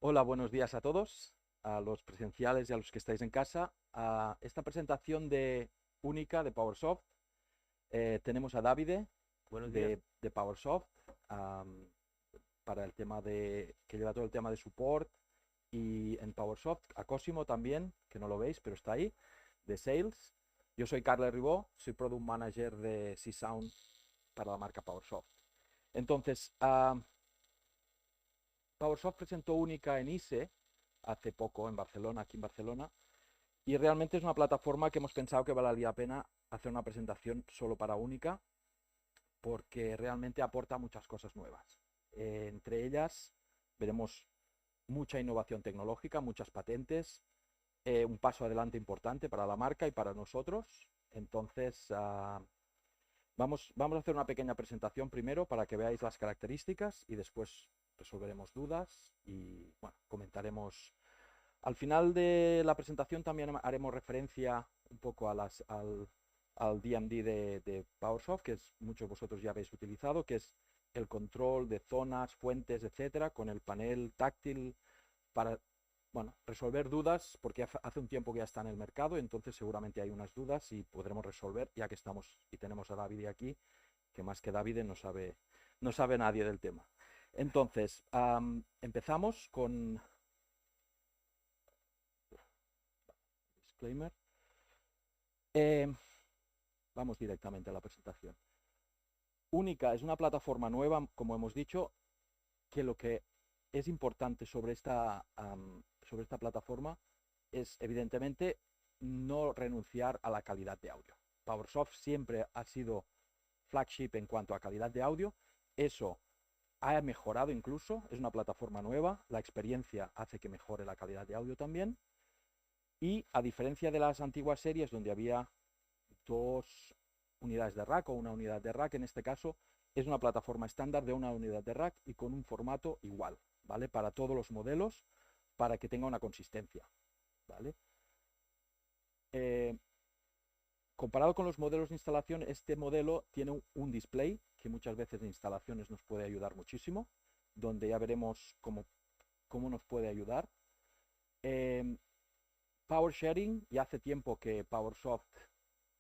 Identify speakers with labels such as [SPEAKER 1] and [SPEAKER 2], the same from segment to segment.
[SPEAKER 1] Hola, buenos días a todos, a los presenciales y a los que estáis en casa. A esta presentación de única de PowerSoft tenemos a Davide
[SPEAKER 2] Buenos días.
[SPEAKER 1] de PowerSoft para el tema que lleva todo el tema de support y en PowerSoft, a Cosimo también, que no lo veis, pero está ahí, de Sales. Yo soy Carles Ribó, soy Product Manager de C-Sound para la marca PowerSoft. Entonces, PowerSoft presentó única en ISE hace poco en Barcelona, aquí en Barcelona, y realmente es una plataforma que hemos pensado que valdría la pena hacer una presentación solo para única, porque realmente aporta muchas cosas nuevas. Entre ellas veremos mucha innovación tecnológica, muchas patentes, un paso adelante importante para la marca y para nosotros. Entonces, vamos a hacer una pequeña presentación primero para que veáis las características y después resolveremos dudas y bueno, comentaremos. Al final de la presentación también haremos referencia un poco al DMD de PowerSoft, que muchos de vosotros ya habéis utilizado, que es el control de zonas, fuentes, etcétera, con el panel táctil para bueno, resolver dudas, porque hace un tiempo que ya está en el mercado, entonces seguramente hay unas dudas y podremos resolver, ya que estamos y tenemos a David aquí, que más que David no sabe nadie del tema. Entonces, empezamos con disclaimer. Eh, Vamos directamente a la presentación. Única es una plataforma nueva, como hemos dicho, que lo que es importante sobre esta plataforma es, evidentemente, no renunciar a la calidad de audio. PowerSoft siempre ha sido flagship en cuanto a calidad de audio. Eso ha mejorado incluso, es una plataforma nueva, la experiencia hace que mejore la calidad de audio también. Y a diferencia de las antiguas series donde había dos unidades de rack o una unidad de rack, en este caso es una plataforma estándar de una unidad de rack y con un formato igual, ¿vale? Para todos los modelos, para que tenga una consistencia, ¿vale? Eh, Comparado con los modelos de instalación, este modelo tiene un display que muchas veces en instalaciones nos puede ayudar muchísimo, donde ya veremos cómo nos puede ayudar. Eh, Power Sharing, ya hace tiempo que PowerSoft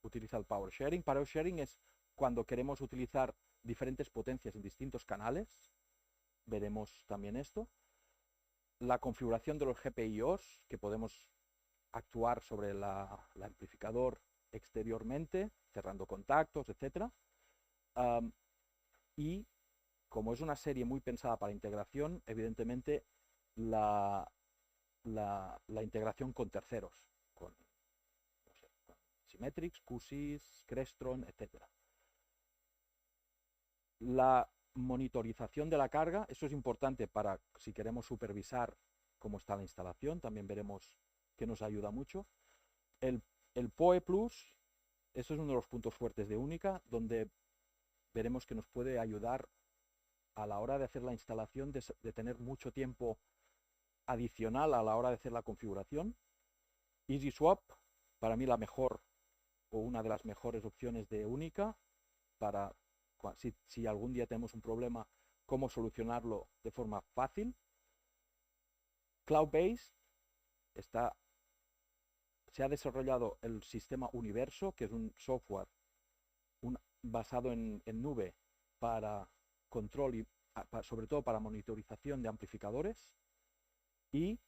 [SPEAKER 1] utiliza el Power Sharing. Power Sharing es cuando queremos utilizar diferentes potencias en distintos canales. Veremos también esto. La configuración de los GPIOs, que podemos actuar sobre el amplificador exteriormente, cerrando contactos, etc. Um, y como es una serie muy pensada para integración, evidentemente la, la integración con terceros, con, no sé, con Symmetrix, QSys, Crestron, etc. La monitorización de la carga, eso es importante para si queremos supervisar cómo está la instalación, también veremos que nos ayuda mucho. El, el PoE Plus, eso es uno de los puntos fuertes de Única, donde veremos que nos puede ayudar a la hora de hacer la instalación, de tener mucho tiempo adicional a la hora de hacer la configuración. Easy Swap, para mí la mejor o una de las mejores opciones de Única para si algún día tenemos un problema, cómo solucionarlo de forma fácil. Cloud-based, se ha desarrollado el sistema Universo, que es un software basado en nube para control y sobre todo para monitorización de amplificadores y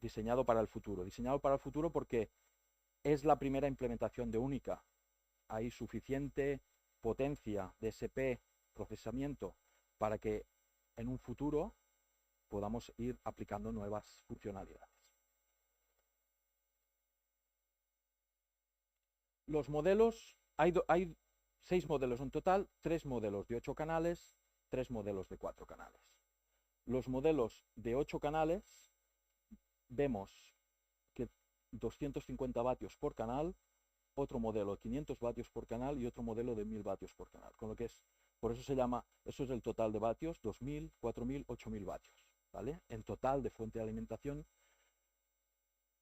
[SPEAKER 1] diseñado para el futuro. Diseñado para el futuro porque es la primera implementación de Única. Hay suficiente potencia de SP, procesamiento, para que en un futuro podamos ir aplicando nuevas funcionalidades. Los modelos, hay 6 modelos en total, 3 modelos de 8 canales, 3 modelos de 4 canales. Los modelos de 8 canales vemos que 250 vatios por canal, otro modelo de 500 vatios por canal y otro modelo de 1000 vatios por canal. Con lo que por eso se llama, eso es el total de vatios, 2000, 4000, 8000 vatios, ¿vale? En total de fuente de alimentación.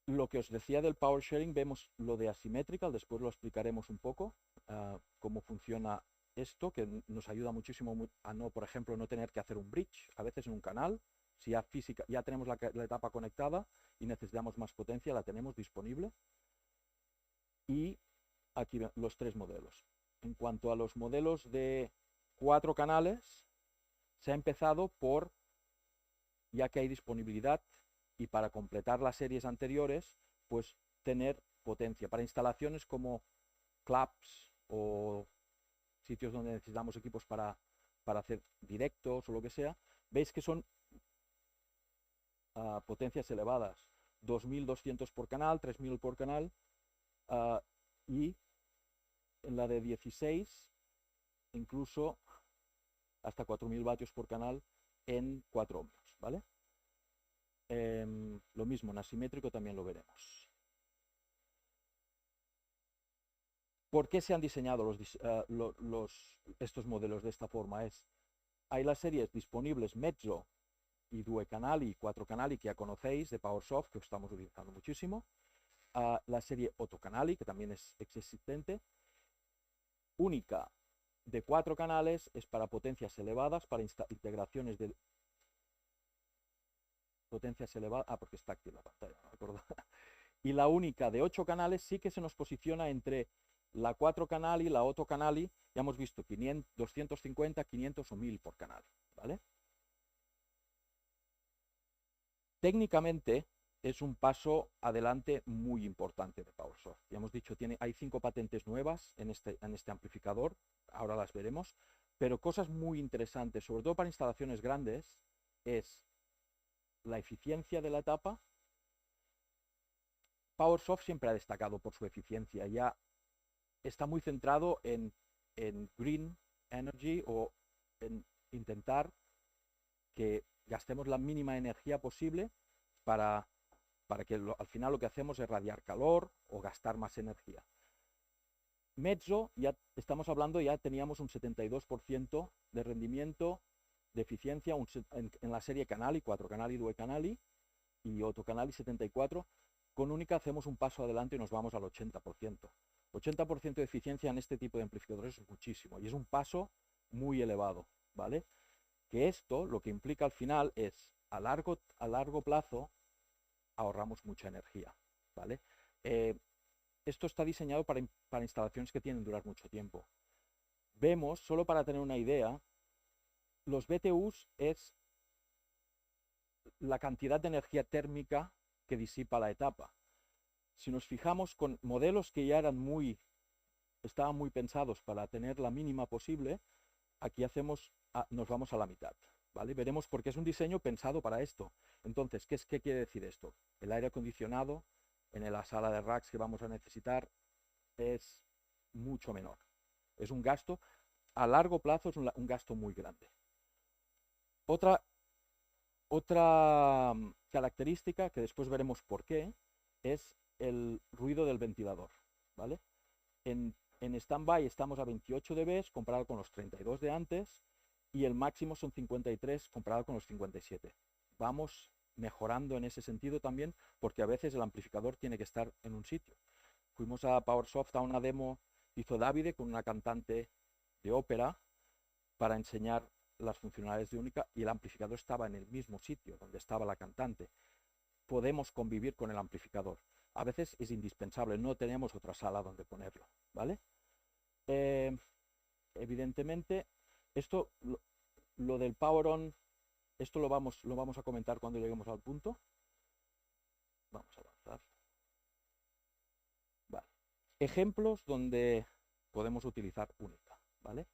[SPEAKER 1] Lo que os decía del power sharing, vemos lo de asymmetrical, después lo explicaremos un poco, cómo funciona esto, que nos ayuda muchísimo a no, por ejemplo, no tener que hacer un bridge, a veces en un canal, Si ya física, ya tenemos la etapa conectada y necesitamos más potencia, la tenemos disponible. Y aquí los 3 modelos. En cuanto a los modelos de 4 canales, se ha empezado por, ya que hay disponibilidad, y para completar las series anteriores, pues tener potencia. Para instalaciones como clubs o sitios donde necesitamos equipos para hacer directos o lo que sea, veis que son potencias elevadas, 2200 por canal, 3000 por canal, y en la de 16 incluso hasta 4000 vatios por canal en 4 ohmios, ¿vale? Lo mismo, en asimétrico también lo veremos. ¿Por qué se han diseñado estos modelos de esta forma? Hay las series disponibles mezzo y due canali, 4 canali, que ya conocéis, de PowerSoft, que estamos utilizando muchísimo. La serie 8 canali, que también es existente. Única, de 4 canales, es para potencias elevadas, para integraciones de potencias elevadas. Porque está aquí en la pantalla, no me acuerdo. Y la única de 8 canales sí que se nos posiciona entre la 4 canali, la 8 canali, ya hemos visto 500, 250, 500 o 1000 por canal, ¿vale? Técnicamente es un paso adelante muy importante de PowerSoft. Ya hemos dicho, hay 5 patentes nuevas en este amplificador, ahora las veremos, pero cosas muy interesantes, sobre todo para instalaciones grandes, es la eficiencia de la etapa. PowerSoft siempre ha destacado por su eficiencia, ya está muy centrado en green energy, o en intentar que gastemos la mínima energía posible para que al final lo que hacemos es radiar calor o gastar más energía. Mezzo, ya estamos hablando, ya teníamos un 72% de rendimiento, de eficiencia en la serie canali, 4 canali, 2 canali y 8 canali, 74. Con Única hacemos un paso adelante y nos vamos al 80%. 80% de eficiencia en este tipo de amplificadores es muchísimo y es un paso muy elevado, ¿vale? Que esto lo que implica al final es, a largo plazo, ahorramos mucha energía, ¿vale? Esto está diseñado para instalaciones que tienen durar mucho tiempo. Vemos, solo para tener una idea, los BTUs es la cantidad de energía térmica que disipa la etapa. Si nos fijamos con modelos que ya estaban muy pensados para tener la mínima posible, aquí nos vamos a la mitad, ¿vale? Veremos por qué es un diseño pensado para esto. Entonces, ¿qué quiere decir esto? El aire acondicionado en la sala de racks que vamos a necesitar es mucho menor. Es un gasto, a largo plazo es un gasto muy grande. Otra característica, que después veremos por qué, es el ruido del ventilador, ¿vale? En stand-by estamos a 28 dB comparado con los 32 de antes, y el máximo son 53 comparado con los 57. Vamos mejorando en ese sentido también, porque a veces el amplificador tiene que estar en un sitio. Fuimos a PowerSoft a una demo, hizo Davide con una cantante de ópera para enseñar las funcionalidades de Única, y el amplificador estaba en el mismo sitio donde estaba la cantante. Podemos convivir con el amplificador. A veces es indispensable, no tenemos otra sala donde ponerlo, ¿vale? Evidentemente, esto, lo del Power On, esto lo vamos a comentar cuando lleguemos al punto. Vamos a avanzar. Vale. Ejemplos donde podemos utilizar Única, ¿vale?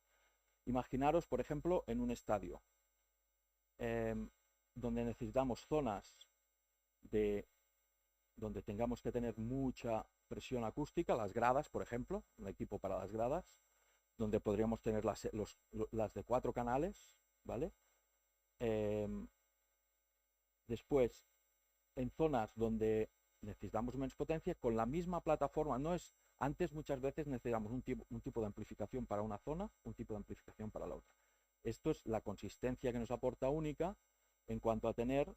[SPEAKER 1] Imaginaros, por ejemplo, en un estadio, donde necesitamos zonas donde tengamos que tener mucha presión acústica, las gradas, por ejemplo, un equipo para las gradas, donde podríamos tener las de 4 canales, ¿vale? Después, en zonas donde necesitamos menos potencia, con la misma plataforma. Antes muchas veces necesitamos un tipo de amplificación para una zona, un tipo de amplificación para la otra. Esto es la consistencia que nos aporta Única en cuanto a tener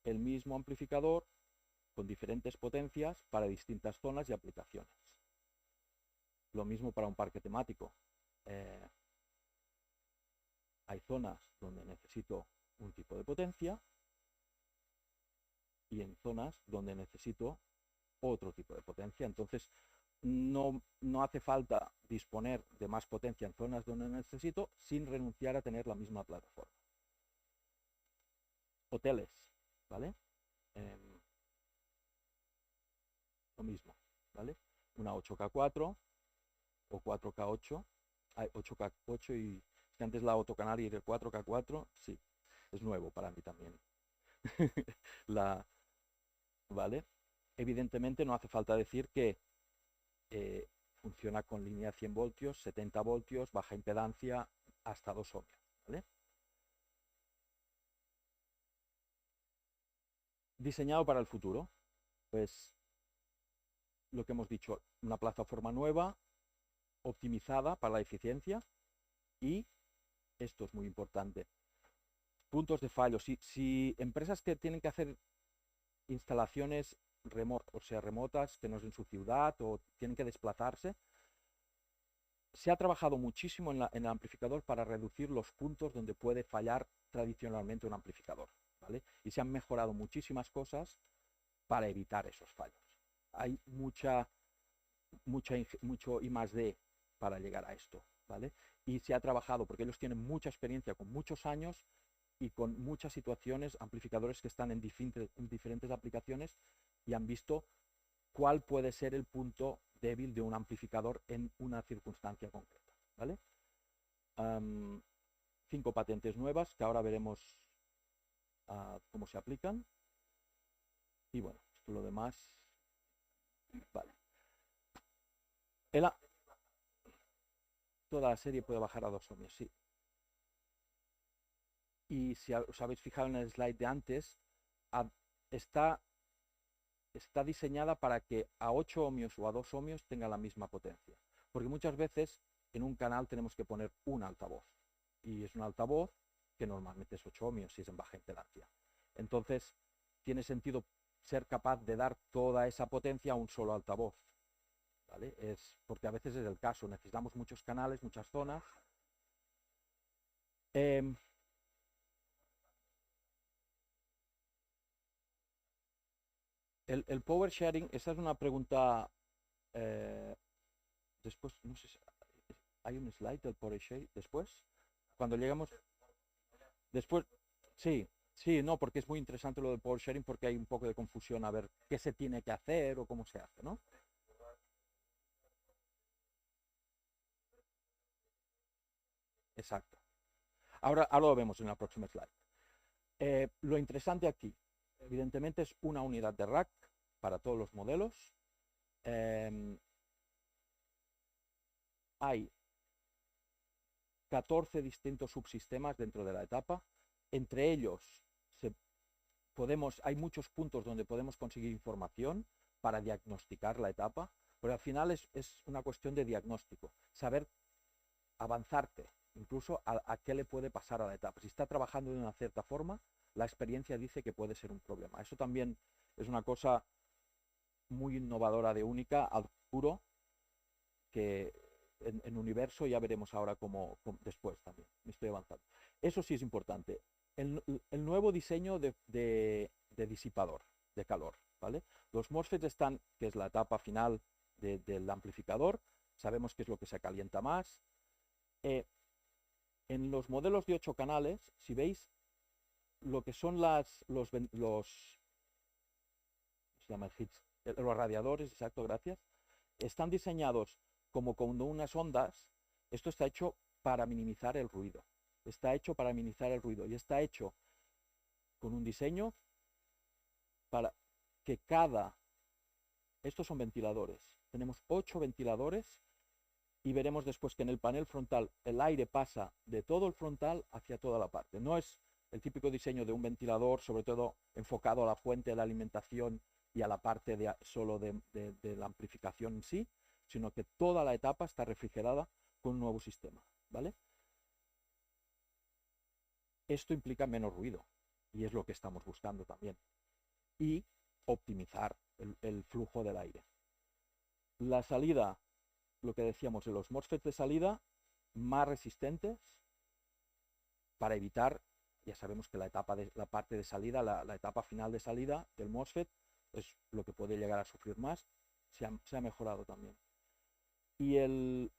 [SPEAKER 1] el mismo amplificador con diferentes potencias para distintas zonas y aplicaciones. Lo mismo para un parque temático. Hay zonas donde necesito un tipo de potencia potencia y en zonas donde necesito otro tipo de potencia. Entonces, no hace falta disponer de más potencia en zonas donde necesito sin renunciar a tener la misma plataforma. Hoteles, ¿vale? Lo mismo, ¿vale? Una 8K4 o 4K8, hay 8K8 y antes la autocanal y el 4K4, sí, es nuevo para mí también. ¿Vale? Evidentemente no hace falta decir que funciona con línea 100 voltios, 70 voltios, baja impedancia, hasta 2 ohmios, ¿vale? Diseñado para el futuro, pues lo que hemos dicho, una plataforma nueva, optimizada para la eficiencia y, esto es muy importante, puntos de fallo. Si empresas que tienen que hacer instalaciones remotas, que no es en su ciudad o tienen que desplazarse, se ha trabajado muchísimo en el amplificador para reducir los puntos donde puede fallar tradicionalmente un amplificador, ¿vale? Y se han mejorado muchísimas cosas para evitar esos fallos. Hay mucho I+D para llegar a esto, ¿vale? Y se ha trabajado, porque ellos tienen mucha experiencia con muchos años y con muchas situaciones, amplificadores que están en diferentes aplicaciones y han visto cuál puede ser el punto débil de un amplificador en una circunstancia concreta, ¿vale? 5 patentes nuevas que ahora veremos cómo se aplican. Y bueno, esto lo demás, vale. Toda la serie puede bajar a 2 ohmios, sí. Y si os habéis fijado en el slide de antes, está diseñada para que a 8 ohmios o a 2 ohmios tenga la misma potencia. Porque muchas veces en un canal tenemos que poner un altavoz. Y es un altavoz que normalmente es 8 ohmios si es en baja impedancia. Entonces, tiene sentido ser capaz de dar toda esa potencia a un solo altavoz, ¿vale? Porque a veces es el caso, necesitamos muchos canales, muchas zonas. El power sharing, esa es una pregunta, después, no sé si hay un slide del power sharing después, cuando llegamos, después, sí, sí, no, porque es muy interesante lo del power sharing porque hay un poco de confusión a ver qué se tiene que hacer o cómo se hace, ¿no? Exacto. Ahora lo vemos en la próxima slide. Lo interesante aquí, evidentemente, es una unidad de rack para todos los modelos. Hay 14 distintos subsistemas dentro de la etapa. Entre ellos hay muchos puntos donde podemos conseguir información para diagnosticar la etapa, pero al final es una cuestión de diagnóstico, saber avanzarte incluso a qué le puede pasar a la etapa. Si está trabajando de una cierta forma, la experiencia dice que puede ser un problema. Eso también es una cosa muy innovadora de UNICA al futuro, que en universo ya veremos ahora cómo después también. Me estoy avanzando. Eso sí es importante. El nuevo diseño de disipador de calor, ¿vale? Los MOSFETs están, que es la etapa final del amplificador, sabemos qué es lo que se calienta más. En los modelos de 8 canales, si veis lo que son los radiadores, exacto, gracias, están diseñados como con unas ondas. Esto está hecho para minimizar el ruido. Está hecho para minimizar el ruido y está hecho con un diseño para que estos son ventiladores. Tenemos 8 ventiladores y veremos después que en el panel frontal el aire pasa de todo el frontal hacia toda la parte. No es el típico diseño de un ventilador, sobre todo enfocado a la fuente de la alimentación y a la parte solo de la amplificación en sí, sino que toda la etapa está refrigerada con un nuevo sistema, ¿vale? Esto implica menos ruido y es lo que estamos buscando también. Y optimizar el flujo del aire. La salida, lo que decíamos, los MOSFETs de salida más resistentes para evitar ya sabemos que la parte de salida, la etapa final de salida del MOSFET es lo que puede llegar a sufrir más, se ha mejorado también. Y el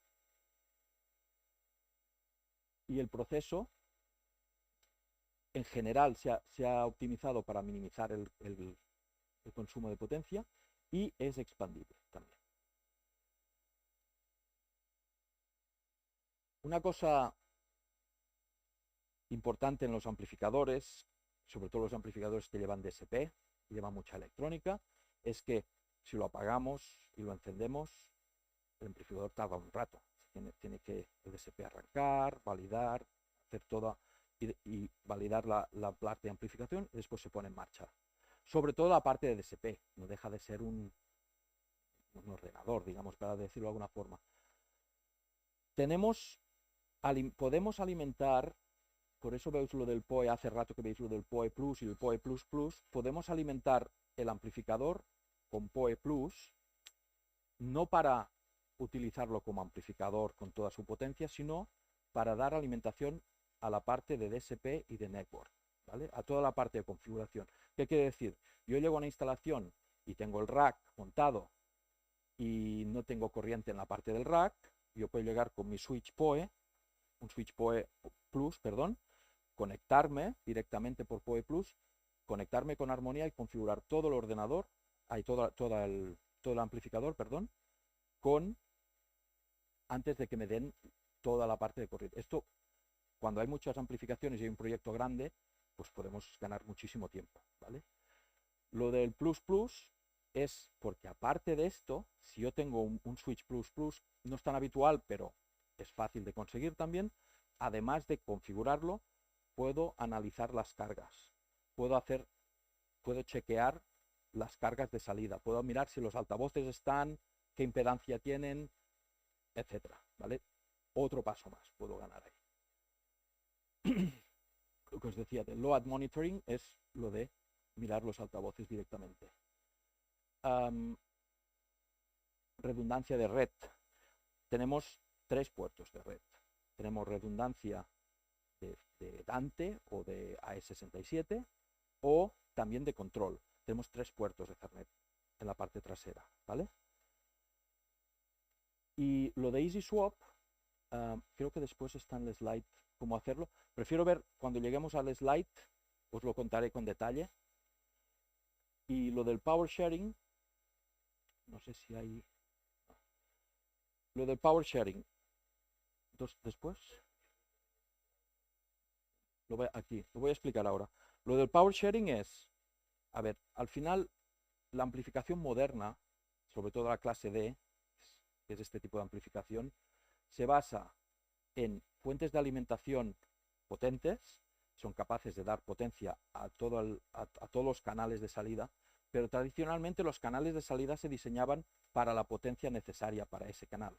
[SPEAKER 1] proceso, en general, se ha optimizado para minimizar el consumo de potencia y es expandible también. Una cosa importante en los amplificadores, sobre todo los amplificadores que llevan DSP, llevan mucha electrónica, es que si lo apagamos y lo encendemos, el amplificador tarda un rato. Tiene que el DSP arrancar, validar, hacer toda y validar la parte de amplificación y después se pone en marcha. Sobre todo la parte de DSP, no deja de ser un ordenador, digamos, para decirlo de alguna forma. Podemos alimentar, por eso veis lo del PoE, hace rato que veis lo del PoE Plus y el PoE Plus Plus, podemos alimentar el amplificador con PoE Plus, no para utilizarlo como amplificador con toda su potencia, sino para dar alimentación a la parte de DSP y de network, ¿vale? A toda la parte de configuración. ¿Qué quiere decir? Yo llego a una instalación y tengo el rack montado y no tengo corriente en la parte del rack, yo puedo llegar con mi switch PoE, un switch PoE Plus, perdón, conectarme directamente por PoE Plus, conectarme con armonía y configurar todo el ordenador, todo el amplificador, perdón, antes de que me den toda la parte de corriente. Esto, cuando hay muchas amplificaciones y hay un proyecto grande, pues podemos ganar muchísimo tiempo, ¿vale? Lo del Plus Plus es porque aparte de esto, si yo tengo un switch Plus Plus, no es tan habitual, pero es fácil de conseguir también, además de configurarlo, puedo analizar las cargas, puedo chequear las cargas de salida, puedo mirar si los altavoces están, qué impedancia tienen, etcétera, ¿vale? Otro paso más puedo ganar ahí. Lo que os decía del load monitoring es lo de mirar los altavoces directamente. Redundancia de red. Tenemos 3 puertos de red. Tenemos redundancia de Dante o de AE67 o también de control. Tenemos 3 puertos de Ethernet en la parte trasera, ¿vale? Y lo de Easy Swap, creo que después está en el slide cómo hacerlo. Prefiero ver cuando lleguemos al slide, os lo contaré con detalle. Y lo del power sharing, no sé si hay... Lo del power sharing, después, aquí, lo voy a explicar ahora. Lo del power sharing es, a ver, al final la amplificación moderna, sobre todo la clase D, que es este tipo de amplificación, se basa en fuentes de alimentación potentes, son capaces de dar potencia a todos los canales de salida, pero tradicionalmente los canales de salida se diseñaban para la potencia necesaria para ese canal.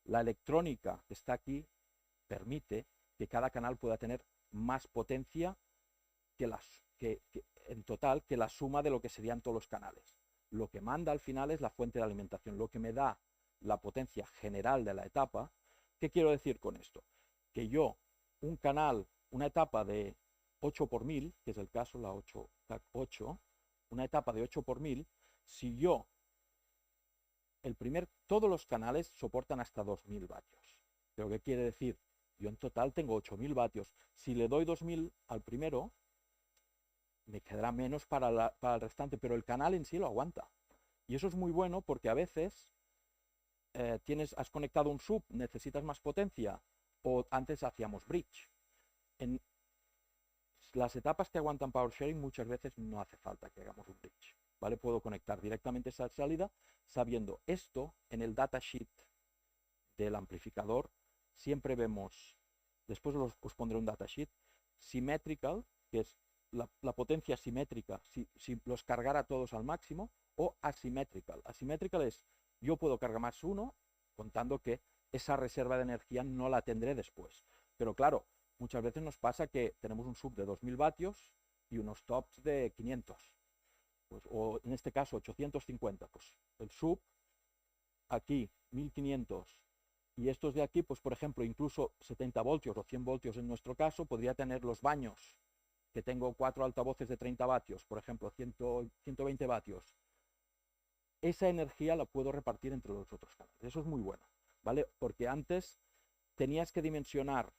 [SPEAKER 1] La electrónica que está aquí permite que cada canal pueda tener más potencia en total que la suma de lo que serían todos los canales. Lo que manda al final es la fuente de alimentación, lo que me da la potencia general de la etapa. ¿Qué quiero decir con esto? Que yo, un canal, una etapa de 8 por 1000, que es el caso, la 8, una etapa de 8 por 1000, si yo, todos los canales soportan hasta 2000 vatios. ¿Pero qué quiere decir? Yo en total tengo 8000 vatios. Si le doy 2000 al primero, me quedará menos para el restante, pero el canal en sí lo aguanta. Y eso es muy bueno porque a veces has conectado un sub, necesitas más potencia, o antes hacíamos bridge. En las etapas que aguantan power sharing muchas veces no hace falta que hagamos un bridge, ¿vale? Puedo conectar directamente esa salida sabiendo esto. En el datasheet del amplificador siempre vemos, después os pondré un datasheet, symmetrical, que es la potencia simétrica, si los cargara todos al máximo, o asymmetrical. Asymmetrical es, yo puedo cargar más uno, contando que esa reserva de energía no la tendré después. Pero claro, muchas veces nos pasa que tenemos un sub de 2000 vatios y unos tops de 500. Pues, o en este caso 850. Pues el sub, aquí 1500. Y estos de aquí, pues por ejemplo, incluso 70 voltios o 100 voltios en nuestro caso, podría tener los baños que tengo 4 altavoces de 30 vatios, por ejemplo, 120 vatios, esa energía la puedo repartir entre los otros canales. Eso es muy bueno, ¿vale? Porque antes tenías que dimensionar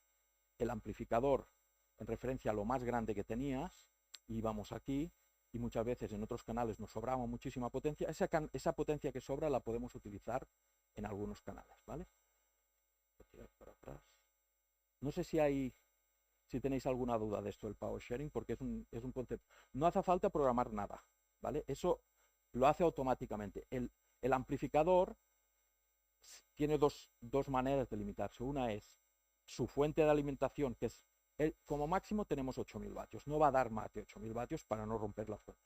[SPEAKER 1] el amplificador en referencia a lo más grande que tenías, íbamos aquí, y muchas veces en otros canales nos sobraba muchísima potencia. Esa potencia que sobra la podemos utilizar en algunos canales, ¿vale? No sé si tenéis alguna duda de esto del power sharing, porque es un concepto. No hace falta programar nada, ¿vale? Eso lo hace automáticamente. El amplificador tiene dos maneras de limitarse. Una es su fuente de alimentación, que es, como máximo tenemos 8.000 vatios. No va a dar más de 8.000 vatios para no romper la fuente.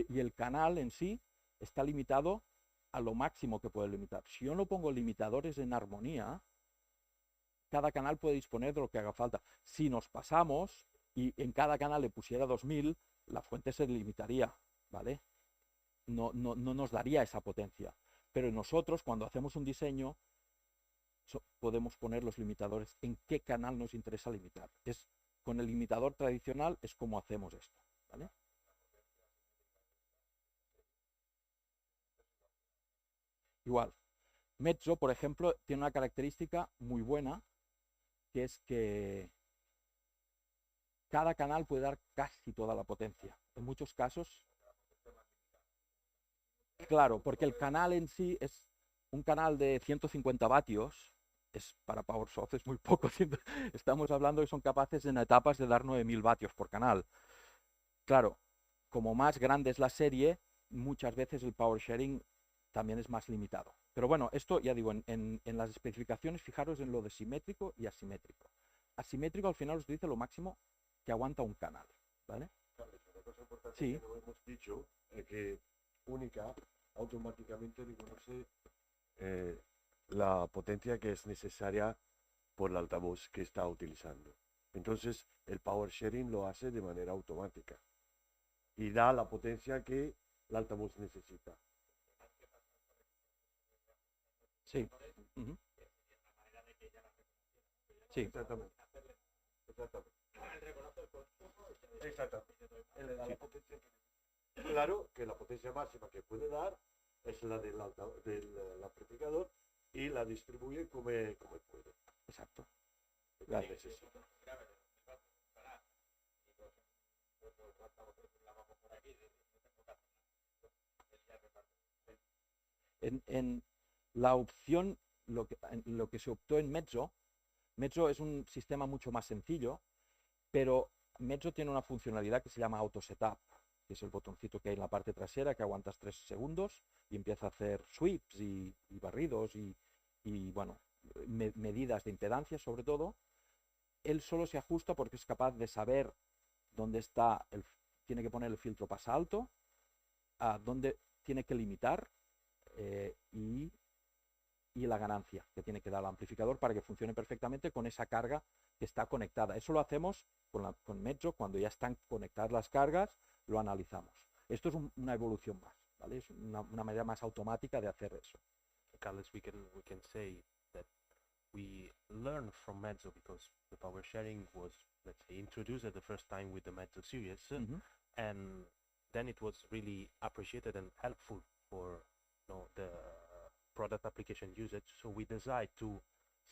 [SPEAKER 1] Y el canal en sí está limitado a lo máximo que puede limitar. Si yo no pongo limitadores en armonía, cada canal puede disponer de lo que haga falta. Si nos pasamos y en cada canal le pusiera 2.000, la fuente se limitaría, ¿vale? No nos daría esa potencia. Pero nosotros, cuando hacemos un diseño, podemos poner los limitadores en qué canal nos interesa limitar. Con el limitador tradicional es como hacemos esto, ¿vale? Igual, Mezzo, por ejemplo, tiene una característica muy buena, que es que cada canal puede dar casi toda la potencia. En muchos casos, claro, porque el canal en sí es un canal de 150 vatios, para PowerSoft es muy poco. Estamos hablando que son capaces en etapas de dar 9.000 vatios por canal. Claro, como más grande es la serie, muchas veces el power sharing también es más limitado. Pero bueno, esto ya digo, en las especificaciones, fijaros en lo de simétrico y asimétrico. Asimétrico al final os dice lo máximo que aguanta un canal, ¿vale?
[SPEAKER 2] Carlos, una cosa importante
[SPEAKER 1] Sí,
[SPEAKER 2] que no hemos dicho es que UNICA automáticamente reconoce eh, la potencia que es necesaria por el altavoz que está utilizando. Entonces, el power sharing lo hace de manera automática y da la potencia que el altavoz necesita.
[SPEAKER 1] sí. Ujú. Sí,
[SPEAKER 2] Exactamente. Exactamente. Exactamente. Él le da la potencia que claro que la potencia máxima que puede dar es la del amplificador y la distribuye como puede.
[SPEAKER 1] exacto.
[SPEAKER 2] La
[SPEAKER 1] Gracias.
[SPEAKER 2] necesita.
[SPEAKER 1] En la opción, lo que se optó en Mezzo, Mezzo es un sistema mucho más sencillo, pero Mezzo tiene una funcionalidad que se llama Auto Setup, que es el botoncito que hay en la parte trasera que aguantas 3 segundos y empieza a hacer sweeps y barridos bueno, medidas de impedancia sobre todo. Él solo se ajusta porque es capaz de saber dónde tiene que poner el filtro pasa alto, a dónde tiene que limitar y la ganancia que tiene que dar el amplificador para que funcione perfectamente con esa carga que está conectada. Eso lo hacemos con Mezzo, cuando ya están conectadas las cargas, lo analizamos. Esto es una evolución más, ¿vale? Es una manera más automática de hacer eso.
[SPEAKER 3] Carlos, we can say that we learned from Mezzo because the power sharing was, let's say, introduced the first time with the Mezzo series, and then it was really appreciated and helpful for the product application usage. So we decided to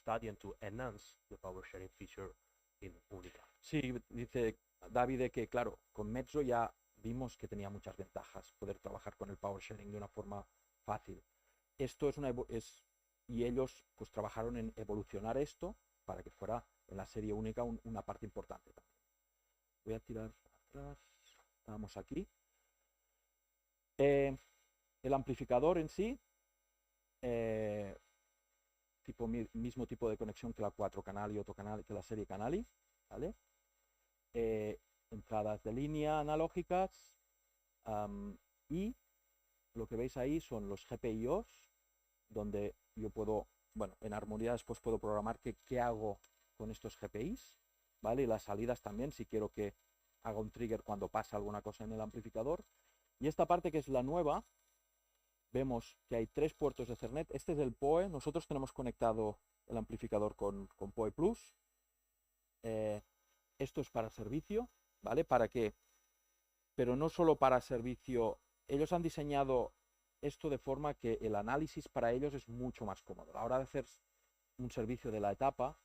[SPEAKER 3] study and to enhance the power sharing feature in UNICA.
[SPEAKER 1] Sí, dice David que, claro, con Mezzo ya vimos que tenía muchas ventajas poder trabajar con el power sharing de una forma fácil. Esto y ellos pues trabajaron en evolucionar esto para que fuera en la serie única una parte importante también. Voy a tirar atrás, estamos aquí. El amplificador en sí, mismo tipo de conexión que la 4 canal y otro canal que la serie Canali, ¿vale? Entradas de línea analógicas, y lo que veis ahí son los GPIOs, donde yo puedo, bueno, en armonía después puedo programar qué hago con estos GPIs, ¿vale? Y las salidas también, si quiero que haga un trigger cuando pasa alguna cosa en el amplificador. Y esta parte que es la nueva, vemos que hay 3 puertos de Ethernet. Este es el PoE. Nosotros tenemos conectado el amplificador con PoE Plus. Esto es para servicio. ¿vale? Pero no solo para servicio, ellos han diseñado esto de forma que el análisis para ellos es mucho más cómodo. A la hora de hacer un servicio de la etapa,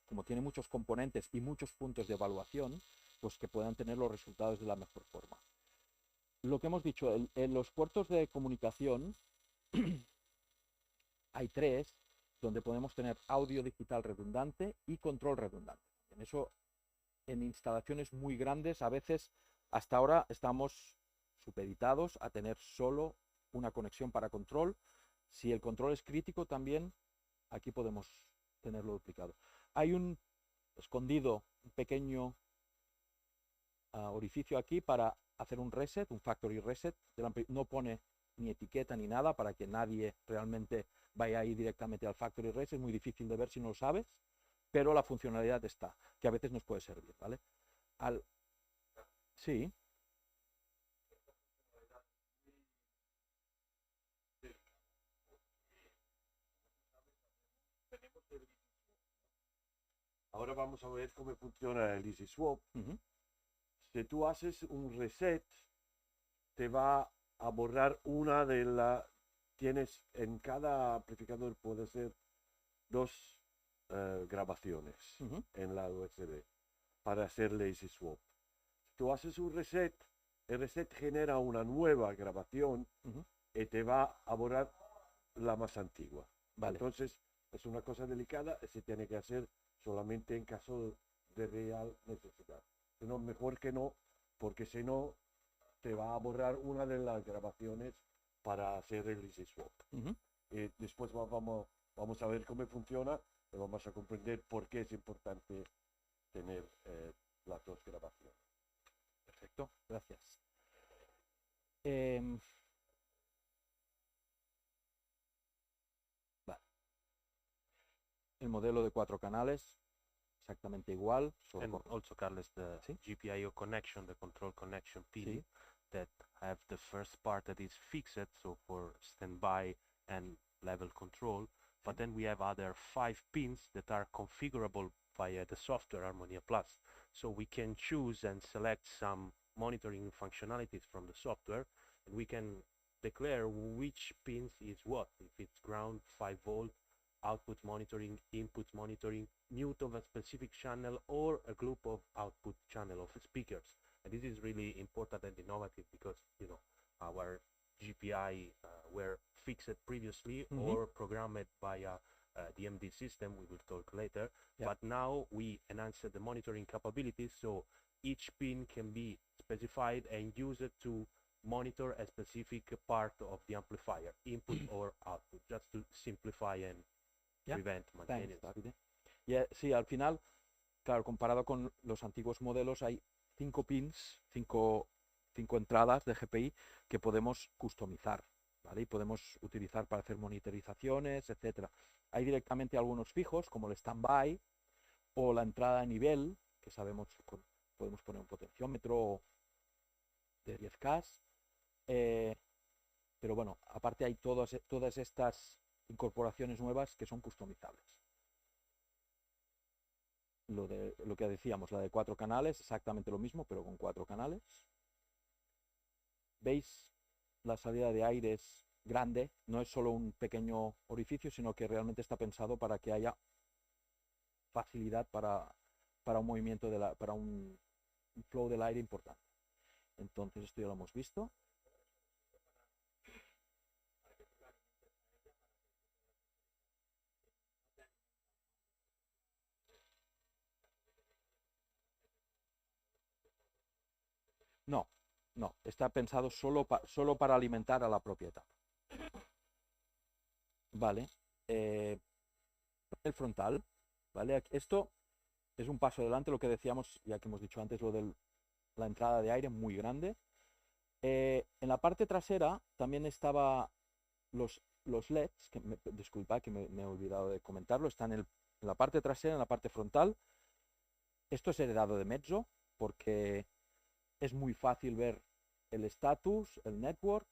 [SPEAKER 1] como tiene muchos componentes y muchos puntos de evaluación, pues que puedan tener los resultados de la mejor forma. Lo que hemos dicho, en los puertos de comunicación hay 3, donde podemos tener audio digital redundante y control redundante. En eso, en instalaciones muy grandes, a veces, hasta ahora estamos supeditados a tener solo una conexión para control. Si el control es crítico, también aquí podemos tenerlo duplicado. Hay un escondido, un pequeño orificio aquí para hacer un reset, un factory reset. No pone ni etiqueta ni nada para que nadie realmente vaya ahí directamente al factory reset. Es muy difícil de ver si no lo sabes, pero la funcionalidad está, que a veces nos puede servir, ¿vale? Sí.
[SPEAKER 2] Ahora vamos a ver cómo funciona el Easy Swap. Si tú haces un reset, te va a borrar una de las... Tienes en cada amplificador puede ser 2 grabaciones en la USB para hacer Easy Swap. Si tú haces un reset, el reset genera una nueva grabación y te va a borrar la más antigua.
[SPEAKER 1] Vale.
[SPEAKER 2] Entonces, es una cosa delicada y se tiene que hacer solamente en caso de real necesidad. Sino mejor que no, porque si no, te va a borrar una de las grabaciones para hacer el Easy Swap. Y después vamos a ver cómo funciona y vamos a comprender por qué es importante tener las 2 grabaciones.
[SPEAKER 1] Perfecto, gracias. Vale. El modelo de 4 canales, exactamente igual.
[SPEAKER 3] And also, Carles, the GPIO connection, the control connection pin, that have the first part that is fixed, so for standby and level control, but then we have other 5 pins that are configurable via the software Harmonia Plus. So we can choose and select some monitoring functionalities from the software, and we can declare which pins is what, if it's ground, 5 volt, output monitoring, input monitoring, mute of a specific channel, or a group of output channel of speakers. And this is really important and innovative because, you know, our GPI were fixed previously or programmed via the MD system, we will talk later, but now we enhanced the monitoring capabilities, so each pin can be specified and used to monitor a specific part of the amplifier, input or output, just to simplify and prevent maintenance.
[SPEAKER 1] Sí, al final, claro, comparado con los antiguos modelos, hay 5 pins, 5 entradas de GPI que podemos customizar, ¿vale? Y podemos utilizar para hacer monitorizaciones, etcétera. Hay directamente algunos fijos, como el standby o la entrada a nivel, que sabemos que podemos poner un potenciómetro de 10K. Pero bueno, aparte hay todas estas incorporaciones nuevas que son customizables. Lo que decíamos, la de 4 canales, exactamente lo mismo, pero con 4 canales. ¿Veis? La salida de aire es grande, no es solo un pequeño orificio, sino que realmente está pensado para que haya facilidad para un movimiento, para un flow del aire importante. Entonces, esto ya lo hemos visto. No, está pensado solo para alimentar a la propiedad. Vale. El frontal, ¿vale? Esto es un paso adelante, lo que decíamos, ya que hemos dicho antes, lo de la entrada de aire muy grande. En la parte trasera también estaba los LEDs, disculpa que me he olvidado de comentarlo, están en la parte trasera, en la parte frontal. Esto es heredado de Mezzo, porque es muy fácil ver el status, el network,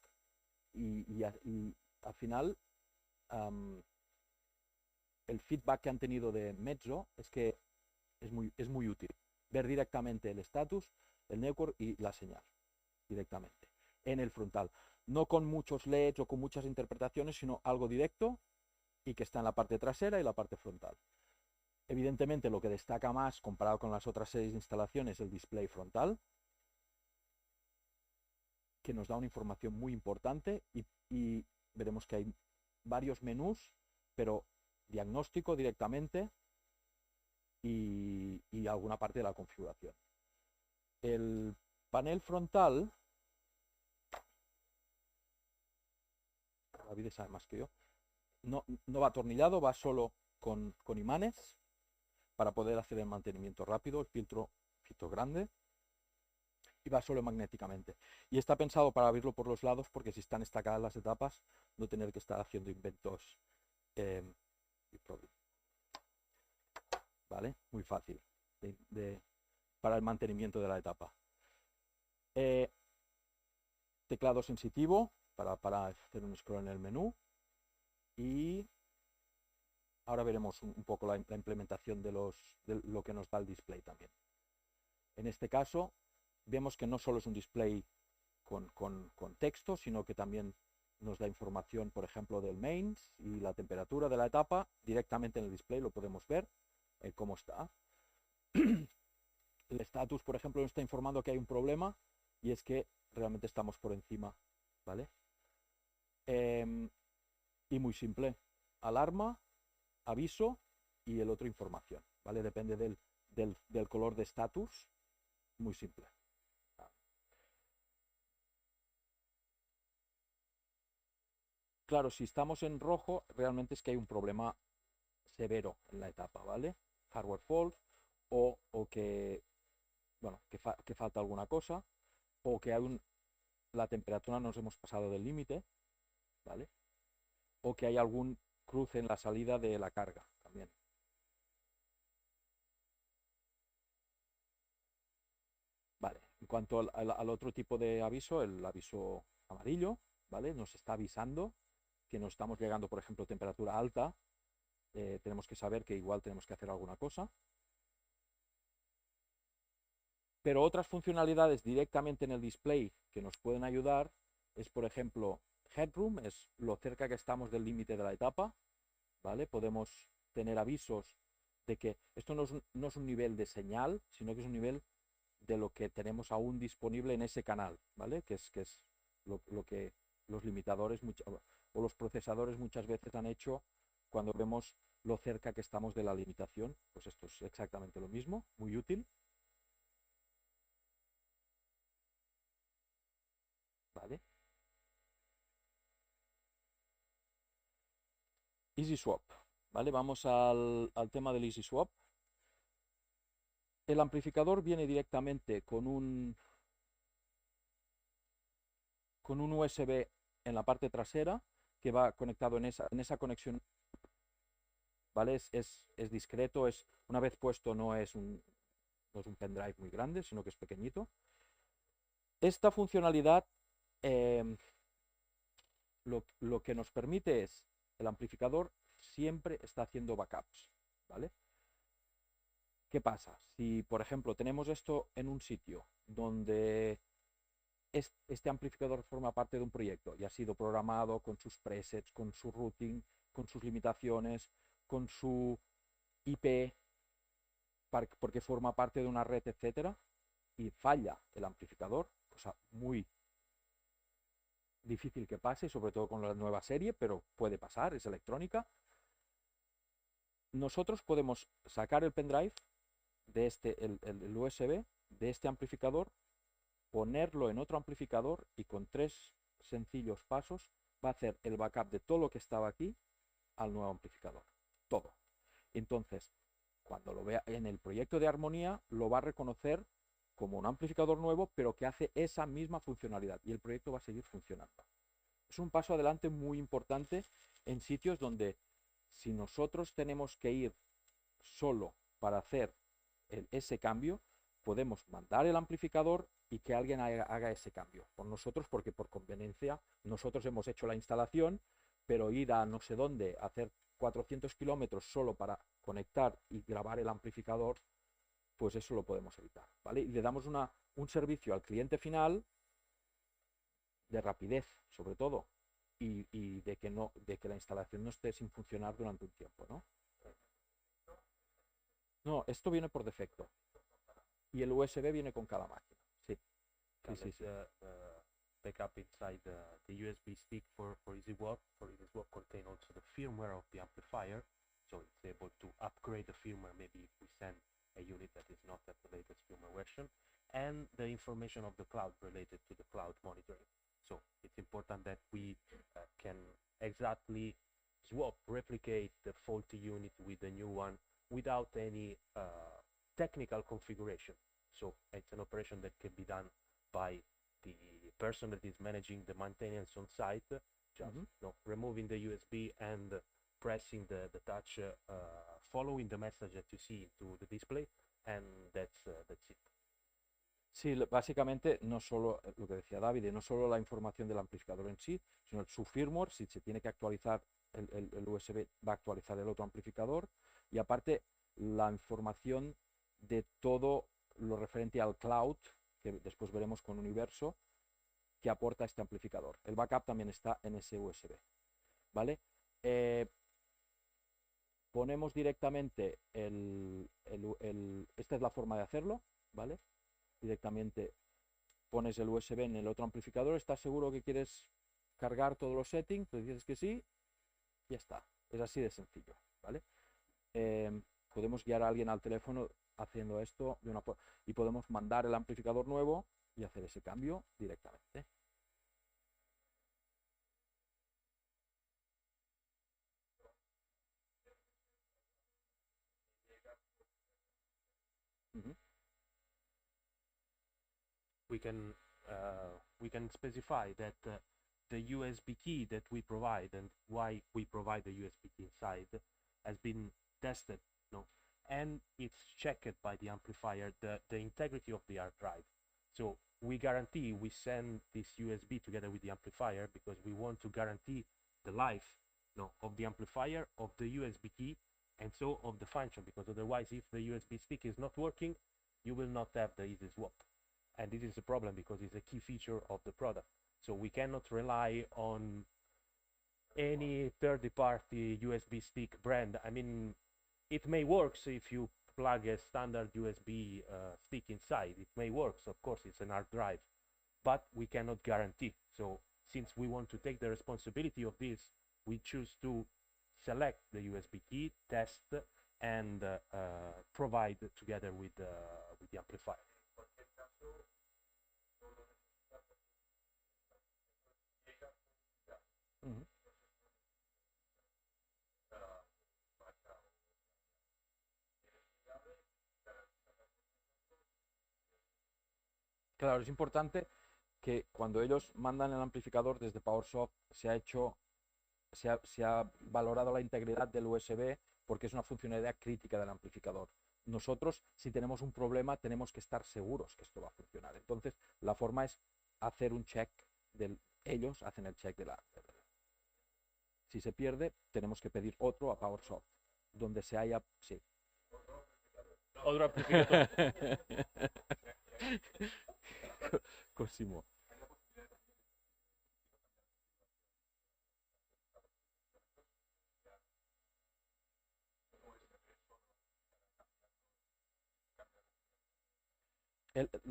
[SPEAKER 1] y al final el feedback que han tenido de Mezzo es que es muy útil. ver directamente el status, el network y la señal directamente en el frontal. No con muchos LEDs o con muchas interpretaciones, sino algo directo y que está en la parte trasera y la parte frontal. Evidentemente lo que destaca más comparado con las otras series de instalaciones es el display frontal, que nos da una información muy importante y veremos que hay varios menús, pero diagnóstico directamente y alguna parte de la configuración. El panel frontal, David sabe más que yo, no va atornillado, va solo con imanes para poder hacer el mantenimiento rápido, el filtro grande, y va solo magnéticamente. Y está pensado para abrirlo por los lados porque si están estacadas las etapas, no tener que estar haciendo inventos. ¿Vale? Muy fácil para el mantenimiento de la etapa. Teclado sensitivo para hacer un scroll en el menú. Y ahora veremos un poco la implementación de lo que nos da el display también. En este caso, vemos que no solo es un display con texto, sino que también nos da información, por ejemplo, del mains y la temperatura de la etapa. Directamente en el display lo podemos ver, cómo está. El status, por ejemplo, nos está informando que hay un problema y es que realmente estamos por encima, ¿vale? Y muy simple, alarma, aviso y el otro información, ¿vale? Depende del color de status, muy simple. Claro, si estamos en rojo, realmente es que hay un problema severo en la etapa, ¿vale? Hardware fault o que, bueno, que falta alguna cosa o que hay la temperatura nos hemos pasado del límite, ¿vale? O que hay algún cruce en la salida de la carga también. Vale, en cuanto al otro tipo de aviso, el aviso amarillo, ¿vale? Nos está avisando que nos estamos llegando, por ejemplo, a temperatura alta, tenemos que saber que igual tenemos que hacer alguna cosa. Pero otras funcionalidades directamente en el display que nos pueden ayudar es, por ejemplo, headroom, es lo cerca que estamos del límite de la etapa, ¿vale? Podemos tener avisos de que esto no es un nivel de señal, sino que es un nivel de lo que tenemos aún disponible en ese canal, ¿vale? Que es lo que los limitadores o los procesadores muchas veces han hecho cuando vemos lo cerca que estamos de la limitación. Pues esto es exactamente lo mismo, muy útil. ¿Vale? Easy Swap, ¿vale? Vamos al tema del Easy Swap. El amplificador viene directamente con un USB en la parte trasera que va conectado en esa conexión, ¿vale? Es discreto, una vez puesto no es un pendrive muy grande, sino que es pequeñito. Esta funcionalidad lo que nos permite es, el amplificador siempre está haciendo backups, ¿vale? ¿Qué pasa? Si, por ejemplo, tenemos esto en un sitio donde este amplificador forma parte de un proyecto y ha sido programado con sus presets, con su routing, con sus limitaciones, con su IP, porque forma parte de una red, etcétera, y falla el amplificador, cosa muy difícil que pase, sobre todo con la nueva serie, pero puede pasar, es electrónica. Nosotros podemos sacar el pendrive de el USB de este amplificador, ponerlo en otro amplificador y con 3 sencillos pasos va a hacer el backup de todo lo que estaba aquí al nuevo amplificador. Todo. Entonces, cuando lo vea en el proyecto de armonía, lo va a reconocer como un amplificador nuevo, pero que hace esa misma funcionalidad y el proyecto va a seguir funcionando. Es un paso adelante muy importante en sitios donde si nosotros tenemos que ir solo para hacer ese cambio, podemos mandar el amplificador y que alguien haga ese cambio por nosotros, porque por conveniencia nosotros hemos hecho la instalación, pero ir a no sé dónde, hacer 400 kilómetros solo para conectar y grabar el amplificador, pues eso lo podemos evitar, ¿vale? Y le damos un servicio al cliente final de rapidez, sobre todo, y de que la instalación no esté sin funcionar durante un tiempo, ¿no? No, esto viene por defecto. Y el USB viene con cada máquina. Sí. Sí.
[SPEAKER 3] Backup inside the USB stick for easy work. For easy work contain also the firmware of the amplifier, so it's able to upgrade the firmware maybe if we send a unit that is not at the latest firmware version, and the information of the cloud related to the cloud monitoring. So it's important that we can exactly swap, replicate the faulty unit with the new one without any technical configuration. So it's an operation that can be done by the person that is managing the maintenance on site, just removing the USB and pressing the touch, following the message that you see to the display, and that's it.
[SPEAKER 1] Sí, básicamente no solo lo que decía David, no solo la información del amplificador en sí, sino su firmware. Si se tiene que actualizar el USB, va a actualizar el otro amplificador, y aparte la información de todo lo referente al cloud, que después veremos con Universo, que aporta este amplificador. El backup también está en ese USB, ¿vale? Ponemos directamente esta es la forma de hacerlo, ¿vale? Directamente pones el USB en el otro amplificador, estás seguro que quieres cargar todos los settings, le dices que sí, ya está. Es así de sencillo, ¿vale? Podemos guiar a alguien al teléfono haciendo esto y podemos mandar el amplificador nuevo y hacer ese cambio directamente.
[SPEAKER 3] We can specify that the USB key that we provide and why we provide the USB key inside has been tested, and it's checked by the amplifier, the integrity of the hard drive. So we guarantee, we send this USB together with the amplifier because we want to guarantee the life of the amplifier, of the USB key, and so of the function, because otherwise if the USB stick is not working, you will not have the easy swap. And this is a problem because it's a key feature of the product. So we cannot rely on any third-party USB stick brand. I mean, it may work if you plug a standard USB stick inside. It may work, so of course it's an hard drive, but we cannot guarantee. So since we want to take the responsibility of this, we choose to select the USB key, test, and provide together with the amplifier.
[SPEAKER 1] Claro, es importante que cuando ellos mandan el amplificador desde PowerSoft se ha valorado la integridad del USB, porque es una funcionalidad crítica del amplificador. Nosotros, si tenemos un problema, tenemos que estar seguros que esto va a funcionar. Entonces, la forma es hacer un check ellos hacen el check si se pierde, tenemos que pedir otro a PowerSoft, donde se haya... Sí.
[SPEAKER 3] Otro amplificador.
[SPEAKER 1] Cosimo.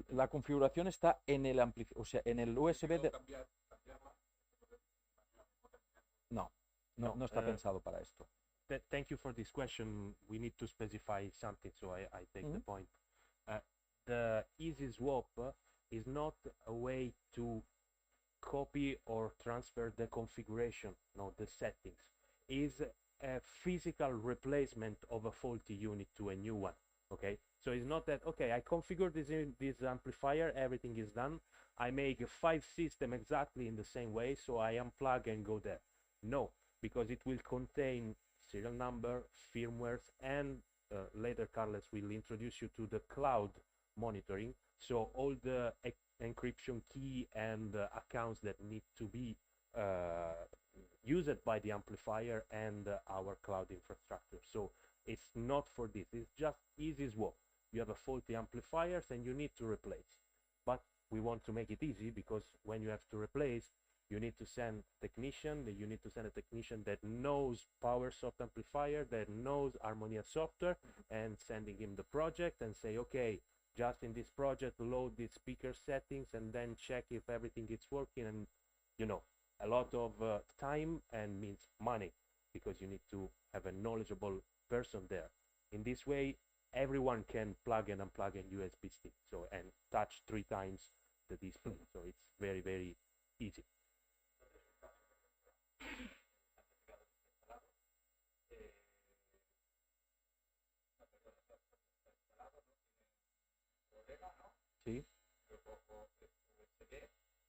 [SPEAKER 1] La configuración está en el amplificador, o sea, en el USB de... No está pensado para esto.
[SPEAKER 3] Thank you for this question. We need to specify something, so I take the point. The easy swap is not a way to copy or transfer the configuration, the settings. Is a physical replacement of a faulty unit to a new one. Okay, so it's not that, okay, I configured this amplifier, everything is done, I make 5 systems exactly in the same way, so I unplug and go there. No, because it will contain serial number, firmwares, and later Carlos will introduce you to the cloud monitoring, so all the encryption key and accounts that need to be used by the amplifier and our cloud infrastructure. So it's not for this, it's just easy swap. you have a faulty amplifiers and you need to replace. But we want to make it easy, because when you have to replace, you need to send technician, you need to send a technician that knows PowerSoft amplifier, that knows Harmonia software, and sending him the project and say, okay, just in this project, load the speaker settings and then check if everything is working. And, you know, a lot of time and means money, because you need to have a knowledgeable person there. In this way, everyone can plug and unplug a USB stick, so, and touch 3 times the display. So it's very, very easy.
[SPEAKER 1] Sí.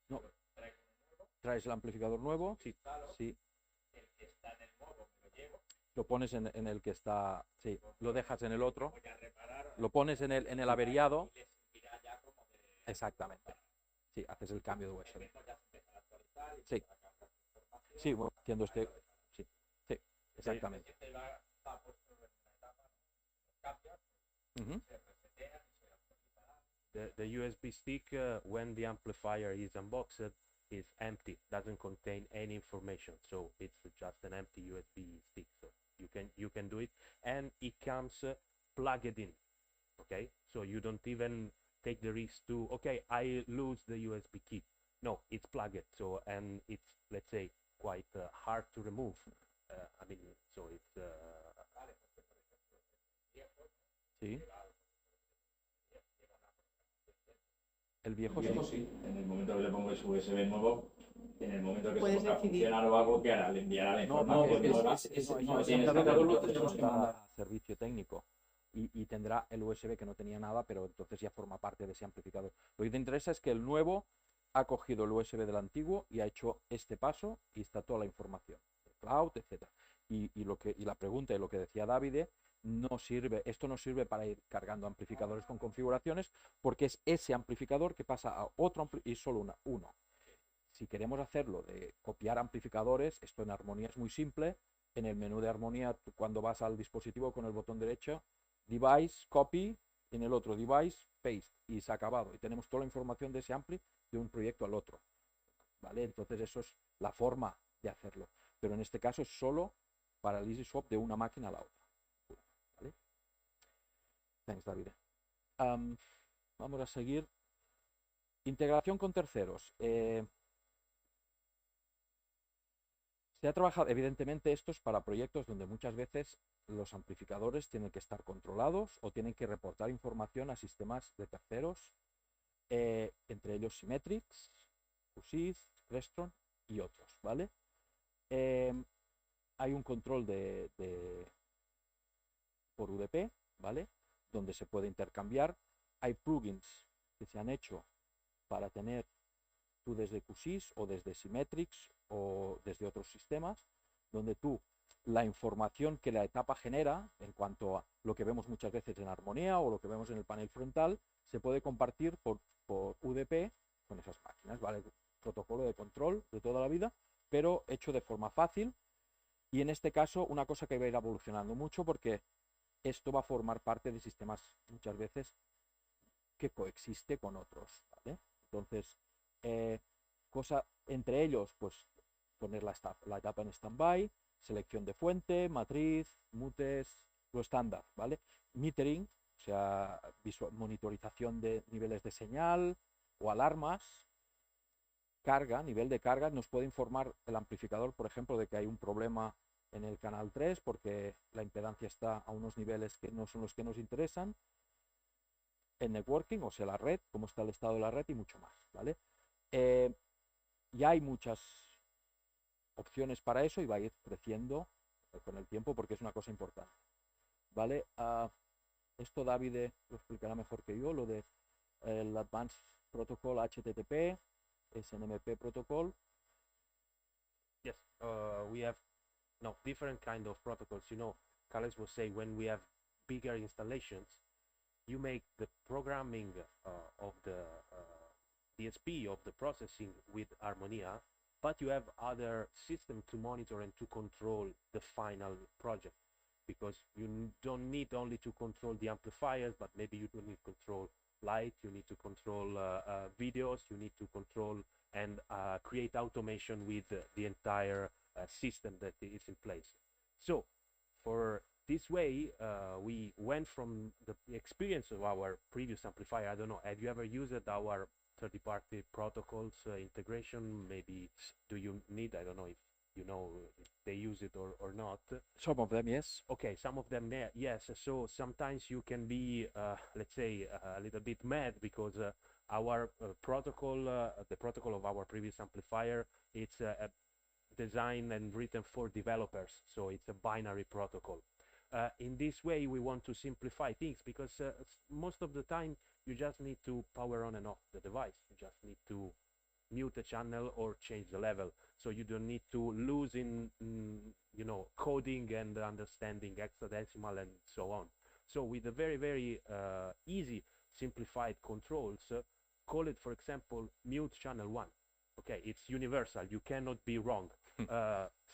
[SPEAKER 1] No. ¿Traes el amplificador nuevo? Sí. Sí. Lo pones en el que está, sí, lo dejas en el otro, lo pones en el averiado. Exactamente. Sí, haces el cambio de USB. Sí. Sí, bueno, entiendo este. Sí, sí, exactamente. Ujú.
[SPEAKER 3] The USB stick, when the amplifier is unboxed, is empty, doesn't contain any information, so it's just an empty USB stick. So you can do it, and it comes plugged in. Okay, so you don't even take the risk to, okay, I lose the USB key. No, it's plugged. So, and it's, let's say, quite hard to remove. I mean, so it's.
[SPEAKER 1] Sí. El viejo,
[SPEAKER 4] sí. En el momento que le pongo ese USB nuevo, en el momento que se
[SPEAKER 5] Puedes
[SPEAKER 4] ponga a
[SPEAKER 5] decidir.
[SPEAKER 4] funcionar o algo, que hará, le enviará la
[SPEAKER 1] No,
[SPEAKER 4] información
[SPEAKER 1] es
[SPEAKER 4] nueva.
[SPEAKER 1] no,
[SPEAKER 4] tienes
[SPEAKER 1] ese
[SPEAKER 4] que hacerlo,
[SPEAKER 1] lo
[SPEAKER 4] entonces
[SPEAKER 1] tenemos
[SPEAKER 4] tenemos
[SPEAKER 1] que
[SPEAKER 4] que
[SPEAKER 1] mandar a servicio técnico y tendrá el USB que no tenía nada, pero entonces ya forma parte de ese amplificador. Lo que te interesa es que el nuevo ha cogido el USB del antiguo y ha hecho este paso y está toda la información, el cloud, etc. Y la pregunta y lo que decía Davide, no sirve, esto no sirve para ir cargando amplificadores con configuraciones, porque es ese amplificador que pasa a otro y solo uno. Si queremos hacerlo de copiar amplificadores, esto en armonía es muy simple. En el menú de armonía, cuando vas al dispositivo con el botón derecho, device, copy, en el otro device, paste, y se ha acabado. Y tenemos toda la información de ese ampli de un proyecto al otro. ¿Vale? Entonces eso es la forma de hacerlo. Pero en este caso es solo para el easy swap de una máquina a la otra. ¿Vale? Thanks, David. Vamos a seguir. Integración con terceros. Se ha trabajado, evidentemente, esto es para proyectos donde muchas veces los amplificadores tienen que estar controlados o tienen que reportar información a sistemas de terceros, entre ellos Symmetrics, QSys, Crestron y otros, ¿vale? Hay un control por UDP, ¿vale? Donde se puede intercambiar. Hay plugins que se han hecho para tener tú desde QSys o desde Symmetrics o desde otros sistemas, donde tú la información que la etapa genera en cuanto a lo que vemos muchas veces en armonía o lo que vemos en el panel frontal, se puede compartir por UDP con esas máquinas, ¿vale? Protocolo de control de toda la vida, pero hecho de forma fácil. Y en este caso, una cosa que va a ir evolucionando mucho, porque esto va a formar parte de sistemas muchas veces que coexiste con otros, ¿vale? Entonces, cosa entre ellos, pues poner la etapa en stand-by, selección de fuente, matriz, mutes, lo estándar, ¿vale? Metering, o sea, monitorización de niveles de señal o alarmas, carga, nivel de carga, nos puede informar el amplificador, por ejemplo, de que hay un problema en el canal 3 porque la impedancia está a unos niveles que no son los que nos interesan. En networking, o sea, la red, cómo está el estado de la red y mucho más, ¿vale? Ya hay muchas opciones para eso y va a ir creciendo con el tiempo porque es una cosa importante, ¿vale? Esto David lo explicará mejor que yo, lo de el Advanced Protocol HTTP, SNMP Protocol.
[SPEAKER 3] Yes, we have different kind of protocols. You know, Carlos was saying when we have bigger installations, you make the programming of the DSP of the processing with Harmonia, but you have other systems to monitor and to control the final project. because you don't need only to control the amplifiers, but maybe you do need control light, you need to control videos, you need to control and create automation with the entire system that is in place. So for this way, we went from the experience of our previous amplifier. I don't know, have you ever used our third-party protocols integration? Maybe do you need, I don't know if you know if they use it or not.
[SPEAKER 1] Some of them, yes.
[SPEAKER 3] Okay, some of them, yes. So sometimes you can be, let's say, a little bit mad because our protocol, the protocol of our previous amplifier, it's designed and written for developers, so it's a binary protocol. In this way, we want to simplify things because most of the time you just need to power on and off the device. You just need to mute a channel or change the level, so you don't need to lose in you know, coding and understanding hexadecimal and so on. So with a very easy simplified controls, call it, for example, mute channel 1. Okay, it's universal, you cannot be wrong.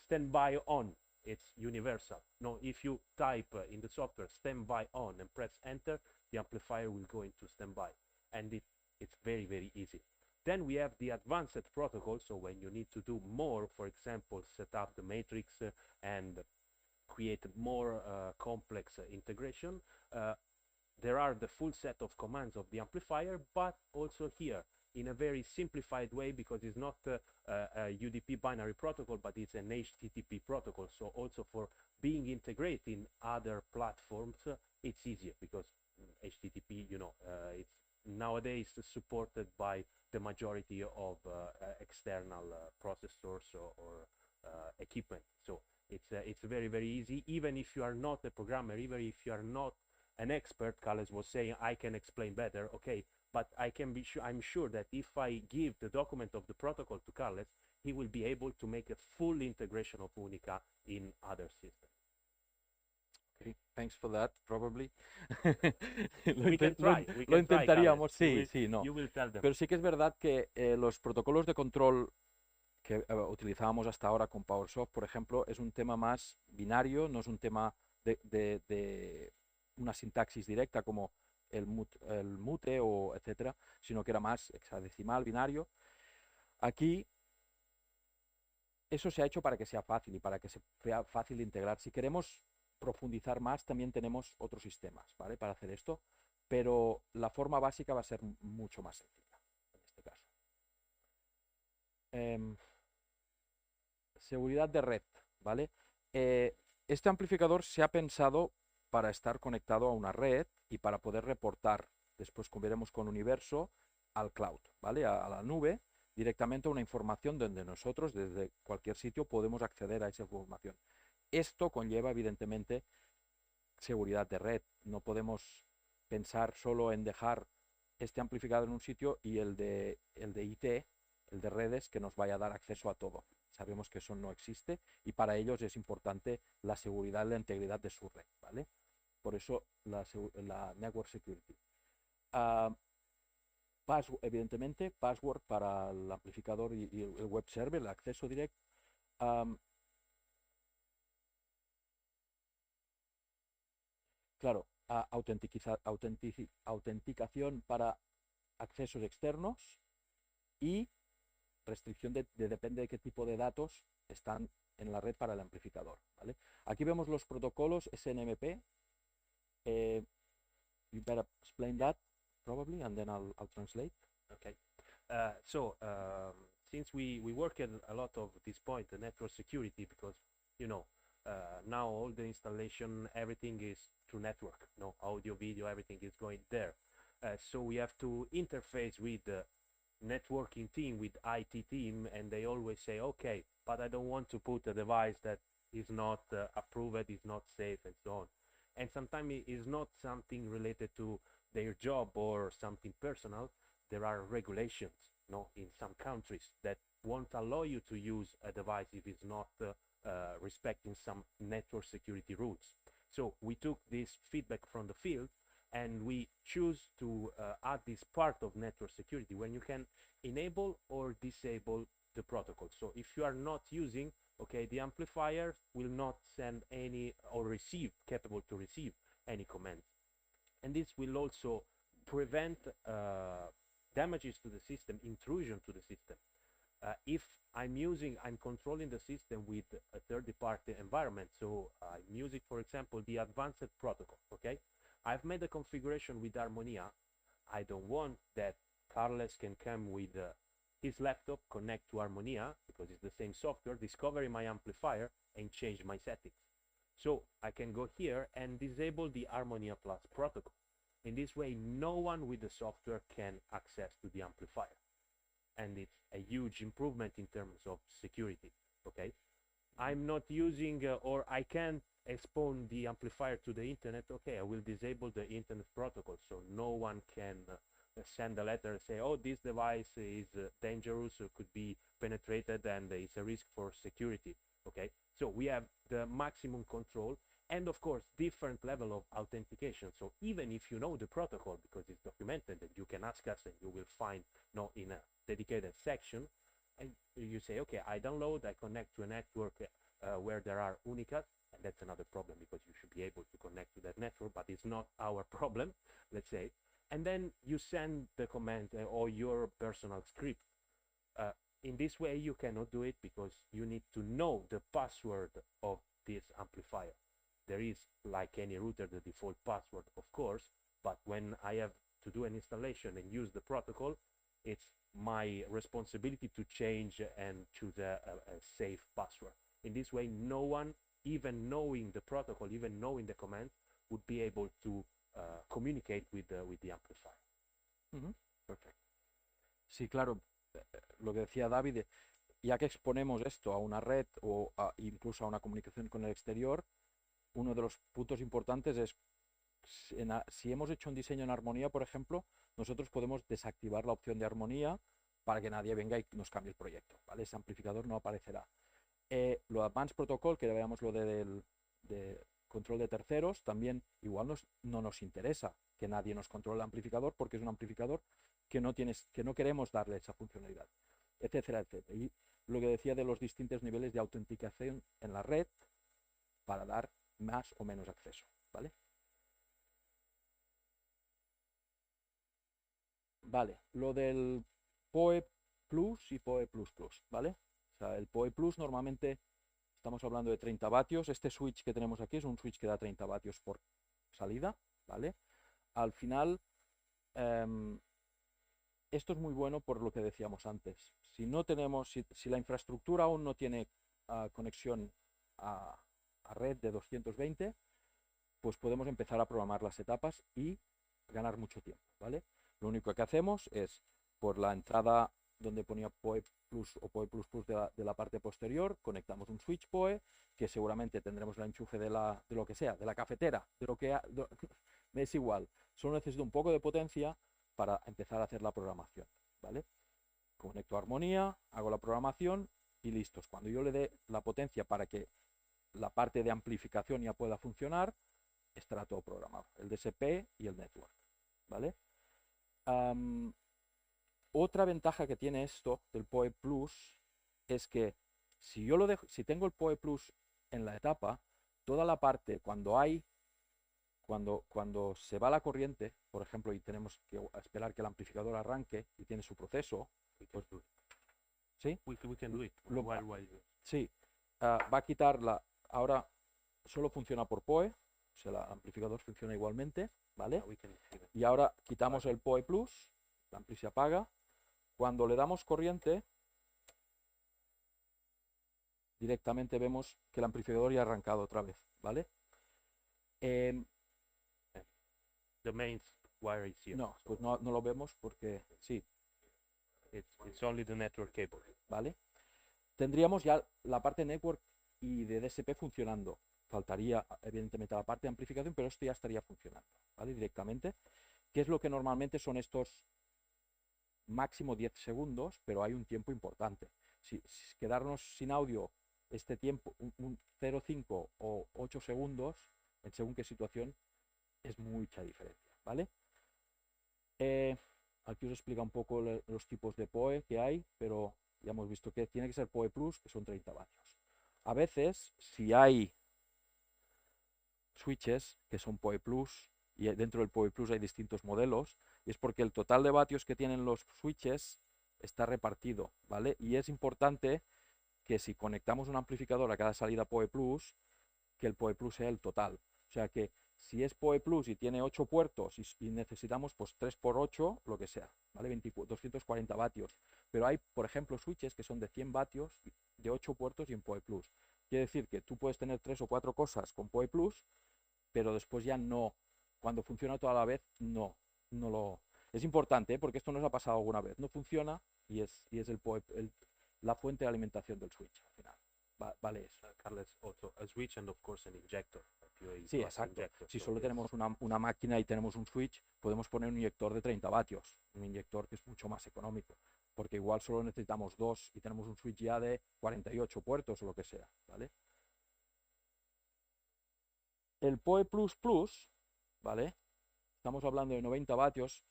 [SPEAKER 3] Standby on, it's universal. No, if you type in the software standby on and press enter, the amplifier will go into standby, and it's very easy. Then we have the advanced protocol, so when you need to do more, for example, set up the matrix and create more complex integration, there are the full set of commands of the amplifier, but also here in a very simplified way, because it's not a UDP binary protocol, but it's an HTTP protocol. So also for being integrated in other platforms, it's easier because HTTP, you know, it's nowadays supported by the majority of external processors or equipment. So it's very easy. Even if you are not a programmer, even if you are not an expert, Carlos was saying, I can explain better. Okay, but I'm sure that if I give the document of the protocol to Carlos, he will be able to make a full integration of UNICA in other systems.
[SPEAKER 1] Okay, thanks for that, probably.
[SPEAKER 3] We can try,
[SPEAKER 1] lo intentaríamos,
[SPEAKER 3] Carlos.
[SPEAKER 1] sí, no.
[SPEAKER 3] You will tell them.
[SPEAKER 1] Pero sí que es verdad que los protocolos de control que utilizábamos hasta ahora con PowerSoft, por ejemplo, es un tema más binario, no es un tema de una sintaxis directa como el mute o etcétera, sino que era más hexadecimal, binario. Aquí eso se ha hecho para que sea fácil y para que sea fácil de integrar. Si queremos profundizar más, también tenemos otros sistemas, ¿vale?, para hacer esto, pero la forma básica va a ser mucho más sencilla en este caso. Seguridad de red, ¿vale? Este amplificador se ha pensado para estar conectado a una red y para poder reportar, después como veremos con Universo, al cloud, ¿vale?, a la nube, directamente a una información donde nosotros desde cualquier sitio podemos acceder a esa información. Esto conlleva evidentemente seguridad de red. No podemos pensar solo en dejar este amplificador en un sitio y el de IT, el de redes, que nos vaya a dar acceso a todo. Sabemos que eso no existe y para ellos es importante la seguridad y la integridad de su red, ¿vale? Por eso la Network Security. Evidentemente, password para el amplificador y el web server, el acceso directo. Claro, autenticación para accesos externos y restricción depende de qué tipo de datos están en la red para el amplificador, ¿vale? Aquí vemos los protocolos SNMP. You better explain that probably, and then I'll translate.
[SPEAKER 3] Okay. Since we work at a lot of this point, the network security, because you know now all the installation, everything is through network. No audio, video, everything is going there. So we have to interface with the networking team, with IT team, and they always say, okay, but I don't want to put a device that is not approved, is not safe, and so on. And sometimes it is not something related to their job or something personal. There are regulations, no, in some countries that won't allow you to use a device if it's not respecting some network security rules. So we took this feedback from the field and we choose to add this part of network security when you can enable or disable the protocol. So if you are not using Okay, the amplifier will not send any or receive, capable to receive any commands. And this will also prevent damages to the system, intrusion to the system. If I'm controlling the system with a third-party environment, so I'm using, for example, the advanced protocol, okay? I've made a configuration with Harmonia. I don't want that Carles can come with his laptop, connect to Harmonia, because it's the same software, discover my amplifier, and change my settings. So I can go here and disable the Harmonia Plus protocol. In this way, no one with the software can access to the amplifier. And it's a huge improvement in terms of security, okay? I'm not using, or I can't expose the amplifier to the internet, okay, I will disable the internet protocol, so no one can send a letter and say, oh, this device is dangerous, or could be penetrated, and it's a risk for security, okay? So we have the maximum control, and of course, different level of authentication. So even if you know the protocol, because it's documented, and you can ask us, and you will find in a dedicated section, and you say, okay, I download, I connect to a network where there are UNICA, and that's another problem, because you should be able to connect to that network, but it's not our problem, let's say. And then you send the command or your personal script. In this way, you cannot do it because you need to know the password of this amplifier. There is, like any router, the default password, of course, but when I have to do an installation and use the protocol, it's my responsibility to change and choose a safe password. In this way, no one, even knowing the protocol, even knowing the command, would be able to communicate with the amplifier.
[SPEAKER 1] Perfecto. Sí, claro, lo que decía David, ya que exponemos esto a una red o incluso a una comunicación con el exterior, uno de los puntos importantes es, si hemos hecho un diseño en armonía, por ejemplo, nosotros podemos desactivar la opción de armonía para que nadie venga y nos cambie el proyecto, ¿vale? Ese amplificador no aparecerá. Lo Advanced Protocol, que veamos lo de control de terceros, también igual no nos interesa que nadie nos controle el amplificador, porque es un amplificador que no queremos darle esa funcionalidad, etcétera, etcétera. Y lo que decía de los distintos niveles de autenticación en la red para dar más o menos acceso, ¿vale? Vale, lo del PoE Plus y PoE Plus Plus, ¿vale? O sea, el PoE Plus normalmente estamos hablando de 30 vatios. Este switch que tenemos aquí es un switch que da 30 vatios por salida, ¿vale? Al final, esto es muy bueno por lo que decíamos antes. Si no tenemos, si la infraestructura aún no tiene conexión a red de 220, pues podemos empezar a programar las etapas y ganar mucho tiempo, ¿vale? Lo único que hacemos es, por la entrada donde ponía PoE Plus o PoE Plus Plus de la parte posterior, conectamos un switch PoE, que seguramente tendremos el enchufe de lo que sea, de la cafetera, me es igual. Solo necesito un poco de potencia para empezar a hacer la programación, ¿vale? Conecto a armonía, hago la programación y listos. Cuando yo le dé la potencia para que la parte de amplificación ya pueda funcionar, estará todo programado, el DSP y el network, ¿vale? Otra ventaja que tiene esto del PoE Plus es que si tengo el PoE Plus en la etapa, toda la parte cuando se va la corriente, por ejemplo, y tenemos que esperar que el amplificador arranque y tiene su proceso, pues, ¿sí?
[SPEAKER 3] We can do it
[SPEAKER 1] Sí, va a quitar ahora solo funciona por PoE, o sea, el amplificador funciona igualmente, ¿vale? Y ahora quitamos el PoE Plus, el ampli se apaga. Cuando le damos corriente, directamente vemos que el amplificador ya ha arrancado otra vez, ¿vale?
[SPEAKER 3] The main wire is here.
[SPEAKER 1] No, pues no lo vemos porque sí.
[SPEAKER 3] It's only the network cable.
[SPEAKER 1] ¿Vale? Tendríamos ya la parte network y de DSP funcionando. Faltaría, evidentemente, la parte de amplificación, pero esto ya estaría funcionando, ¿vale? Directamente. ¿Qué es lo que normalmente son estos máximo 10 segundos, pero hay un tiempo importante? Si quedarnos sin audio este tiempo, un 0,5 o 8 segundos, en según qué situación, es mucha diferencia, ¿vale? Aquí os explica un poco los tipos de PoE que hay, pero ya hemos visto que tiene que ser PoE Plus, que son 30 vatios. A veces, si hay switches que son PoE Plus, y dentro del PoE Plus hay distintos modelos, y es porque el total de vatios que tienen los switches está repartido, ¿vale? Y es importante que si conectamos un amplificador a cada salida PoE Plus, que el PoE Plus sea el total. O sea que si es PoE Plus y tiene 8 puertos y necesitamos pues 3 por 8, lo que sea, ¿vale? 240 vatios. Pero hay, por ejemplo, switches que son de 100 vatios, de 8 puertos y en PoE Plus. Quiere decir que tú puedes tener 3 o 4 cosas con PoE Plus, pero después ya no. Cuando funciona toda la vez, no lo... Es importante, ¿eh? Porque esto nos ha pasado alguna vez. No funciona y es la fuente de alimentación del switch al final. Vale eso.
[SPEAKER 3] Carlos, also a switch and of course an injector.
[SPEAKER 1] Sí, exacto. Si solo tenemos una máquina y tenemos un switch, podemos poner un inyector de 30 vatios, un inyector que es mucho más económico, porque igual solo necesitamos 2 y tenemos un switch ya de 48 puertos o lo que sea, ¿vale? El PoE++, ¿vale? Estamos hablando de 90 vatios.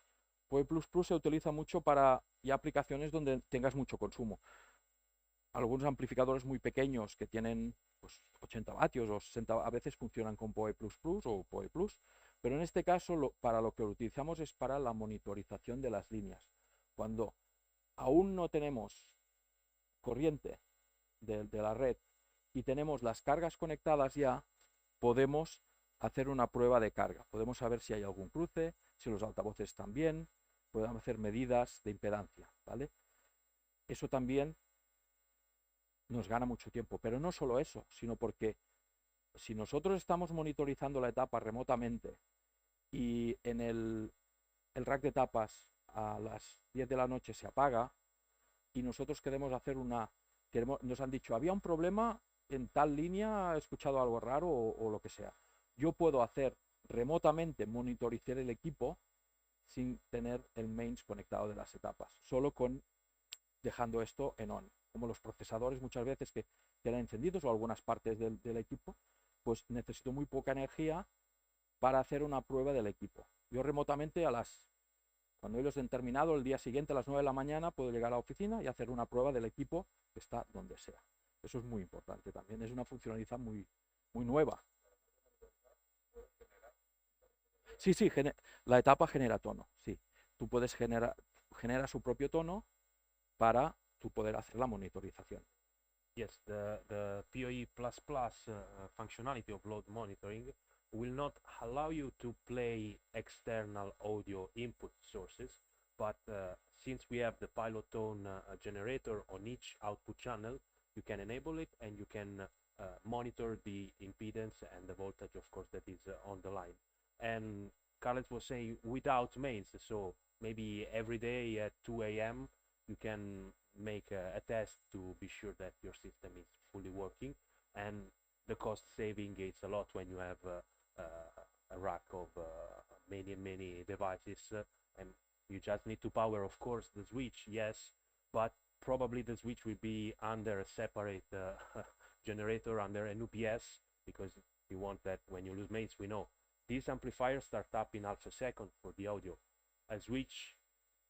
[SPEAKER 1] PoE++ se utiliza mucho para ya aplicaciones donde tengas mucho consumo. Algunos amplificadores muy pequeños que tienen pues, 80 vatios o 60 a veces funcionan con PoE++ o PoE+, pero en este caso para lo que lo utilizamos es para la monitorización de las líneas. Cuando aún no tenemos corriente de la red y tenemos las cargas conectadas ya, podemos hacer una prueba de carga. Podemos saber si hay algún cruce, si los altavoces están bien, podemos hacer medidas de impedancia, ¿vale? Eso también nos gana mucho tiempo, pero no solo eso, sino porque si nosotros estamos monitorizando la etapa remotamente y en el rack de tapas a las 10 de la noche se apaga y nosotros queremos hacer nos han dicho, había un problema en tal línea, he escuchado algo raro o lo que sea. Yo puedo hacer remotamente monitorizar el equipo sin tener el mains conectado de las etapas, solo con dejando esto en on. Como los procesadores muchas veces que quedan encendidos o algunas partes del equipo, pues necesito muy poca energía para hacer una prueba del equipo. Yo remotamente cuando ellos han terminado, el día siguiente a las 9 de la mañana puedo llegar a la oficina y hacer una prueba del equipo que está donde sea. Eso es muy importante también, es una funcionalidad muy nueva. Sí, la etapa genera tono, sí. Tú puedes genera su propio tono para tú poder hacer la monitorización.
[SPEAKER 3] Yes, the PoE++ functionality of load monitoring will not allow you to play external audio input sources, but since we have the pilot tone generator on each output channel, you can enable it and you can monitor the impedance and the voltage, of course, that is on the line. And Carlos was saying without mains, so maybe every day at 2 a.m. you can make a test to be sure that your system is fully working, and the cost saving is a lot when you have a rack of many devices, and you just need to power, of course, the switch, yes, but probably the switch will be under a separate generator, under an UPS, because you want that when you lose mains. We know these amplifiers start up in half a second for the audio. A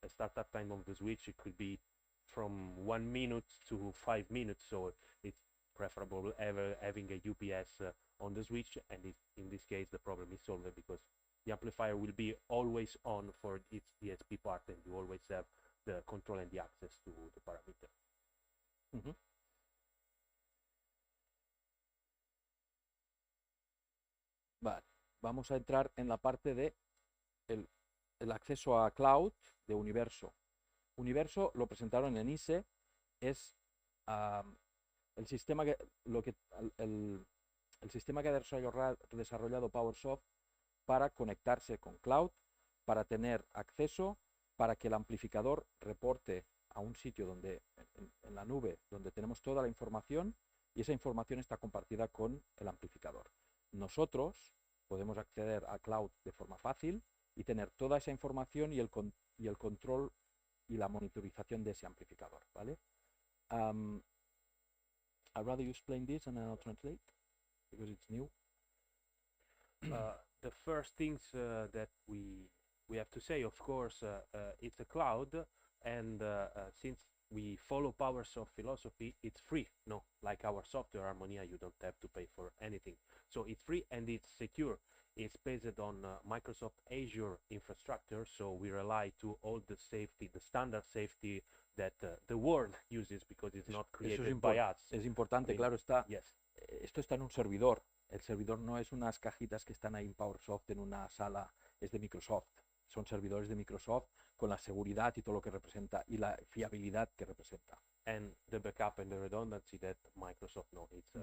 [SPEAKER 3] startup time of the switch, it could be from 1 minute to 5 minutes, so it's preferable having a UPS on the switch, and in this case the problem is solved because the amplifier will be always on for its DSP part, and you always have the control and the access to the parameter.
[SPEAKER 1] Vale, vamos a entrar en la parte de el acceso a cloud de Universo. Universo lo presentaron en ISE, es el sistema que el sistema que ha desarrollado PowerSoft para conectarse con cloud, para tener acceso, para que el amplificador reporte a un sitio donde en la nube donde tenemos toda la información y esa información está compartida con el amplificador. Nosotros podemos acceder a cloud de forma fácil y tener toda esa información y el control y la monitorización de ese amplificador, ¿vale? I'd rather you explain this and then I'll translate because it's new.
[SPEAKER 3] The first things that we have to say, of course, it's a cloud, And since we follow PowerSoft philosophy, it's free. No, like our software Harmonia, you don't have to pay for anything. So it's free and it's secure. It's based on Microsoft Azure infrastructure, so we rely to all the safety, the standard safety that the world uses, because it's not created by us.
[SPEAKER 1] Es importante,
[SPEAKER 3] I mean,
[SPEAKER 1] claro está.
[SPEAKER 3] Yes.
[SPEAKER 1] Esto está en un servidor. El servidor no es unas cajitas que están ahí en PowerSoft en una sala, es de Microsoft. Son servidores de Microsoft con la seguridad y todo lo que representa y la fiabilidad que representa.
[SPEAKER 3] And the backup and the redundancy that Microsoft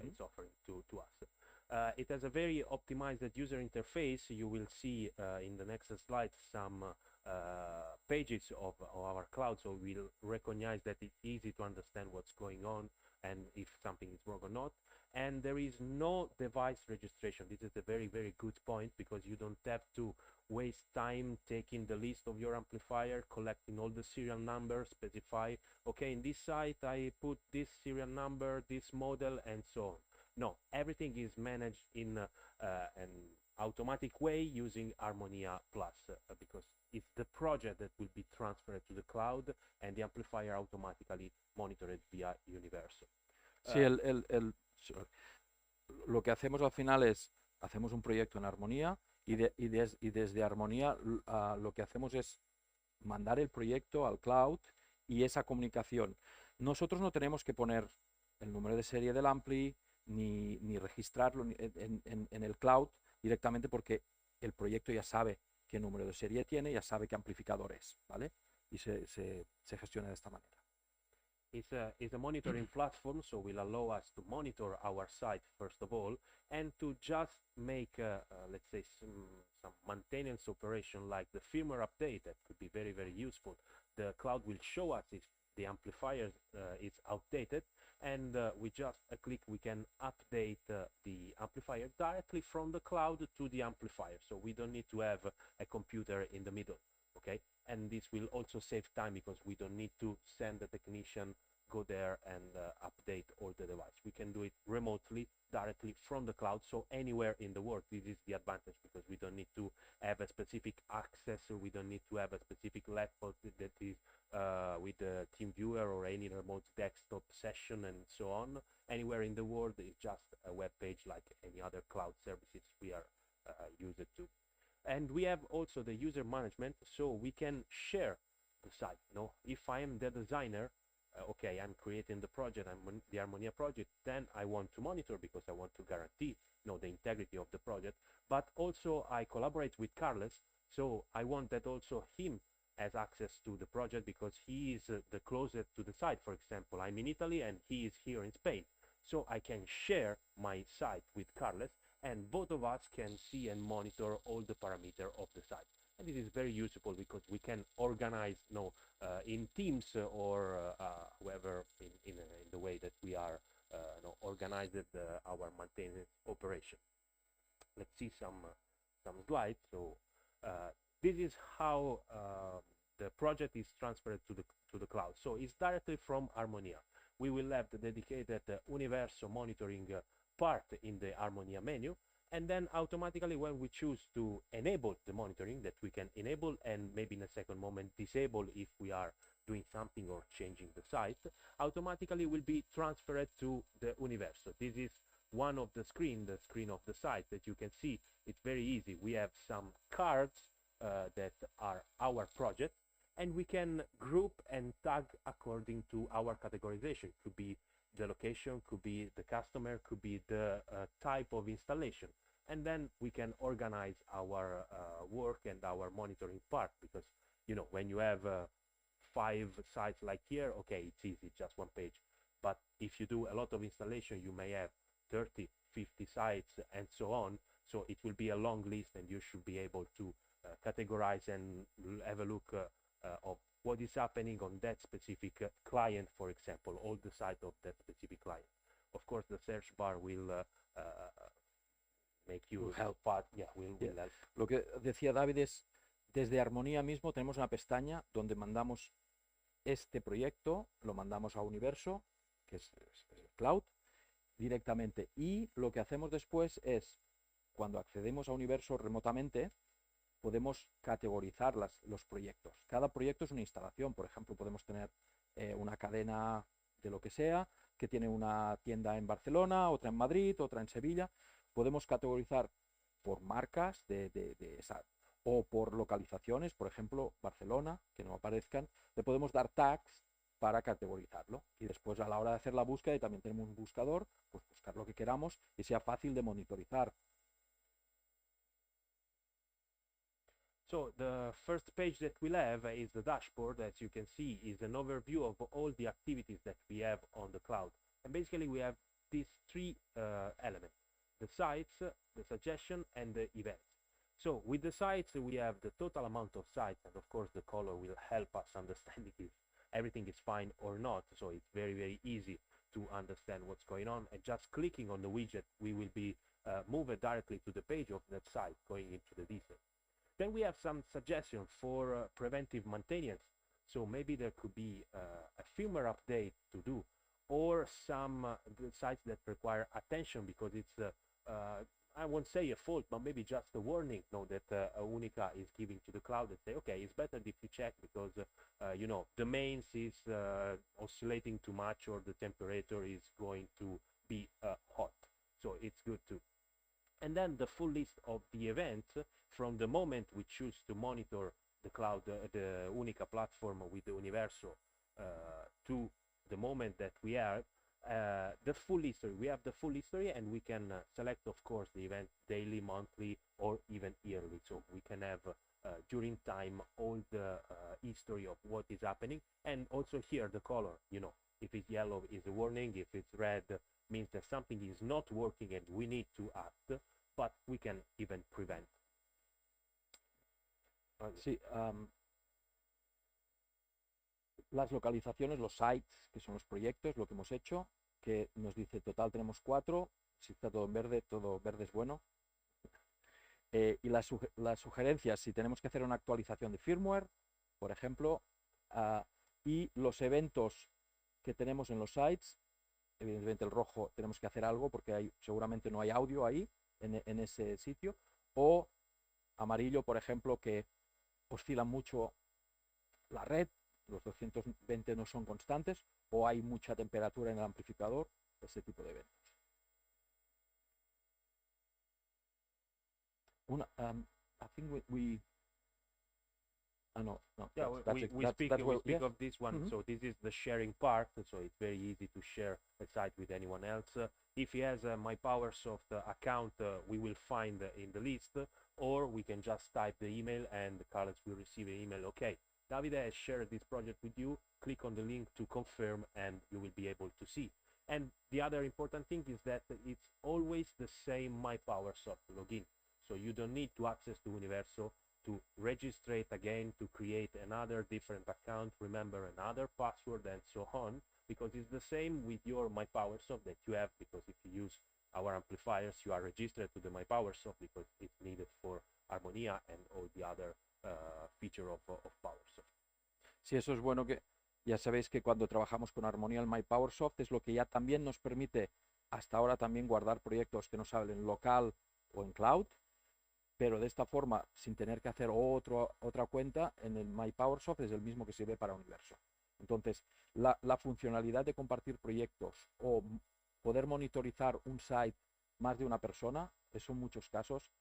[SPEAKER 3] it's offering to us. It has a very optimized user interface. You will see in the next slide some pages of our cloud, so we'll recognize that it's easy to understand what's going on and if something is wrong or not. And there is no device registration. This is a very, very good point, because you don't have to waste time taking the list of your amplifier, collecting all the serial numbers, specify, okay, in this site I put this serial number, this model, and so on. No, everything is managed in an automatic way using Harmonia Plus, because it's the project that will be transferred to the cloud and the amplifier automatically monitored via Universo.
[SPEAKER 1] Sí, lo que hacemos al final es, hacemos un proyecto en Harmonia y desde Harmonia lo que hacemos es mandar el proyecto al cloud y esa comunicación. Nosotros no tenemos que poner el número de serie del ampli ni registrarlo en el cloud directamente, porque el proyecto ya sabe qué número de serie tiene, ya sabe qué amplificador es, ¿vale? Y se gestiona de esta manera.
[SPEAKER 3] It's a monitoring platform, so will allow us to monitor our site first of all, and to just make, let's say, some maintenance operation like the firmware update that could be very, very useful. The cloud will show us if the amplifier is outdated, and with just a click we can update the amplifier directly from the cloud to the amplifier, so we don't need to have a computer in the middle. Okay, and this will also save time, because we don't need to send the technician, go there and update all the device. We can do it remotely, directly from the cloud, so anywhere in the world. This is the advantage, because we don't need to have a specific access, or we don't need to have a specific laptop that is with a team viewer or any remote desktop session and so on. Anywhere in the world, it's just a web page like any other cloud services we are used to. And we have also the user management, so we can share the site. No, if I am the designer, okay, I'm creating the project, I'm the Harmonia project, then I want to monitor, because I want to guarantee, the integrity of the project. But also I collaborate with Carles, so I want that also him has access to the project, because he is the closest to the site. For example, I'm in Italy and he is here in Spain, so I can share my site with Carles, and both of us can see and monitor all the parameters of the site. And this is very useful, because we can organize in teams or whoever in the way that we are organized our maintenance operation. Let's see some slides. So this is how the project is transferred to the cloud. So it's directly from Harmonia. We will have the dedicated Universo monitoring part in the Harmonia menu, and then automatically when we choose to enable the monitoring, that we can enable and maybe in a second moment disable if we are doing something or changing the site, automatically will be transferred to the Universo. This is one of the screen of the site that you can see. It's very easy. We have some cards that are our project, and we can group and tag according to our categorization. Could be the location, could be the customer, could be the type of installation. And then we can organize our work and our monitoring part, because when you have 5 sites like here, okay, it's easy, just one page. But if you do a lot of installation, you may have 30, 50 sites and so on, so it will be a long list, and you should be able to categorize and have a look of what is happening on that specific client, for example, all the site of that specific client. Of course, the search bar will make you
[SPEAKER 1] help.
[SPEAKER 3] Will help.
[SPEAKER 1] Lo que decía David es, desde Harmonia mismo tenemos una pestaña donde mandamos este proyecto, lo mandamos a Universo, que es el cloud, directamente. Y lo que hacemos después es, cuando accedemos a Universo remotamente, podemos categorizar los proyectos. Cada proyecto es una instalación. Por ejemplo, podemos tener una cadena de lo que sea, que tiene una tienda en Barcelona, otra en Madrid, otra en Sevilla. Podemos categorizar por marcas o por localizaciones, por ejemplo, Barcelona, que no aparezcan. Le podemos dar tags para categorizarlo. Y después, a la hora de hacer la búsqueda, y también tenemos un buscador, pues buscar lo que queramos y sea fácil de monitorizar.
[SPEAKER 3] So the first page that we'll have is the dashboard. As you can see, is an overview of all the activities that we have on the cloud. And basically we have these three elements: the sites, the suggestion, and the events. So with the sites, we have the total amount of sites, and of course the color will help us understanding if everything is fine or not. So it's very, very easy to understand what's going on. And just clicking on the widget, we will be moved directly to the page of that site, going into the details. Then we have some suggestions for preventive maintenance. So maybe there could be a firmware update to do, or some sites that require attention because it's I won't say a fault, but maybe just a warning that UNICA is giving to the cloud and say, okay, it's better if you check because you know, the mains is oscillating too much, or the temperature is going to be hot. So it's good to. And then the full list of the events from the moment we choose to monitor the cloud, the UNICA platform with the Universo, to the moment that we are the full history. We have the full history, and we can select, of course, the event daily, monthly, or even yearly. So we can have during time all the history of what is happening, and also here the color. You know, if it's yellow is a warning, if it's red means that something is not working and we need to act, but we can even prevent.
[SPEAKER 1] Sí, las localizaciones, los sites, que son los proyectos, lo que hemos hecho, que nos dice total tenemos 4, si está todo verde es bueno. Y las sugerencias, si tenemos que hacer una actualización de firmware, por ejemplo, y los eventos que tenemos en los sites, evidentemente el rojo tenemos que hacer algo porque seguramente no hay audio ahí, en ese sitio, o amarillo, por ejemplo, que oscila mucho la red, los 220 no son constantes, o hay mucha temperatura en el amplificador, ese tipo de eventos. I think we no.
[SPEAKER 3] Yeah, we speak of this one. Mm-hmm. So this is the sharing part. So it's very easy to share a site with anyone else. If he has a MyPowersoft account, we will find in the list, or we can just type the email and Carlos will receive an email. Okay, Davide has shared this project with you. Click on the link to confirm, and you will be able to see. And the other important thing is that it's always the same MyPowersoft login. So you don't need to access to Universo to register it again, to create another different account, remember another password, and so on, because it's the same with your MyPowersoft that you have, because if you use our amplifiers, you are registered to the MyPowersoft because it's needed for Armonía and all the other feature of PowerSoft.
[SPEAKER 1] Sí, eso es bueno, que ya sabéis que cuando trabajamos con Armonía, el MyPowersoft es lo que ya también nos permite hasta ahora también guardar proyectos que nos salen local o en cloud, pero de esta forma, sin tener que hacer otra cuenta, en el MyPowersoft es el mismo que sirve para Universo. Entonces, la funcionalidad de compartir proyectos o poder monitorizar un site más de una persona, eso en muchos casos,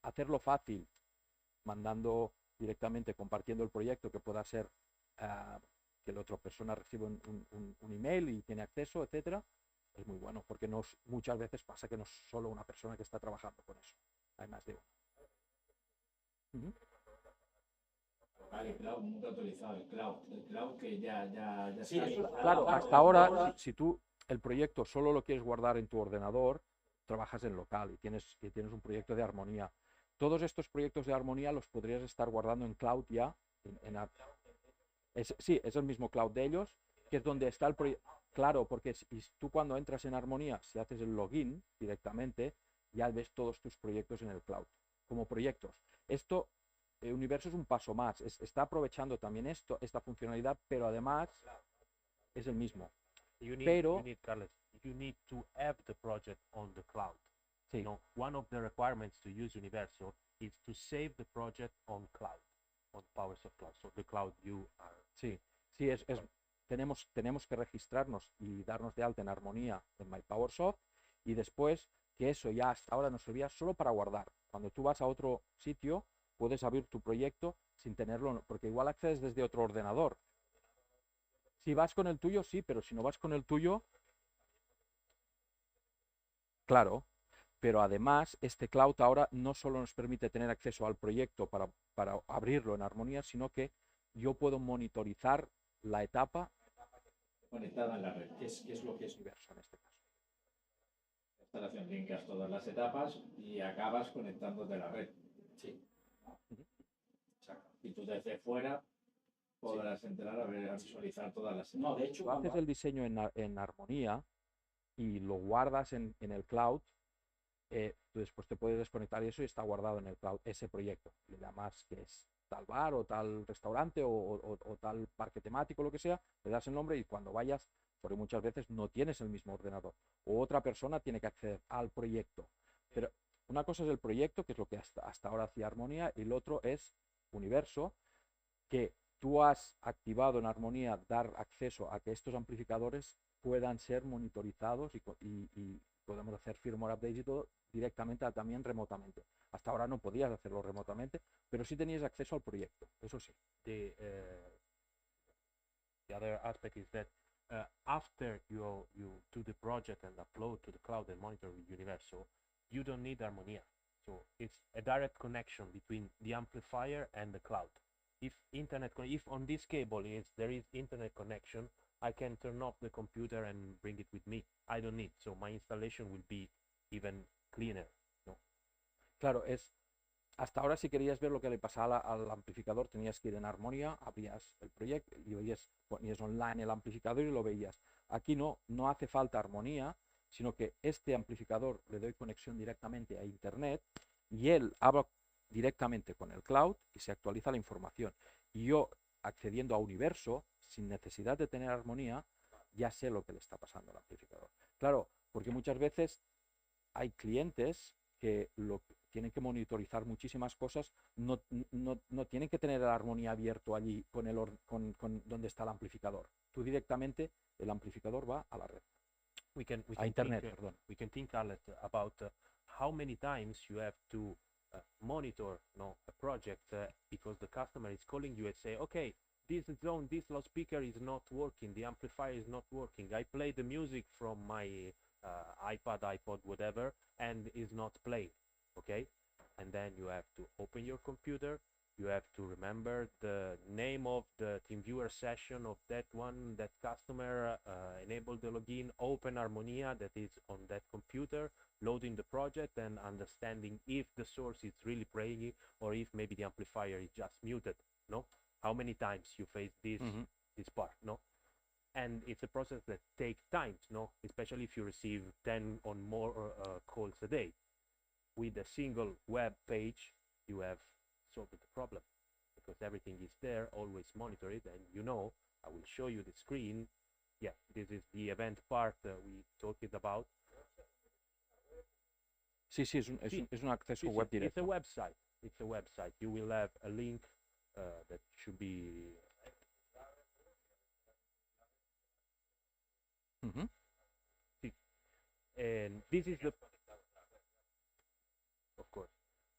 [SPEAKER 1] hacerlo fácil, mandando directamente, compartiendo el proyecto, que pueda ser que la otra persona reciba un email y tiene acceso, etcétera, es muy bueno, porque muchas veces pasa que no es solo una persona que está trabajando con eso, hay más de uno.
[SPEAKER 4] El cloud, nunca he utilizado el cloud que ya
[SPEAKER 1] sí,
[SPEAKER 4] está.
[SPEAKER 1] Claro, hasta ahora, si tú el proyecto solo lo quieres guardar en tu ordenador, trabajas en local y tienes un proyecto de armonía. Todos estos proyectos de armonía los podrías estar guardando en cloud ya. Sí, es el mismo cloud de ellos, que es donde está el proyecto. Claro, porque tú cuando entras en armonía, si haces el login directamente, ya ves todos tus proyectos en el cloud, como proyectos. Esto, Universo es un paso más, está aprovechando también esta funcionalidad, pero además es el mismo.
[SPEAKER 3] Carlos, you need to have the project on the cloud.
[SPEAKER 1] Sí.
[SPEAKER 3] You know, one of the requirements to use Universo is to save the project on cloud, on Powers of Cloud. So the cloud you are.
[SPEAKER 1] Sí, tenemos que registrarnos y darnos de alta en armonía en MyPowerSoft, y después que eso ya hasta ahora nos servía solo para guardar. Cuando tú vas a otro sitio, puedes abrir tu proyecto sin tenerlo, porque igual accedes desde otro ordenador. Si vas con el tuyo, sí, pero si no vas con el tuyo, claro. Pero además, este cloud ahora no solo nos permite tener acceso al proyecto para abrirlo en armonía, sino que yo puedo monitorizar la etapa
[SPEAKER 4] conectada en la red, que es lo que es
[SPEAKER 1] universo en este caso.
[SPEAKER 4] la instalación. Linkas todas las etapas y acabas conectándote a la red. Sí. Exacto. Y tú desde fuera podrás entrar a ver, a visualizar todas las etapas.
[SPEAKER 1] No, de hecho, haces el diseño en armonía y lo guardas en el cloud. Tú después te puedes desconectar y eso y está guardado en el cloud, ese proyecto. Le llamas que es tal bar o tal restaurante o tal parque temático, lo que sea, le das el nombre y cuando vayas, porque muchas veces no tienes el mismo ordenador, o otra persona tiene que acceder al proyecto. Pero una cosa es el proyecto, que es lo que hasta ahora hacía Armonía, y el otro es Universo, que tú has activado en Armonía dar acceso a que estos amplificadores puedan ser monitorizados y podemos hacer firmware updates y todo directamente también remotamente. Hasta ahora no podías hacerlo remotamente, pero sí tenías acceso al proyecto, eso sí.
[SPEAKER 3] The other aspect is that after you do the project and upload to the cloud and monitor with Universo, you don't need Harmonia. So it's a direct connection between the amplifier and the cloud. If on this cable there is internet connection, I can turn off the computer and bring it with me. I don't need, so my installation will be even cleaner. ¿No?
[SPEAKER 1] Claro, hasta ahora si querías ver lo que le pasaba al amplificador tenías que ir en Armonía, abrías el proyecto y ponías online el amplificador y lo veías. Aquí no hace falta Armonía, sino que este amplificador le doy conexión directamente a internet y él habla directamente con el cloud y se actualiza la información. Y yo, accediendo a Universo, sin necesidad de tener Armonía, ya sé lo que le está pasando al amplificador. Claro, porque muchas veces hay clientes que tienen que monitorizar muchísimas cosas, no tienen que tener la armonía abierto allí con donde está el amplificador. Tú directamente, el amplificador va a la red. A internet, perdón.
[SPEAKER 3] We can think, Alex, about how many times you have to monitor a project because the customer is calling you and say, okay, this loudspeaker is not working, the amplifier is not working, I play the music from my iPod, whatever, and is not playing, okay? And then you have to open your computer, you have to remember the name of the TeamViewer session of that customer, enable the login, open Harmonia that is on that computer, loading the project and understanding if the source is really playing or if maybe the amplifier is just muted, no? How many times you face this part, no? And it's a process that takes time, no? Especially if you receive 10 or more calls a day. With a single web page, you have solved the problem because everything is there, always monitor it, and I will show you the screen. Yeah, this is the event part we talked about.
[SPEAKER 1] Sí, es un acceso web directo.
[SPEAKER 3] It's a website. You will have a link that should be... And this is of course,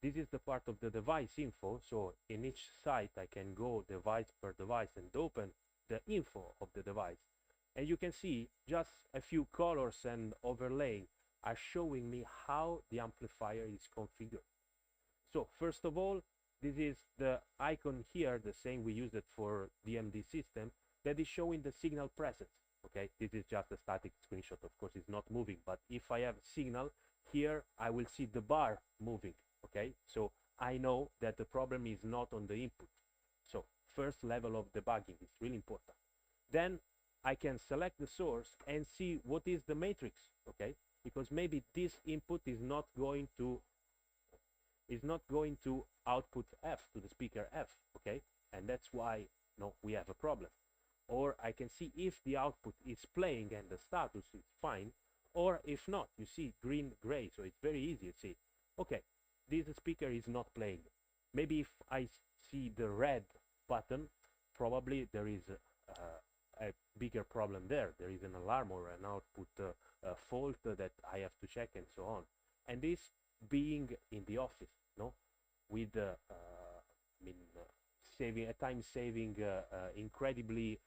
[SPEAKER 3] this is the part of the device info. So in each site, I can go device per device and open the info of the device. And you can see just a few colors and overlay are showing me how the amplifier is configured. So first of all, this is the icon here, the same we used it for DMD system, that is showing the signal presence. Okay, this is just a static screenshot. Of course, it's not moving, but if I have signal here, I will see the bar moving. Okay, so I know that the problem is not on the input. So first level of debugging is really important. Then I can select the source and see what is the matrix. Okay, because maybe this input is not going to output F to the speaker F. Okay, and that's why we have a problem. Or I can see if the output is playing and the status is fine, or if not, you see green, gray, so it's very easy to see. Okay, this speaker is not playing. Maybe if I see the red button, probably there is a bigger problem there. There is an alarm or an output fault that I have to check and so on. And this being in the office, no, with saving a time saving incredibly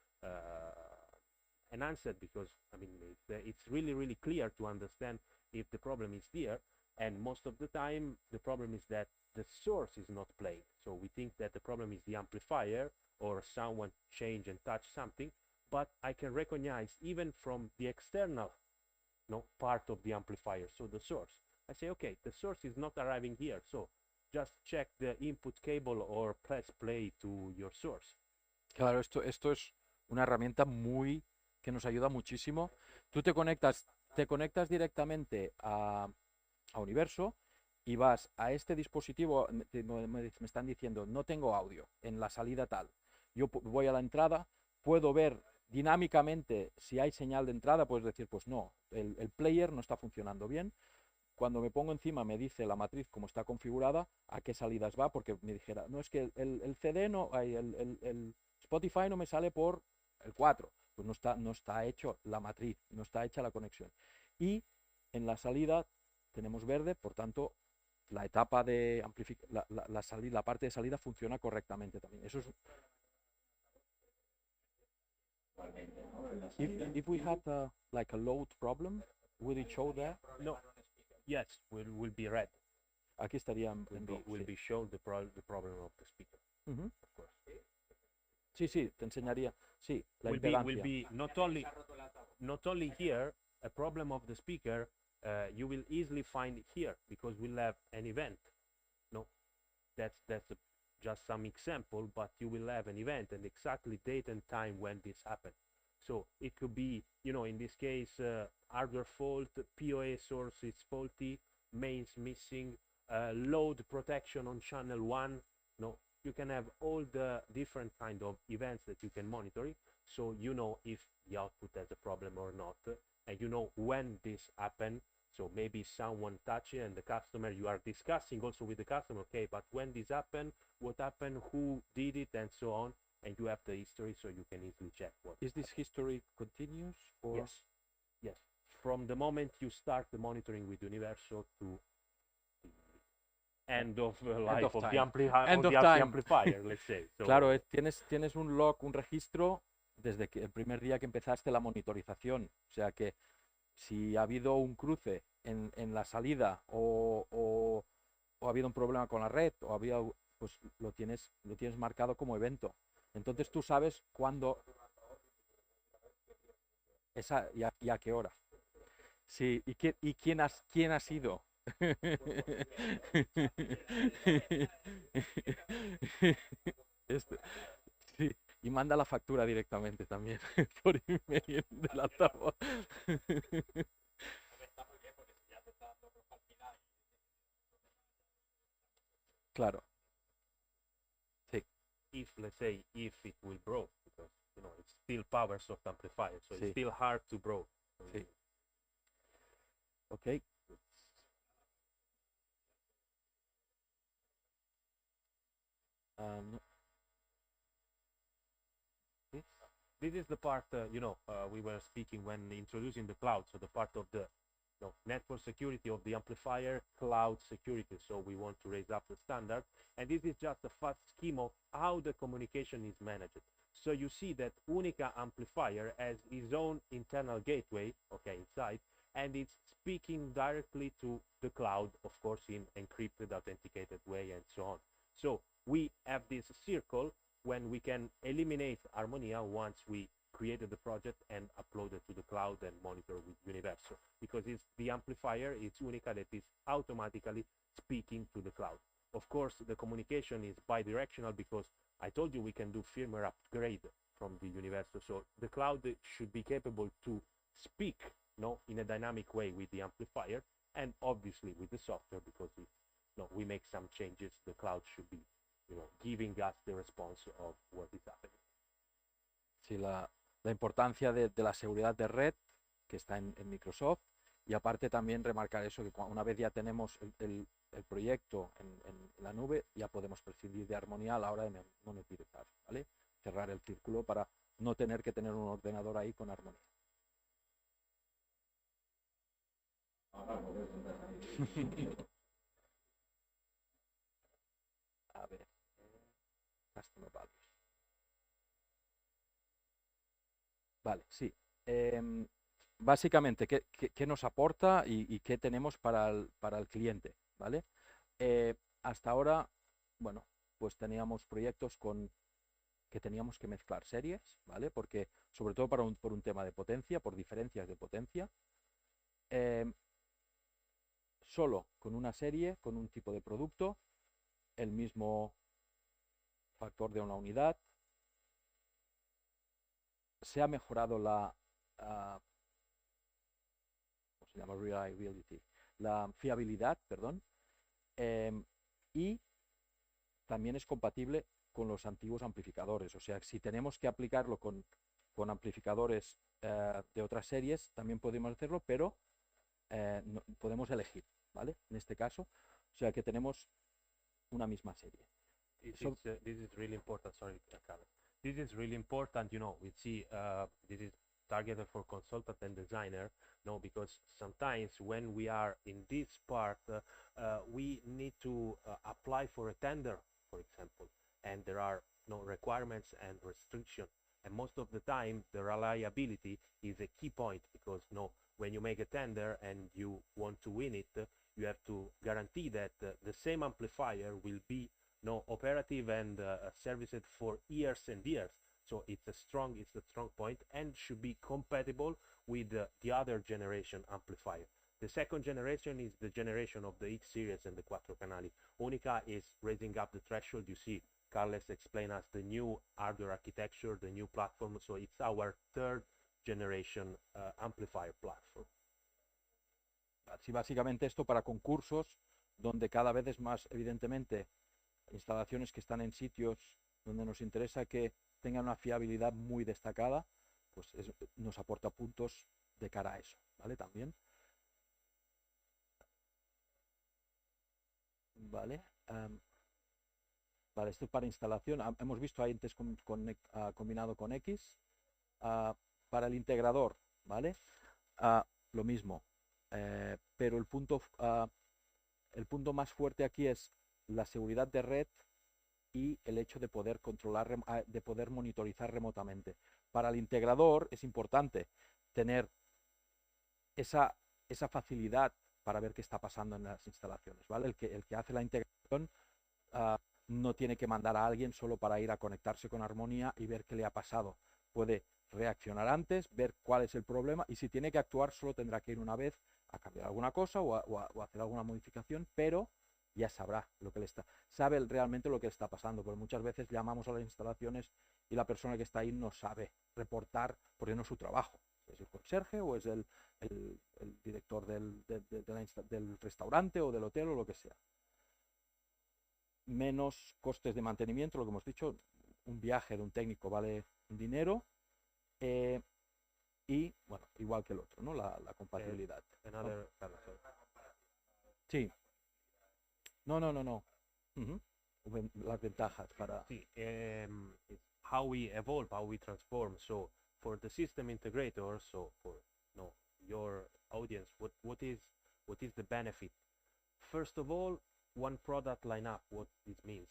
[SPEAKER 3] enhanced, because I mean it's really clear to understand if the problem is there, and most of the time the problem is that the source is not playing. So we think that the problem is the amplifier or someone change and touch something, but I can recognize even from the external part of the amplifier, so the source. I say, okay, the source is not arriving here, so just check the input cable or press play to your source.
[SPEAKER 1] Claro, esto es una herramienta que nos ayuda muchísimo. Tú te conectas directamente a Universo y vas a este dispositivo. Me están diciendo, no tengo audio en la salida tal. Yo voy a la entrada, puedo ver dinámicamente si hay señal de entrada, puedes decir, pues no, el player no está funcionando bien. Cuando me pongo encima me dice la matriz cómo está configurada, a qué salidas va, porque me dijera, no, es que el CD no, el Spotify no me sale por el 4, pues no está hecho la matriz, no está hecha la conexión. Y en la salida tenemos verde, por tanto la etapa de la parte de salida funciona correctamente también. Eso es. If we had like a load problem, would it show there?
[SPEAKER 3] No. Yes, will be red.
[SPEAKER 1] Aquí estaría
[SPEAKER 3] will be shown the problem of the speaker.
[SPEAKER 1] Of
[SPEAKER 3] course.
[SPEAKER 1] Sí, te enseñaría. Sí, la
[SPEAKER 3] impedancia. Will be not only here a problem of the speaker. You will easily find it here because we'll have an event. No, that's just some example, but you will have an event and exactly date and time when this happened. So it could be, in this case, hardware fault, POA source is faulty, mains missing, load protection on channel 1. No, you can have all the different kind of events that you can monitor it, so you know if the output has a problem or not, and you know when this happened. So maybe someone touched it and the customer, you are discussing also with the customer, okay, but when this happened, what happened, who did it, and so on, and you have the history, so you can easily check what.
[SPEAKER 1] Is this history continuous? Or?
[SPEAKER 3] Yes. From the moment you start the monitoring with Universo to the end of life of the amplifier, let's say. So,
[SPEAKER 1] claro, tienes un log, un registro desde que el primer día que empezaste la monitorización, o sea que si ha habido un cruce en la salida o ha habido un problema con la red pues lo tienes marcado como evento. Entonces tú sabes cuándo y a qué hora. Sí, y quién ha sido. Sí, y manda la factura directamente también por email del altavoz. Claro. Sí.
[SPEAKER 3] Let's say if it will broke, because it's still power source amplifier, so
[SPEAKER 1] sí.
[SPEAKER 3] It's still hard to broke.
[SPEAKER 1] Sí. Okay.
[SPEAKER 3] This is the part, we were speaking when introducing the cloud, so the part of the network security of the amplifier, cloud security, so we want to raise up the standard, and this is just a fast scheme of how the communication is managed. So you see that UNICA amplifier has its own internal gateway, inside, and it's speaking directly to the cloud, of course, in encrypted, authenticated way, and so on. So we have this circle when we can eliminate Harmonia once we created the project and upload it to the cloud and monitor with Universo, because it's the amplifier, it's UNICA that is automatically speaking to the cloud. Of course, the communication is bidirectional because I told you we can do firmware upgrade from the Universo, so the cloud should be capable to speak in a dynamic way with the amplifier, and obviously with the software, because if we make some changes, the cloud should be giving us the response of what is happening.
[SPEAKER 1] Sí, la importancia de la seguridad de red que está en Microsoft Y aparte también remarcar eso, que una vez ya tenemos el proyecto en la nube, ya podemos prescindir de armonía a la hora de monetizar, ¿vale? Cerrar el círculo para no tener que tener un ordenador ahí con armonía. A ver, customer values. Vale, sí. Básicamente, ¿qué nos aporta y qué tenemos para el cliente? ¿Vale? Hasta ahora, bueno, pues teníamos proyectos que teníamos que mezclar series, ¿vale? Porque, sobre todo por un tema de potencia, por diferencias de potencia, solo con una serie, con un tipo de producto, el mismo factor de una unidad, se ha mejorado ¿cómo se llama? Reliability, la fiabilidad, perdón, y también es compatible con los antiguos amplificadores. O sea, si tenemos que aplicarlo con amplificadores de otras series, también podemos hacerlo, pero no, podemos elegir, ¿vale? En este caso, o sea que tenemos una misma serie.
[SPEAKER 3] This is really important. Sorry, Carlos. This is really important. You know, we see this is targeted for consultant and designer. No, because sometimes when we are in this part, we need to apply for a tender, for example, and there are no requirements and restrictions. And most of the time, the reliability is a key point because no, when you make a tender and you want to win it, you have to guarantee that the same amplifier will be no operative and serviced for years and years. So it's a strong point and should be compatible with the other generation amplifier. The second generation is the generation of the X series and the Quattro Canali. UNICA is raising up the threshold. You see, Carles explained us the new hardware architecture, the new platform. So it's our third generation amplifier platform.
[SPEAKER 1] Así básicamente esto para concursos donde cada vez es más evidentemente instalaciones que están en sitios donde nos interesa que tengan una fiabilidad muy destacada, pues nos aporta puntos de cara a eso, ¿vale? También. Vale. Vale, esto es para instalación. Hemos visto ahí antes combinado con X. Para el integrador, ¿vale? Lo mismo. Pero el punto más fuerte aquí es la seguridad de red y el hecho de poder controlar, de poder monitorizar remotamente. Para el integrador es importante tener esa facilidad para ver qué está pasando en las instalaciones, ¿vale? El que hace la integración no tiene que mandar a alguien solo para ir a conectarse con armonía y ver qué le ha pasado. Puede reaccionar antes, ver cuál es el problema y si tiene que actuar solo tendrá que ir una vez a cambiar alguna cosa o hacer alguna modificación, pero ya sabrá sabe realmente lo que está pasando, porque muchas veces llamamos a las instalaciones y la persona que está ahí no sabe reportar porque no es su trabajo. Es el conserje o es el director del restaurante o del hotel o lo que sea. Menos costes de mantenimiento, lo que hemos dicho, un viaje de un técnico vale un dinero y, bueno, igual que el otro, ¿no? La compatibilidad. Sí. No. Las ventajas para...
[SPEAKER 3] Sí, it's how we evolve, how we transform. So for the system integrator, so for your audience, what is the benefit? First of all, one product lineup. What this means?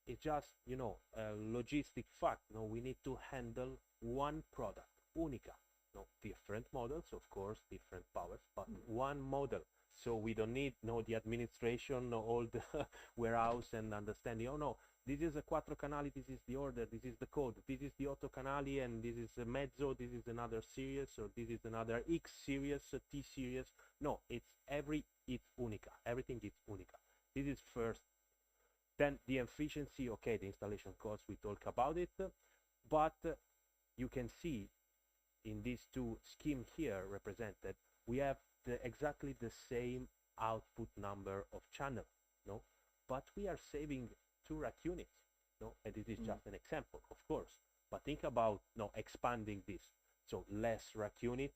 [SPEAKER 3] It's just a logistic fact. We need to handle one product, UNICA. Different models, of course, different powers, but one model. So we don't need the administration, all the warehouse and understanding. Oh no, this is a Quattro Canali, this is the order, this is the code, this is the Otto Canali, and this is a Mezzo, this is another series, or this is another X series, a T series. No, it's UNICA. Everything is UNICA. This is first. Then the efficiency, okay, the installation cost, we talk about it, but you can see in these two schemes here represented, we have exactly the same output number of channel, but we are saving 2 rack units, and this is just an example, of course, but think about expanding this, so less rack unit,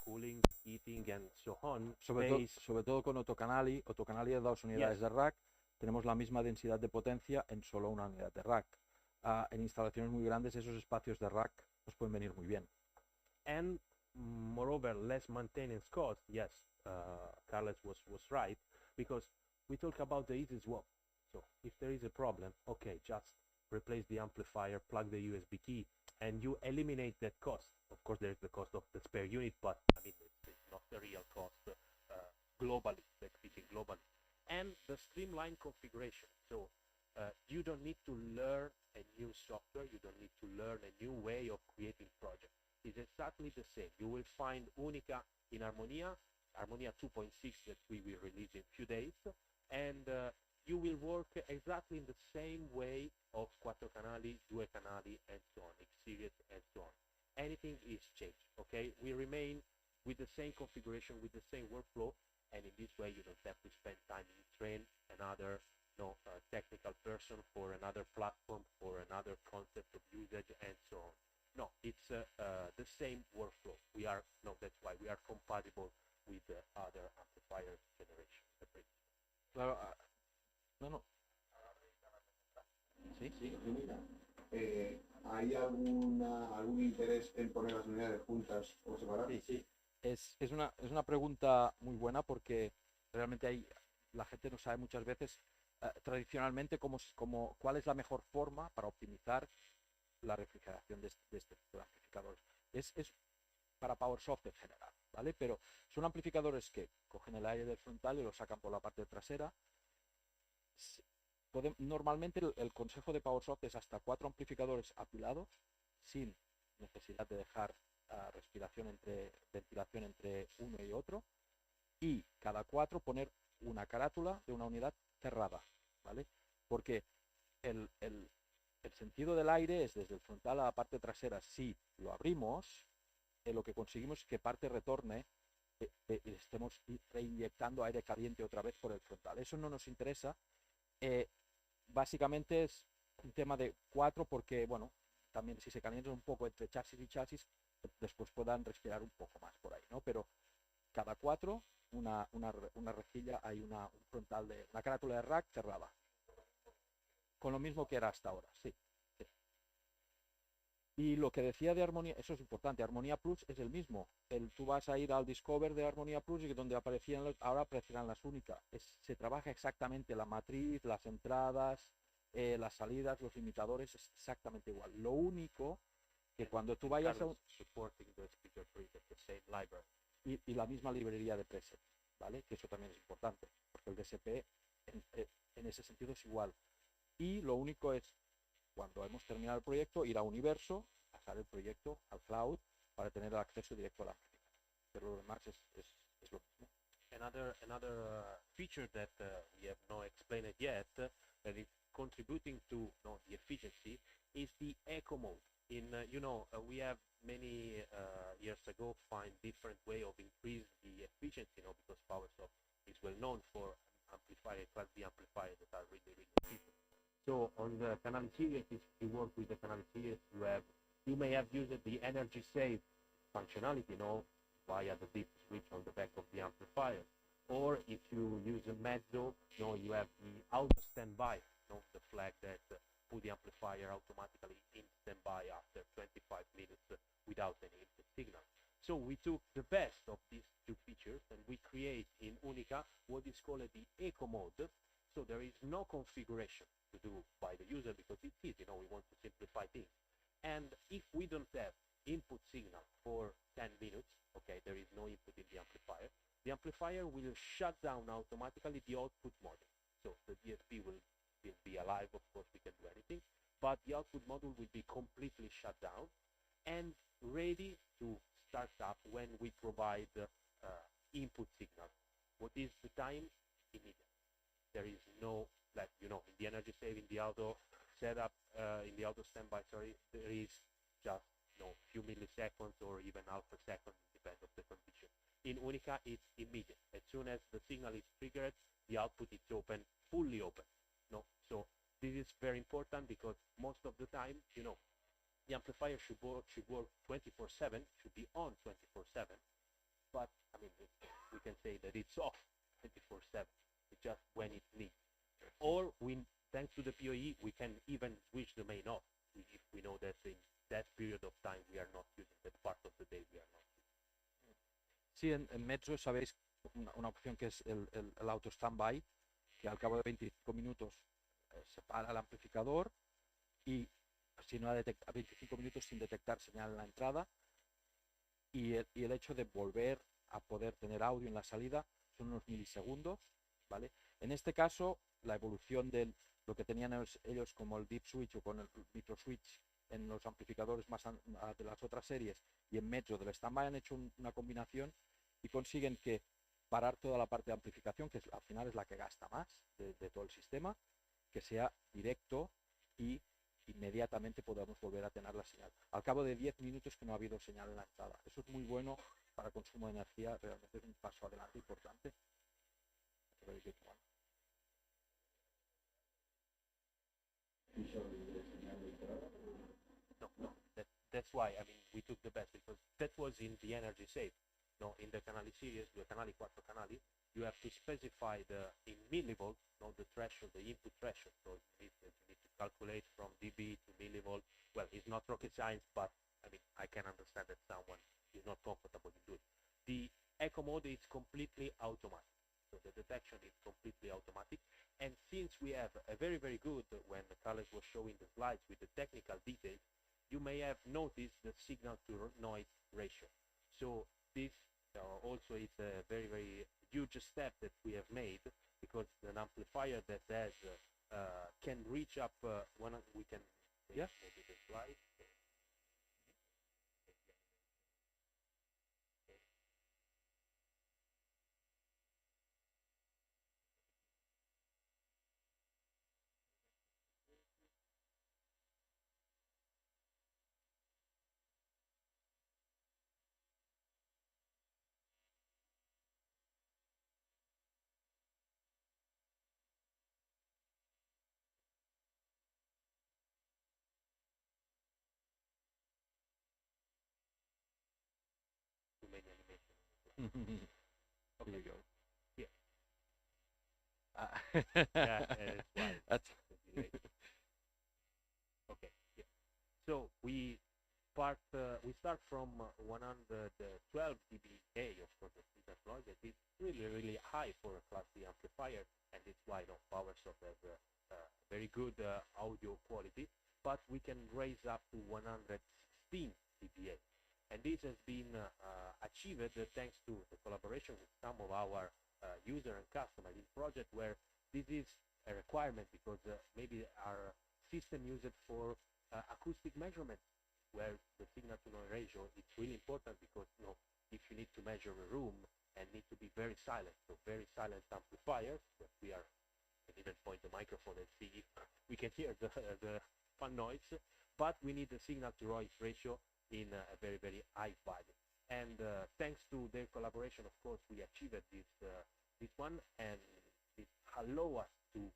[SPEAKER 3] cooling, heating, and so on.
[SPEAKER 1] Sobre todo con autocanali de 2 unidades de rack, tenemos la misma densidad de potencia en solo una unidad de rack. En instalaciones muy grandes esos espacios de rack nos pueden venir muy bien.
[SPEAKER 3] And moreover, less maintenance cost. Yes, Carlos was right, because we talk about the easy swap. So if there is a problem, okay, just replace the amplifier, plug the USB key, and you eliminate that cost. Of course, there's the cost of the spare unit, but I mean, it's not the real cost globally, like speaking globally. And the streamlined configuration. So you don't need to learn a new software. You don't need to learn a new way of creating projects. It's exactly the same. You will find UNICA in Harmonia 2.6 that we will release in a few days, and you will work exactly in the same way of quattro canali, due canali, and so on, X series, and so on. Anything is changed, okay? We remain with the same configuration, with the same workflow, and in this way you don't have to spend time in train another technical person for another platform, for another concept of usage, and so on. No, it's the same workflow. That's why we are compatible with the other amplifier generation.
[SPEAKER 1] Claro, no.
[SPEAKER 5] Sí. Mira, ¿hay algún interés en poner las unidades juntas o separadas?
[SPEAKER 1] Sí. Es una pregunta muy buena, porque realmente la gente no sabe muchas veces tradicionalmente cuál es la mejor forma para optimizar la refrigeración de este tipo de amplificadores. Es para PowerSoft en general, ¿vale? Pero son amplificadores que cogen el aire del frontal y lo sacan por la parte trasera. Normalmente el consejo de PowerSoft es hasta 4 amplificadores apilados, sin necesidad de dejar ventilación entre uno y otro, y cada 4 poner una carátula de una unidad cerrada, ¿vale? Porque el sentido del aire es desde el frontal a la parte trasera. Si lo abrimos, lo que conseguimos es que parte retorne y estemos reinyectando aire caliente otra vez por el frontal. Eso no nos interesa. Básicamente es un tema de 4, porque, bueno, también si se calientan un poco entre chasis y chasis, después puedan respirar un poco más por ahí, ¿no? Pero cada 4, una rejilla, hay un frontal una carátula de rack cerrada. Con lo mismo que era hasta ahora, sí. Y lo que decía de Armonía, eso es importante, Armonía Plus es el mismo. Tú vas a ir al Discover de Armonía Plus y donde ahora aparecerán las únicas. Se trabaja exactamente la matriz, las entradas, las salidas, los limitadores, es exactamente igual. Lo único que cuando tú vayas a y la misma librería de preset, ¿vale? Que eso también es importante, porque el DSP en ese sentido es igual. Y lo único es, cuando hemos terminado el proyecto, ir a Universo, pasar el proyecto al cloud para tener el acceso directo a la aplicación. Pero lo demás es lo mismo.
[SPEAKER 3] Another feature that we have not explained yet, that is contributing to the efficiency, is the eco mode. We have many years ago find different way of increase the efficiency, because PowerSoft is well known for amplifier, class B amplifiers that are really, really efficient. So on the Canali series, if you work with the Canali series, you may have used the energy save functionality, via the dip switch on the back of the amplifier. Or if you use a mezzo, you have the auto standby, the flag that put the amplifier automatically in standby after 25 minutes without any input signal. So we took the best of these two features and we create in UNICA what is called the eco mode. So there is no configuration to do by the user, because it's easy, we want to simplify things. And if we don't have input signal for 10 minutes, okay, there is no input in the amplifier will shut down automatically the output module. So the DSP will be alive, of course we can do anything, but the output module will be completely shut down and ready to start up when we provide input signal. What is the time? Immediate. There is no, in the energy save, in the auto setup, in the auto standby, there is just few milliseconds or even half a second, depends on the condition. In UNICA, it's immediate. As soon as the signal is triggered, the output is open, fully open. So this is very important, because most of the time, the amplifier should work 24/7, should be on 24/7. but I mean, we can say that it's off 24/7. It's just when it needs. Or thanks to the PoE, we can even switch the main off if we know that in that period of time we are not using that part of the day we are not using.
[SPEAKER 1] Sí, en Metro sabéis una opción que es el auto standby, que al cabo de 25 minutos se para el amplificador y si no detecta 25 minutos sin detectar señal en la entrada, y el hecho de volver a poder tener audio en la salida son unos milisegundos, ¿vale? En este caso, la evolución de lo que tenían ellos como el deep switch o con el micro switch en los amplificadores más de las otras series y en Metro del standby han hecho una combinación y consiguen que parar toda la parte de amplificación, que al final es la que gasta más de todo el sistema, que sea directo y inmediatamente podamos volver a tener la señal. Al cabo de 10 minutos que no ha habido señal en la entrada. Eso es muy bueno para consumo de energía, realmente es un paso adelante importante.
[SPEAKER 3] No, that's why, I mean, we took the best, because that was in the energy save. No, in the canali series, the canali 4 canali, you have to specify in millivolts, the threshold, the input threshold. So you need to calculate from dB to millivolt. Well, it's not rocket science, but I mean, I can understand that someone is not comfortable in doing it. The echo mode is completely automatic. So the detection is completely automatic. And since we have a very, very good, when Carlos was showing the slides with the technical details, you may have noticed the signal to noise ratio. So this also is a very, very huge step that we have made, because an amplifier that has can reach up when we can maybe the slide. Too many animations. Okay.
[SPEAKER 1] Here we go.
[SPEAKER 3] Yeah.
[SPEAKER 1] Yeah,
[SPEAKER 3] that's why.
[SPEAKER 1] That's
[SPEAKER 3] Okay. Yeah. So we start from 112 dBA, of course, the signal noise. That is really, really high for a Class D amplifier, and it's why Power Source has a very good audio quality. But we can raise up to 116 dBA, and this has been achieved thanks to the collaboration with some of our user and customer in project where this is a requirement, because maybe our system use it for acoustic measurement, where the signal to noise ratio is really important, because if you need to measure a room and need to be very silent, so very silent amplifiers that we can even point the microphone and see if we can hear the fan noise, but we need the signal to noise ratio in a very, very high value. And thanks to their collaboration, of course, we achieved this one, and it allow us to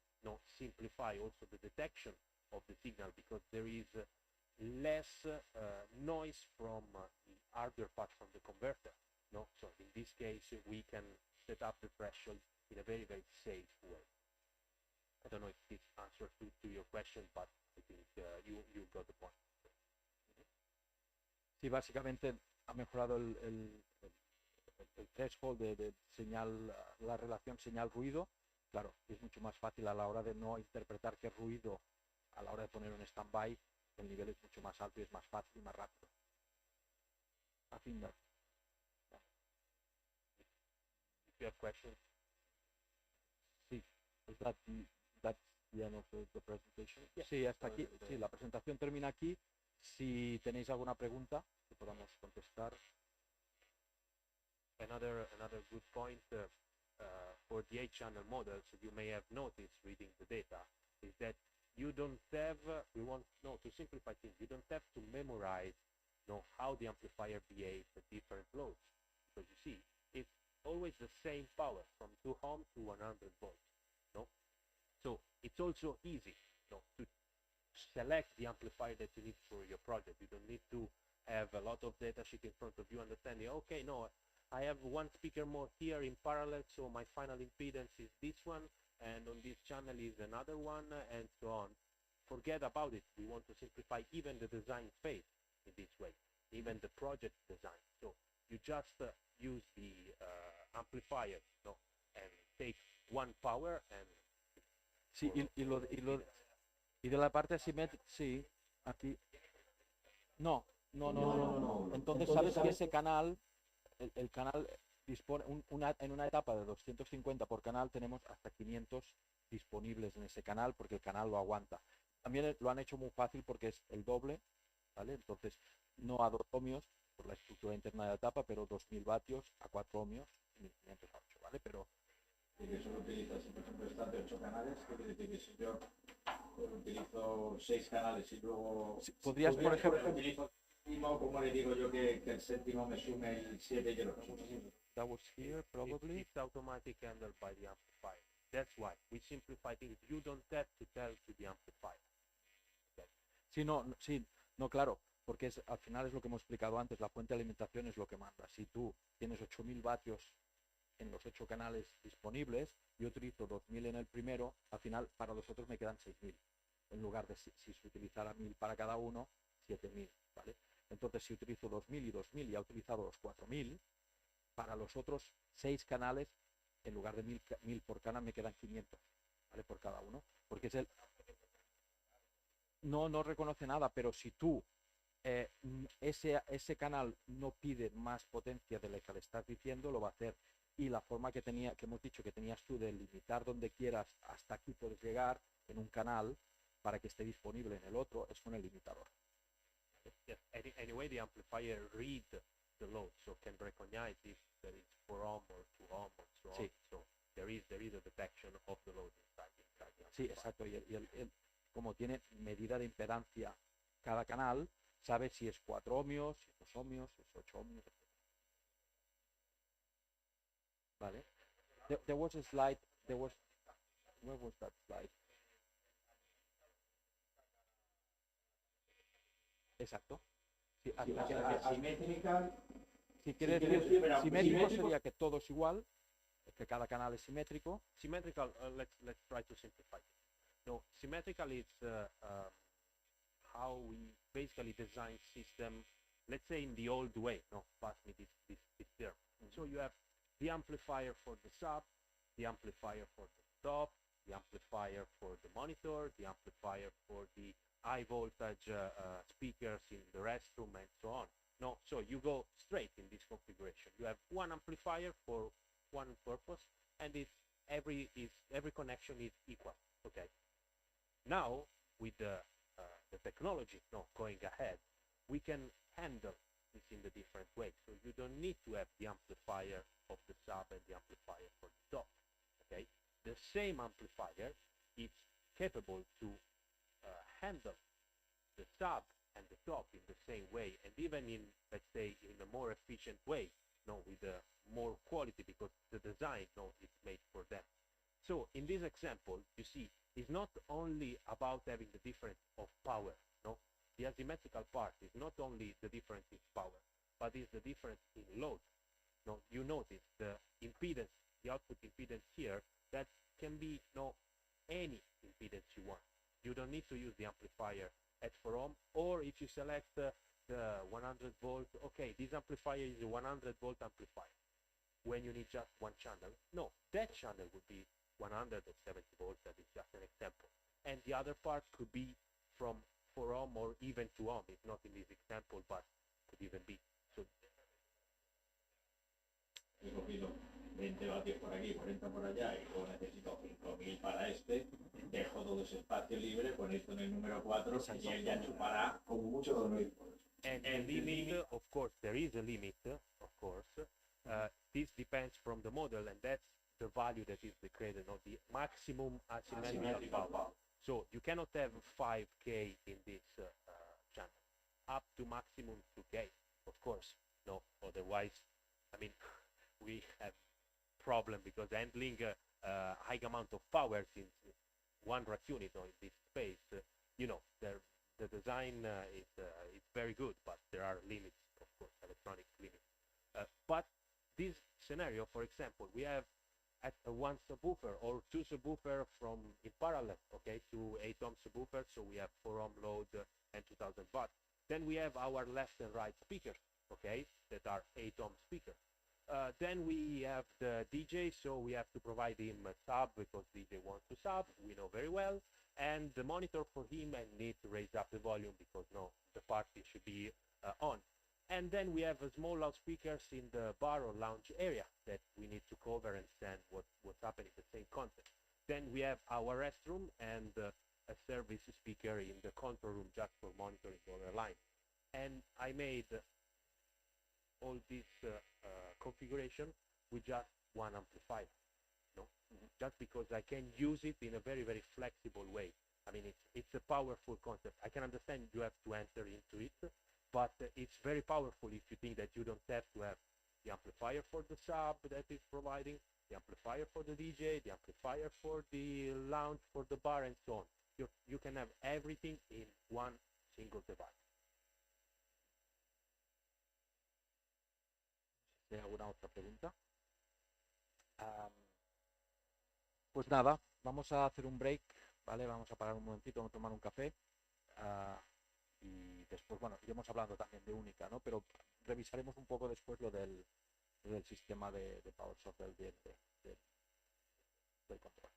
[SPEAKER 3] simplify also the detection of the signal, because there is less noise from the hardware part from the converter. So in this case, we can set up the threshold in a very, very safe way. I don't know if this answers to your question, but I think you got the point.
[SPEAKER 1] Sí, básicamente ha mejorado el threshold de señal, la relación señal-ruido. Claro, es mucho más fácil a la hora de no interpretar qué ruido a la hora de poner un stand-by. El nivel es mucho más alto y es más fácil y más rápido. I think that.
[SPEAKER 3] If you have questions.
[SPEAKER 1] Sí, that's the end of the presentation.
[SPEAKER 3] Yeah.
[SPEAKER 1] Sí, hasta aquí. Sí, la presentación termina aquí. Si tenéis alguna pregunta que podamos contestar.
[SPEAKER 3] Another good point for the 8-channel models, you may have noticed reading the data, is that you don't have, to simplify things, you don't have to memorize how the amplifier behaves at different loads, because you see, it's always the same power from 2 ohms to 100 volts. So it's also easy to select the amplifier that you need for your project. You don't need to have a lot of data sheet in front of you understanding, okay, I have one speaker more here in parallel, so my final impedance is this one, and on this channel is another one, and so on. Forget about it. We want to simplify even the design phase in this way, even the project design. So you just use the amplifier, no, and take one power and
[SPEAKER 1] Sí, y de la parte asimétrica, sí, aquí. No, no, no, no, no, no, no. Entonces sabes que ese canal, el canal dispone, en una etapa de 250 por canal tenemos hasta 500 disponibles en ese canal porque el canal lo aguanta. También lo han hecho muy fácil porque es el doble, ¿vale? Entonces no a 2 ohmios por la estructura interna de la etapa, pero 2000 vatios a 4 ohmios, 1500 a 8, ¿vale? Pero
[SPEAKER 4] y que solo utilizas, si por ejemplo están de 8 canales, ¿qué quiere decir? Que si yo utilizo 6 canales y luego...
[SPEAKER 1] si, podrías, por ejemplo...
[SPEAKER 4] Utilizo séptimo, ¿cómo le digo yo que el séptimo me sume el 7 y el 8?
[SPEAKER 1] That was here, probably.
[SPEAKER 3] It's automatic handled by the amplifier. That's why we simplify things. You don't have to tell to the amplifier. Okay.
[SPEAKER 1] Sí, no, claro, porque al final es lo que hemos explicado antes, la fuente de alimentación es lo que manda. Si tú tienes 8000 vatios en los 8 canales disponibles, yo utilizo 2000 en el primero, al final para los otros me quedan 6000, en lugar de si se utilizara 1000 para cada uno, 7000, ¿vale? Entonces si utilizo 2000 y 2000 y ha utilizado los 4000, para los otros 6 canales, en lugar de 1000 por canal, me quedan 500, ¿vale? Por cada uno, porque es el... No reconoce nada, pero si tú ese canal no pide más potencia de la que le estás diciendo, lo va a hacer. Y la forma que hemos dicho que tenías tú de limitar donde quieras, hasta aquí puedes llegar en un canal para que esté disponible en el otro, es con el limitador.
[SPEAKER 3] Yes. Anyway, the amplifier read the load, so can recognize if there is 4 ohm or 2 ohm or so on.
[SPEAKER 1] Sí.
[SPEAKER 3] So there is a detection of the load inside the amplifier.
[SPEAKER 1] Sí, exacto. Y como tiene medida de impedancia cada canal, sabe si es 4 ohmios, si es 2 ohmios, si es 8 ohmios, etc. Vale. There was a slide, where was that slide? Exacto. Sí,
[SPEAKER 4] Asimétrica.
[SPEAKER 1] si quiere decir, simétrico sería que todo es igual, que cada canal es simétrico.
[SPEAKER 3] Symmetrical, let's try to simplify it. No, symmetrical is how we basically design system, let's say in the old way. No, pass me this term. So you have the amplifier for the sub, the amplifier for the top, the amplifier for the monitor, the amplifier for the high voltage speakers in the restroom, and so on. No, so you go straight in this configuration. You have one amplifier for one purpose, and every connection is equal. Okay. Now with the technology going ahead, we can handle this in the different way. So you don't need to have the amplifier of the sub and the amplifier for the top. Okay. The same amplifier is capable to handle the sub and the top in the same way, and even in, let's say, in a more efficient way, with more quality, because the design is made for them. So in this example, you see, it's not only about having the difference of power. The asymmetrical part is not only the difference in power, but is the difference in load. You notice the impedance, the output impedance here, that can be any impedance you want. You don't need to use the amplifier at 4 ohm, or if you select the 100 volt, okay, this amplifier is a 100 volt amplifier. When you need just one channel, no, that channel would be 170 volts, that is just an example. And the other part could be from 4 ohm or even 2 ohm. It's not in this example, but could even be. So
[SPEAKER 4] he cogido 20 vatios por aquí, 40 por allá, y luego necesito 5000 para este, dejo todo ese espacio libre, con esto en el número 4, y él ya chupará como mucho 2000.
[SPEAKER 3] And the limit, of course, there is a limit, of course. This depends from the model, and that's the value that is created, the maximum asymmetrical power. So you cannot have 5K in this channel, up to maximum 2K, of course. No, otherwise, I mean, we have problem, because handling a high amount of power in one rack unit or in this space, the design is very good, but there are limits, of course, electronic limits. But this scenario, for example, we have at one subwoofer or two subwoofer from in parallel, okay, to 8 ohm subwoofer, so we have 4 ohm load and 2000 watts. Then we have our left and right speakers, okay, that are 8 ohm speakers. Then we have the DJ, so we have to provide him a sub because DJ wants to sub, we know very well, and the monitor for him, and need to raise up the volume because no, the party should be on. And then we have a small loudspeakers in the bar or lounge area that we need to cover and send what's happening, the same content. Then we have our restroom and a service speaker in the control room just for monitoring the other line. And I made all this configuration with just one amplifier, no? Just because I can use it in a very, very flexible way. I mean, it's a powerful concept. I can understand you have to enter into it, but it's very powerful if you think that you don't have to have the amplifier for the sub that is providing, the amplifier for the DJ, the amplifier for the lounge, for the bar, and so on. You can have everything in one single device.
[SPEAKER 1] ¿Hay alguna otra pregunta? Pues nada, vamos a hacer un break, ¿vale? Vamos a parar un momentito, vamos a tomar un café. Y después, bueno, iremos hablando también de UNICA, ¿no? Pero revisaremos un poco después lo del sistema de power software del control.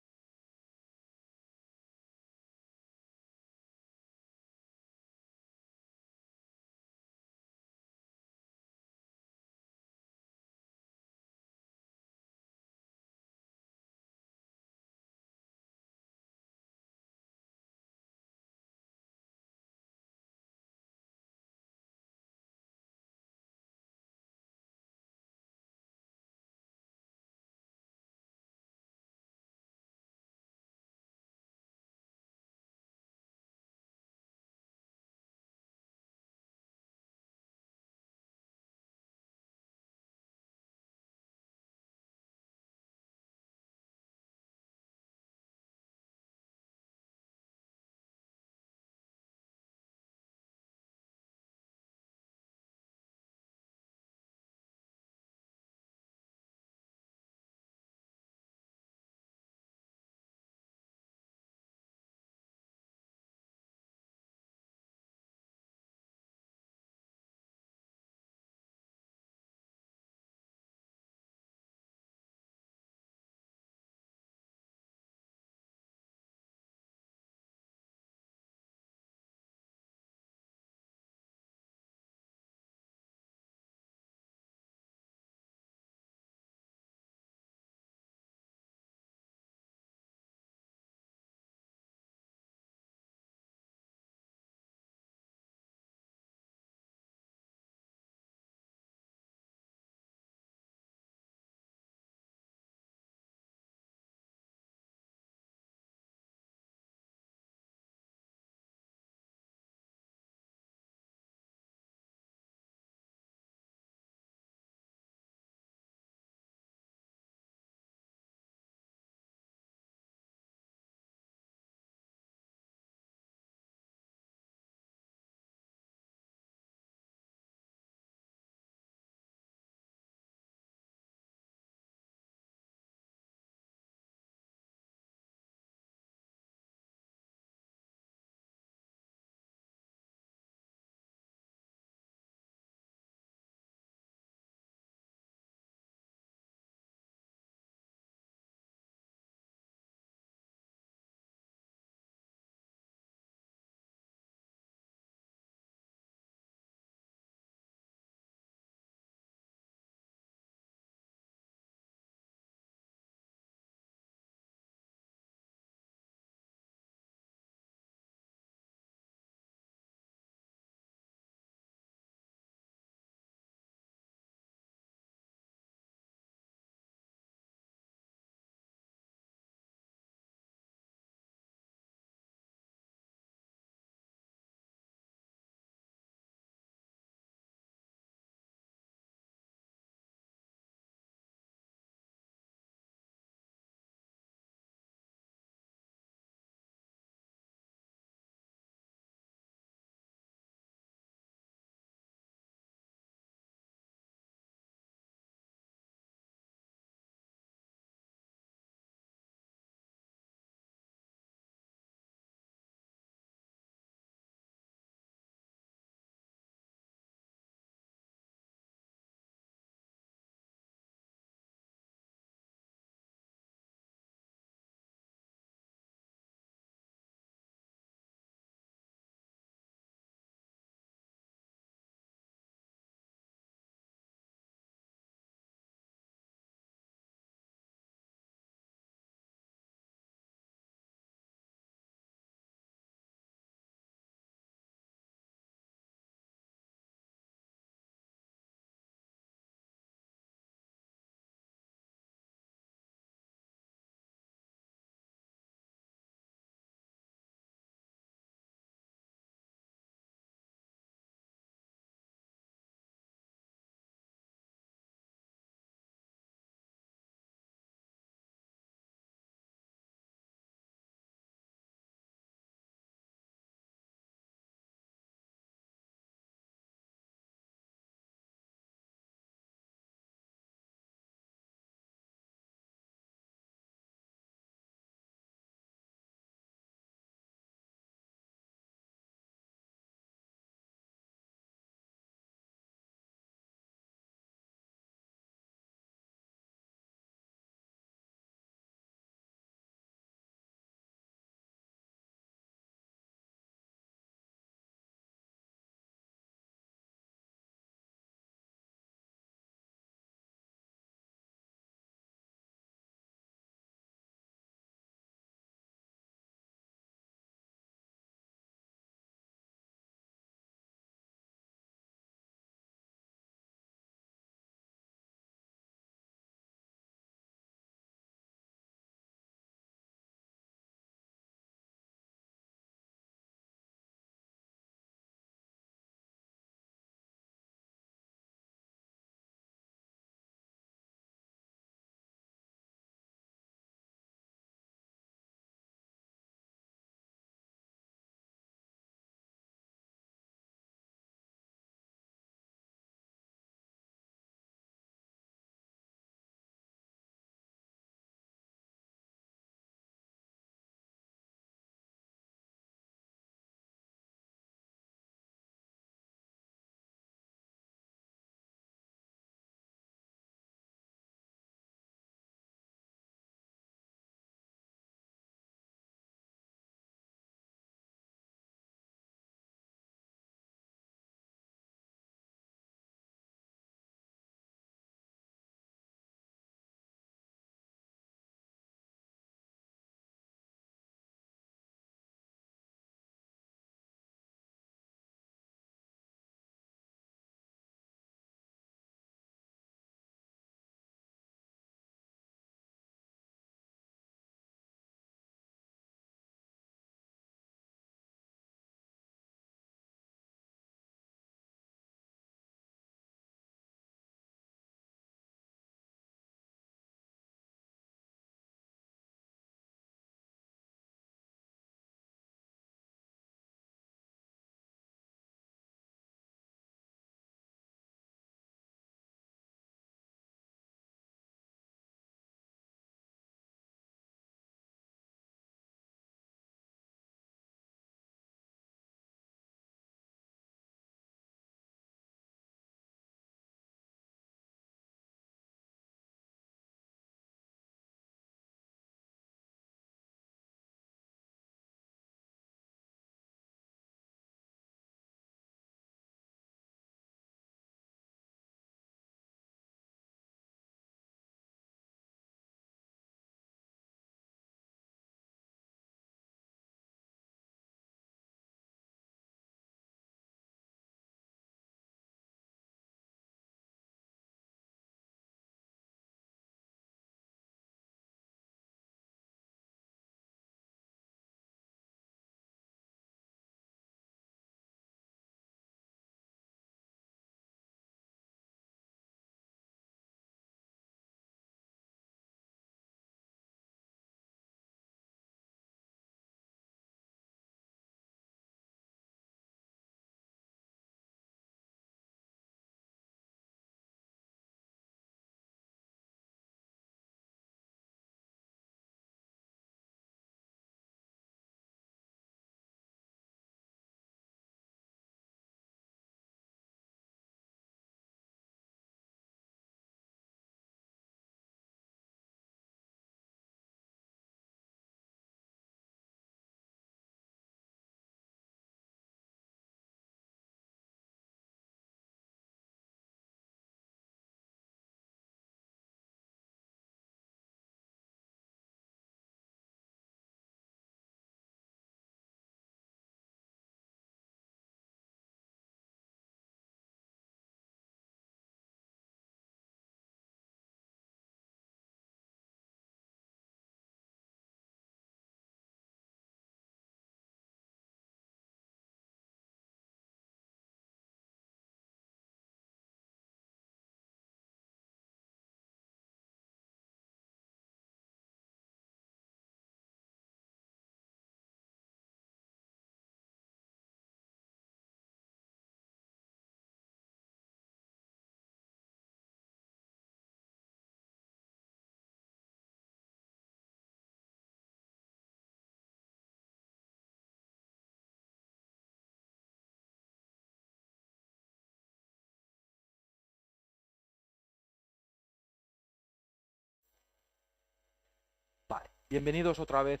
[SPEAKER 1] Bienvenidos otra vez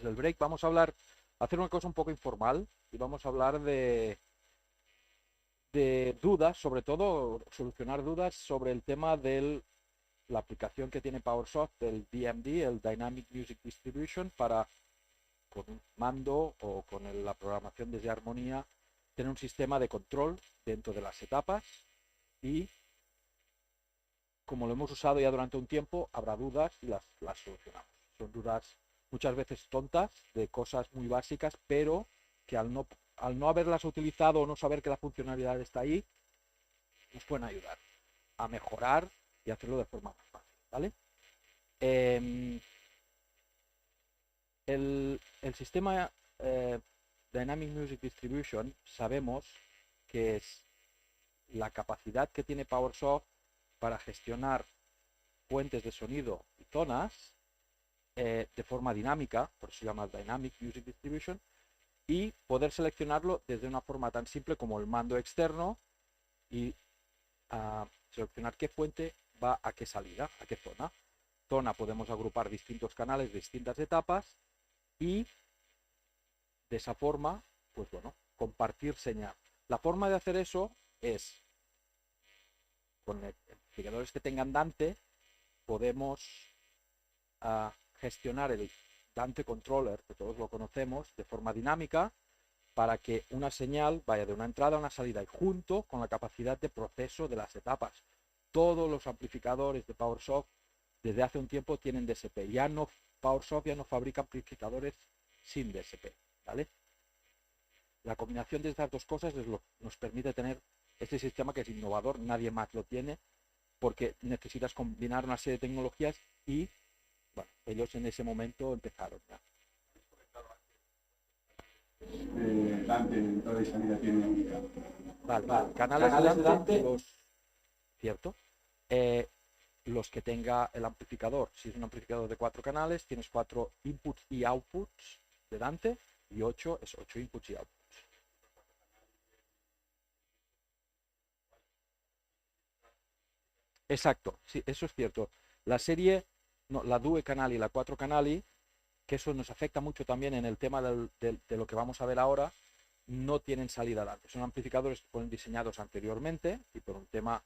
[SPEAKER 1] del break. Vamos a hacer una cosa un poco informal y vamos a hablar de dudas, sobre todo solucionar dudas sobre el tema de la aplicación que tiene PowerSoft, el DMD, el Dynamic Music Distribution, para con un mando o con la programación desde armonía tener un sistema de control dentro de las etapas y como lo hemos usado ya durante un tiempo, habrá dudas y las solucionamos. Son dudas muchas veces tontas, de cosas muy básicas, pero que al no haberlas utilizado o no saber que la funcionalidad está ahí, nos pueden ayudar a mejorar y hacerlo de forma más fácil, ¿vale? El sistema Dynamic Music Distribution sabemos que es la capacidad que tiene PowerSoft para gestionar fuentes de sonido y zonas de forma dinámica, por eso se llama Dynamic Music Distribution, y poder seleccionarlo desde una forma tan simple como el mando externo y seleccionar qué fuente va a qué salida, a qué zona. Zona podemos agrupar distintos canales, distintas etapas y de esa forma, pues bueno, compartir señal. La forma de hacer eso es con amplificadores que tengan Dante, podemos gestionar el Dante Controller, que todos lo conocemos, de forma dinámica, para que una señal vaya de una entrada a una salida y junto con la capacidad de proceso de las etapas. Todos los amplificadores de PowerSoft desde hace un tiempo tienen DSP. PowerSoft ya no fabrica amplificadores sin DSP, ¿vale? La combinación de estas dos cosas nos permite tener este sistema que es innovador, nadie más lo tiene, porque necesitas combinar una serie de tecnologías y bueno, ellos en ese momento empezaron ya.
[SPEAKER 5] Dante en entrada y salida tiene única.
[SPEAKER 1] Vale. Canales de Dante, ¿cierto? Los que tenga el amplificador. Si es un amplificador de 4 canales, tienes 4 inputs y outputs de Dante y 8 es 8 inputs y outputs. Exacto, sí, eso es cierto. La serie, no, la Due Canali y la 4 Canali, que eso nos afecta mucho también en el tema de lo que vamos a ver ahora, no tienen salida Dante. Son amplificadores que fueron diseñados anteriormente y por un tema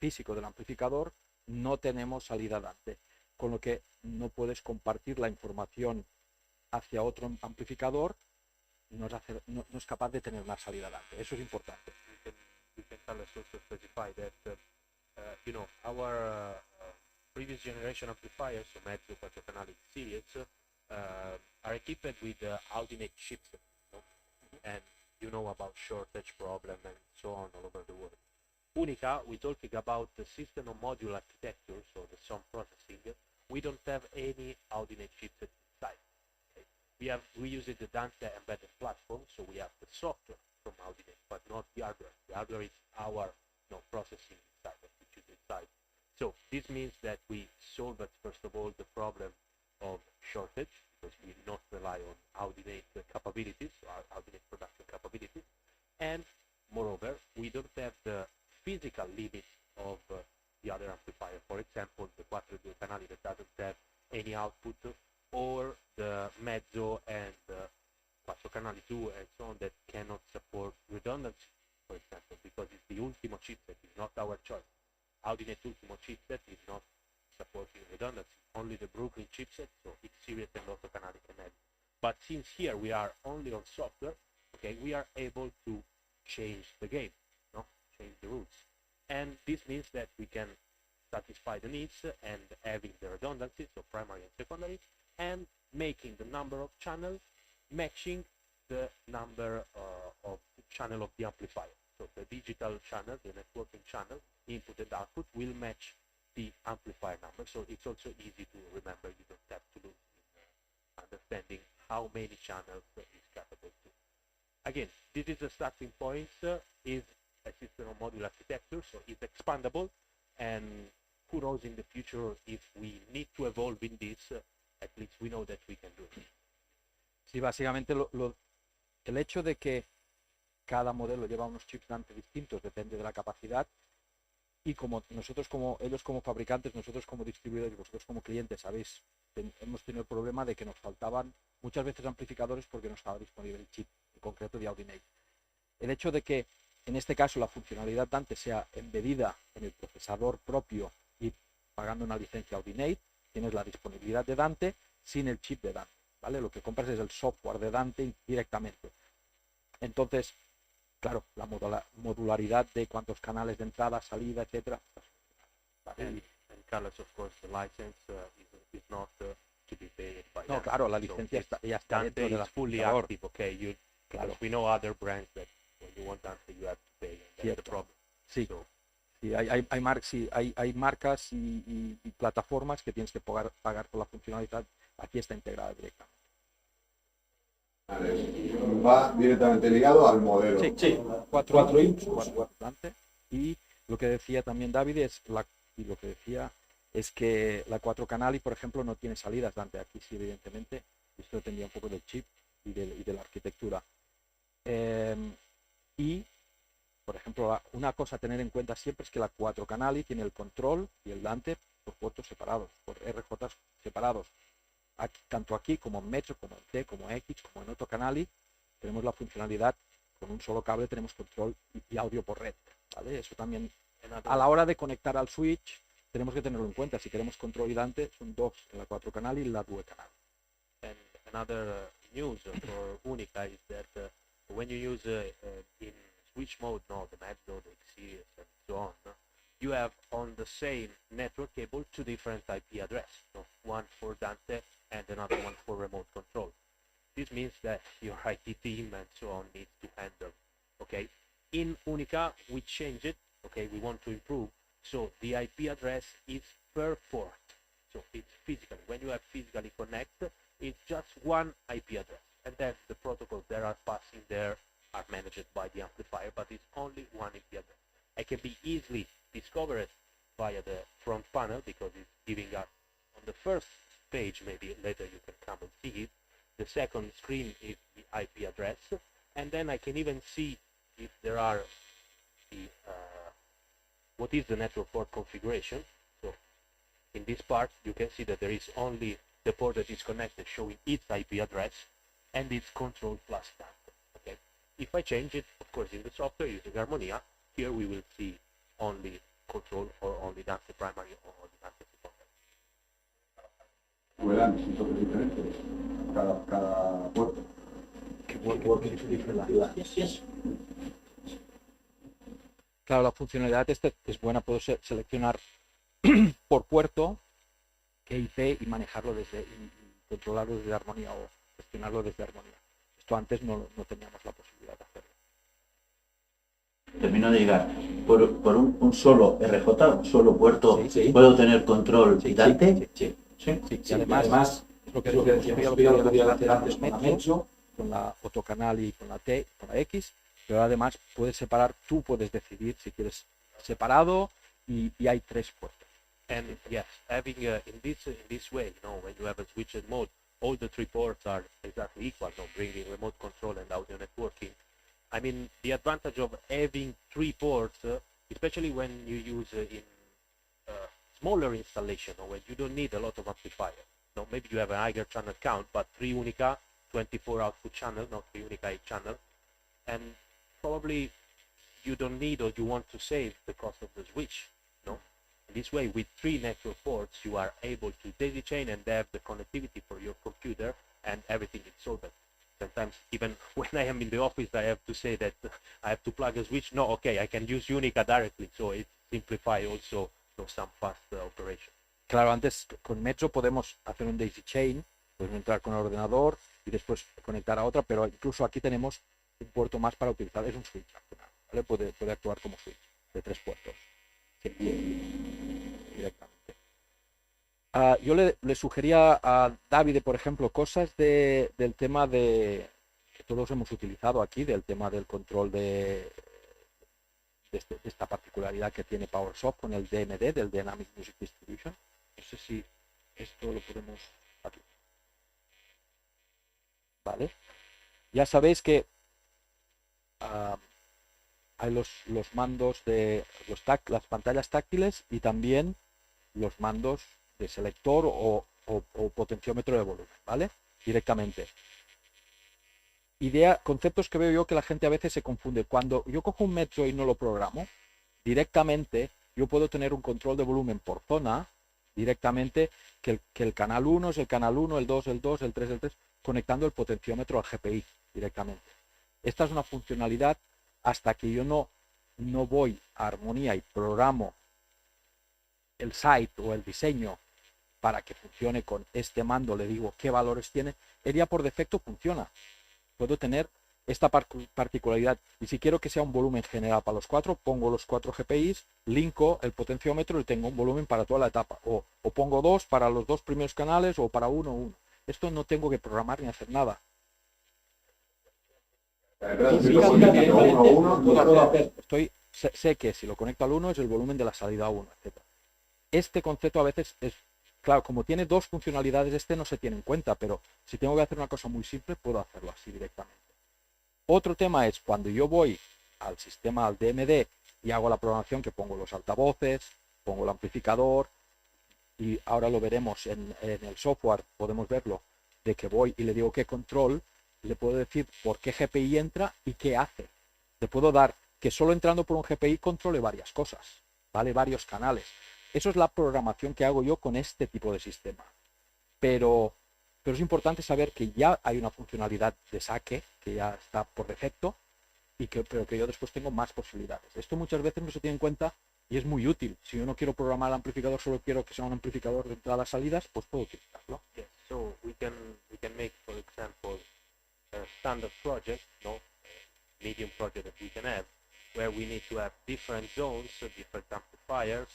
[SPEAKER 1] físico del amplificador no tenemos salida Dante, con lo que no puedes compartir la información hacia otro amplificador, no es capaz de tener una salida Dante. Eso es importante.
[SPEAKER 3] We can also specify that our previous generation amplifiers, so Mezzo, Quattro Canali series, are equipped with Audinate chipset, and you know about shortage problem and so on all over the world. UNICA, we're talking about the system of module architecture, so the sound processing. We don't have any Audinate chipset inside. Okay? We use the Dante embedded platform, so we have the software from Audinate, but not the hardware. The hardware is our processing inside, which is inside. So this means that we solved, first of all, the problem of shortage, because we not rely on Audinate capabilities, Audinate production capabilities, and moreover, we don't have the physical limits of the other amplifier. For example, the Quattro Canali that doesn't have any output, or the Mezzo and Quattro Canali 2 and so on that cannot support redundancy, for example, because it's the Ultimo chipset, it's not our choice. Audinate Ultimo chipset is not supporting redundancy, only the Brooklyn chipset, so X series and Otto Canali can have. But since here we are only on software, okay, we are able to change the game, change the rules. And this means that we can satisfy the needs and having the redundancy, so primary and secondary, and making the number of channels matching the number of channel of the amplifier. So the digital channel, the networking channel, input and output will match the amplifier number. So it's also easy to remember. You don't have to lose in understanding how many channels is capable to. Again, this is the starting point. Is a system of module architecture, so it's expandable, and who knows in the future if we need to evolve in this, at least we know that we can do it.
[SPEAKER 1] Sí, básicamente el hecho de que cada modelo lleva unos chips Dante distintos depende de la capacidad y como ellos como fabricantes, nosotros como distribuidores y vosotros como clientes sabéis hemos tenido el problema de que nos faltaban muchas veces amplificadores porque no estaba disponible el chip, en concreto de Audinate. El hecho de que en este caso la funcionalidad Dante sea embebida en el procesador propio y pagando una licencia Audinate, tienes la disponibilidad de Dante sin el chip de Dante, ¿vale? Lo que compras es el software de Dante directamente. Entonces, claro, la modularidad de cuántos canales de entrada, salida, etcétera. ¿Vale?
[SPEAKER 3] And Carlos, of course, the license is not to be paid by
[SPEAKER 1] No,
[SPEAKER 3] them.
[SPEAKER 1] claro, la
[SPEAKER 3] So
[SPEAKER 1] licencia
[SPEAKER 3] it's
[SPEAKER 1] ya está
[SPEAKER 3] Dante
[SPEAKER 1] dentro
[SPEAKER 3] is
[SPEAKER 1] del
[SPEAKER 3] fully
[SPEAKER 1] amplificador.
[SPEAKER 3] active, okay?
[SPEAKER 1] Claro.
[SPEAKER 3] We know other brands that when you want Dante, you have to pay. And that's the
[SPEAKER 1] Cierto.
[SPEAKER 3] problem.
[SPEAKER 1] Sí,
[SPEAKER 3] So,
[SPEAKER 1] sí, hay marcas y plataformas que tienes que pagar por la funcionalidad. Aquí está integrada directamente.
[SPEAKER 5] Va directamente ligado al modelo.
[SPEAKER 1] Sí, 4 inputs, 4 Dante. Y lo que decía también David es que la 4 canal y por ejemplo no tiene salidas Dante. Aquí sí, evidentemente. Esto dependía un poco del chip y de la arquitectura. Y por ejemplo, una cosa a tener en cuenta siempre es que la 4 canali tiene el control y el Dante por puertos separados, por RJ separados. Aquí, tanto aquí como en Metro, como en T, como en X, como en otro canali, tenemos la funcionalidad, con un solo cable tenemos control y audio por red, ¿vale? Eso también, a la hora de conectar al switch, tenemos que tenerlo en cuenta. Si queremos control y Dante, son 2 en la 4 canali y la 2 canali.
[SPEAKER 3] and another news for UNICA is that when you use in switch mode, no, the method, series, and so on, you have on the same network cable 2 different IP addresses, one for Dante and another one for remote control. This means that your IT team and so on needs to handle. Okay, in UNICA we change it. Okay, we want to improve. So the IP address is per port. So it's physical. When you have physically connect, it's just one IP address, and then the protocols that are passing there are managed by the amplifier, but it's only one IP address. It can be easily discovered via the front panel because it's giving us on the first page, maybe later you can come and see it. The second screen is the IP address, and then I can even see if there are the what is the network port configuration. So in this part you can see that there is only the port that is connected showing its IP address and its control plus Dante. Okay. If I change it, of course, in the software using Harmonia, here we will see only control or only Dante primary or only Dante secondary.
[SPEAKER 5] Vuelan entonces diferentes. Cada puerto.
[SPEAKER 1] Claro, la funcionalidad esta es buena, puedo seleccionar por puerto qué IP y manejarlo y controlarlo desde Armonía o gestionarlo desde Armonía. Esto antes no teníamos la posibilidad de hacerlo.
[SPEAKER 6] Termino de llegar. Por un solo RJ, un solo puerto,
[SPEAKER 1] Sí.
[SPEAKER 6] ¿puedo tener control Dante?
[SPEAKER 1] Sí.
[SPEAKER 6] Sí.
[SPEAKER 1] Y además lo que decíamos antes con la Metro, con la autocanal y con la T, con la X, pero además puedes separar, tú puedes decidir si quieres separado y hay 3 puertos.
[SPEAKER 3] And yes, having in this way, when you have a switched mode, all the 3 ports are exactly equal, bringing remote control and audio networking. I mean, the advantage of having 3 ports, especially when you use in smaller installation, or when you don't need a lot of amplifier. Maybe you have a higher channel count, but 3 UNICA, 24 output channel, not 3 UNICA 8 channel, and probably you don't need or you want to save the cost of the switch. This way, with 3 network ports, you are able to daisy chain and have the connectivity for your computer, and everything is solved. Sometimes, even when I am in the office, I have to say that I have to plug a switch. No, okay, I can use UNICA directly, so it simplifies also some fast operation.
[SPEAKER 1] Claro, antes con Metro podemos hacer un daisy chain, podemos entrar con el ordenador y después conectar a otra, pero incluso aquí tenemos un puerto más para utilizar, es un switch, ¿vale? Puede actuar como switch de 3 puertos. Sí, directamente. Yo le sugería a David, por ejemplo, cosas del tema que todos hemos utilizado aquí, del tema del control de esta particularidad que tiene PowerSoft con el DMD, del Dynamic Music Distribution. No sé si esto lo podemos aquí. Vale. Ya sabéis que hay los mandos de las pantallas táctiles y también los mandos de selector o o potenciómetro de volumen, ¿vale? Directamente. Conceptos que veo yo que la gente a veces se confunde. Cuando yo cojo un metro y no lo programo, directamente yo puedo tener un control de volumen por zona, directamente, que el canal 1 es el canal 1, el 2, el 2, el 3, el 3, conectando el potenciómetro al GPI directamente. Esta es una funcionalidad hasta que yo no voy a armonía y programo el site o el diseño para que funcione con este mando, le digo qué valores tiene, él ya por defecto funciona. Puedo tener esta particularidad, y si quiero que sea un volumen general para los 4, pongo los 4 GPIs, linko el potenciómetro y tengo un volumen para toda la etapa, o pongo 2 para los 2 primeros canales, o para 1. Esto no tengo que programar ni hacer nada. Sé que si lo conecto al 1 es el volumen de la salida 1, etc. Este concepto a veces es, claro, como tiene 2 funcionalidades, no se tiene en cuenta, pero si tengo que hacer una cosa muy simple, puedo hacerlo así directamente. Otro tema es cuando yo voy al sistema, al DMD, y hago la programación que pongo los altavoces, pongo el amplificador, y ahora lo veremos en el software, podemos verlo, de que voy y le digo qué control, le puedo decir por qué GPI entra y qué hace. Le puedo dar que solo entrando por un GPI controle varias cosas, ¿vale? Varios canales. Eso es la programación que hago yo con este tipo de sistema. Pero es importante saber que ya hay una funcionalidad de saque que ya está por defecto, pero que yo después tengo más posibilidades. Esto muchas veces no se tiene en cuenta y es muy útil. Si yo no quiero programar el amplificador, solo quiero que sea un amplificador de entradas salidas, pues puedo utilizarlo.
[SPEAKER 3] Yes. So we can make, for example, a standard project, medium project that we can have, where we need to have different zones, different amplifiers,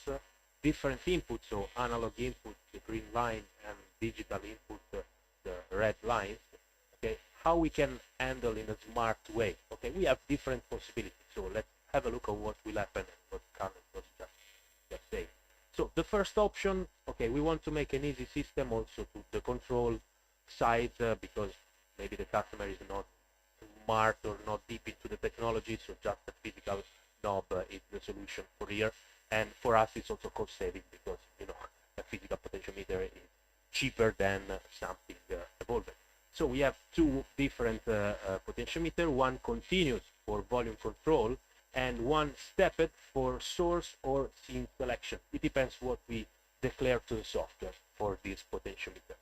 [SPEAKER 3] different inputs, so analog input, the green line, and digital input, the red lines. Okay, how we can handle in a smart way. Okay, we have different possibilities. So let's have a look at what will happen and what Carlos was just saying. So the first option, okay, we want to make an easy system also to the control side because maybe the customer is not smart or not deep into the technology, so just a physical knob is the solution for here. And for us, it's also cost saving because a physical potentiometer is cheaper than something evolved. So we have 2 different potentiometer, one continuous for volume control and one stepped for source or scene selection. It depends what we declare to the software for this potentiometer.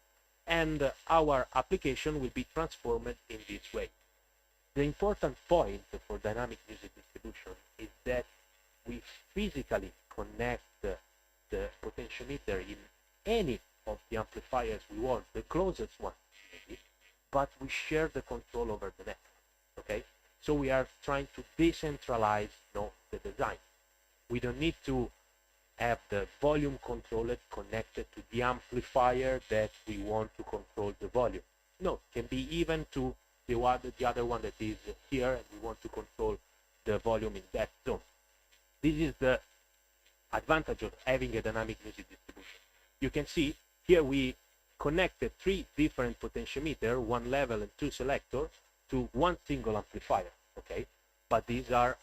[SPEAKER 3] And our application will be transformed in this way. The important point for dynamic music distribution is that we physically connect the potentiometer in any of the amplifiers we want, the closest one maybe, but we share the control over the network. Okay, so we are trying to decentralize the design. We don't need to have the volume controller connected to the amplifier that we want to control the volume. No, it can be even to the other one that is here, and we want to control the volume in that zone. This is the advantage of having a dynamic music distribution. You can see here we connected 3 different potentiometers, 1 level and 2 selectors, to one single amplifier. Okay, but these are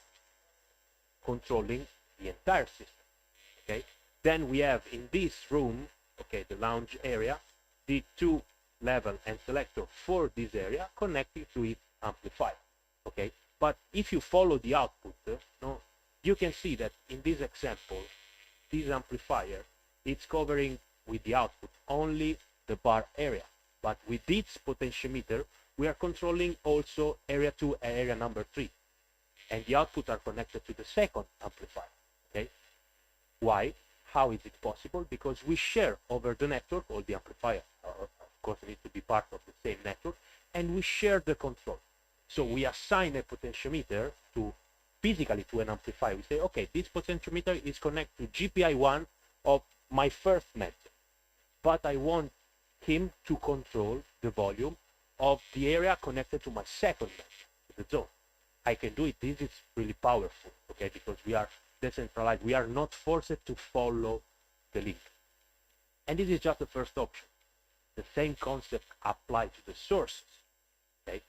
[SPEAKER 3] controlling the entire system. Okay, then we have in this room, okay, the lounge area, the 2 level and selector for this area connected to its amplifier. Okay, but if you follow the output, you can see that in this example, this amplifier is covering with the output only the bar area, but with its potentiometer we are controlling also area 2 and area number 3, and the output are connected to the second amplifier. Okay, why? How is it possible? Because we share over the network, all the amplifiers of course need to be part of the same network, and we share the control. So we assign a potentiometer physically to an amplifier. We say, okay, this potentiometer is connected to GPI1 of my first method, but I want him to control the volume of the area connected to my second method, the zone. I can do it. This is really powerful, okay, because we are decentralized. We are not forced to follow the link. And this is just the first option. The same concept applies to the sources. Okay,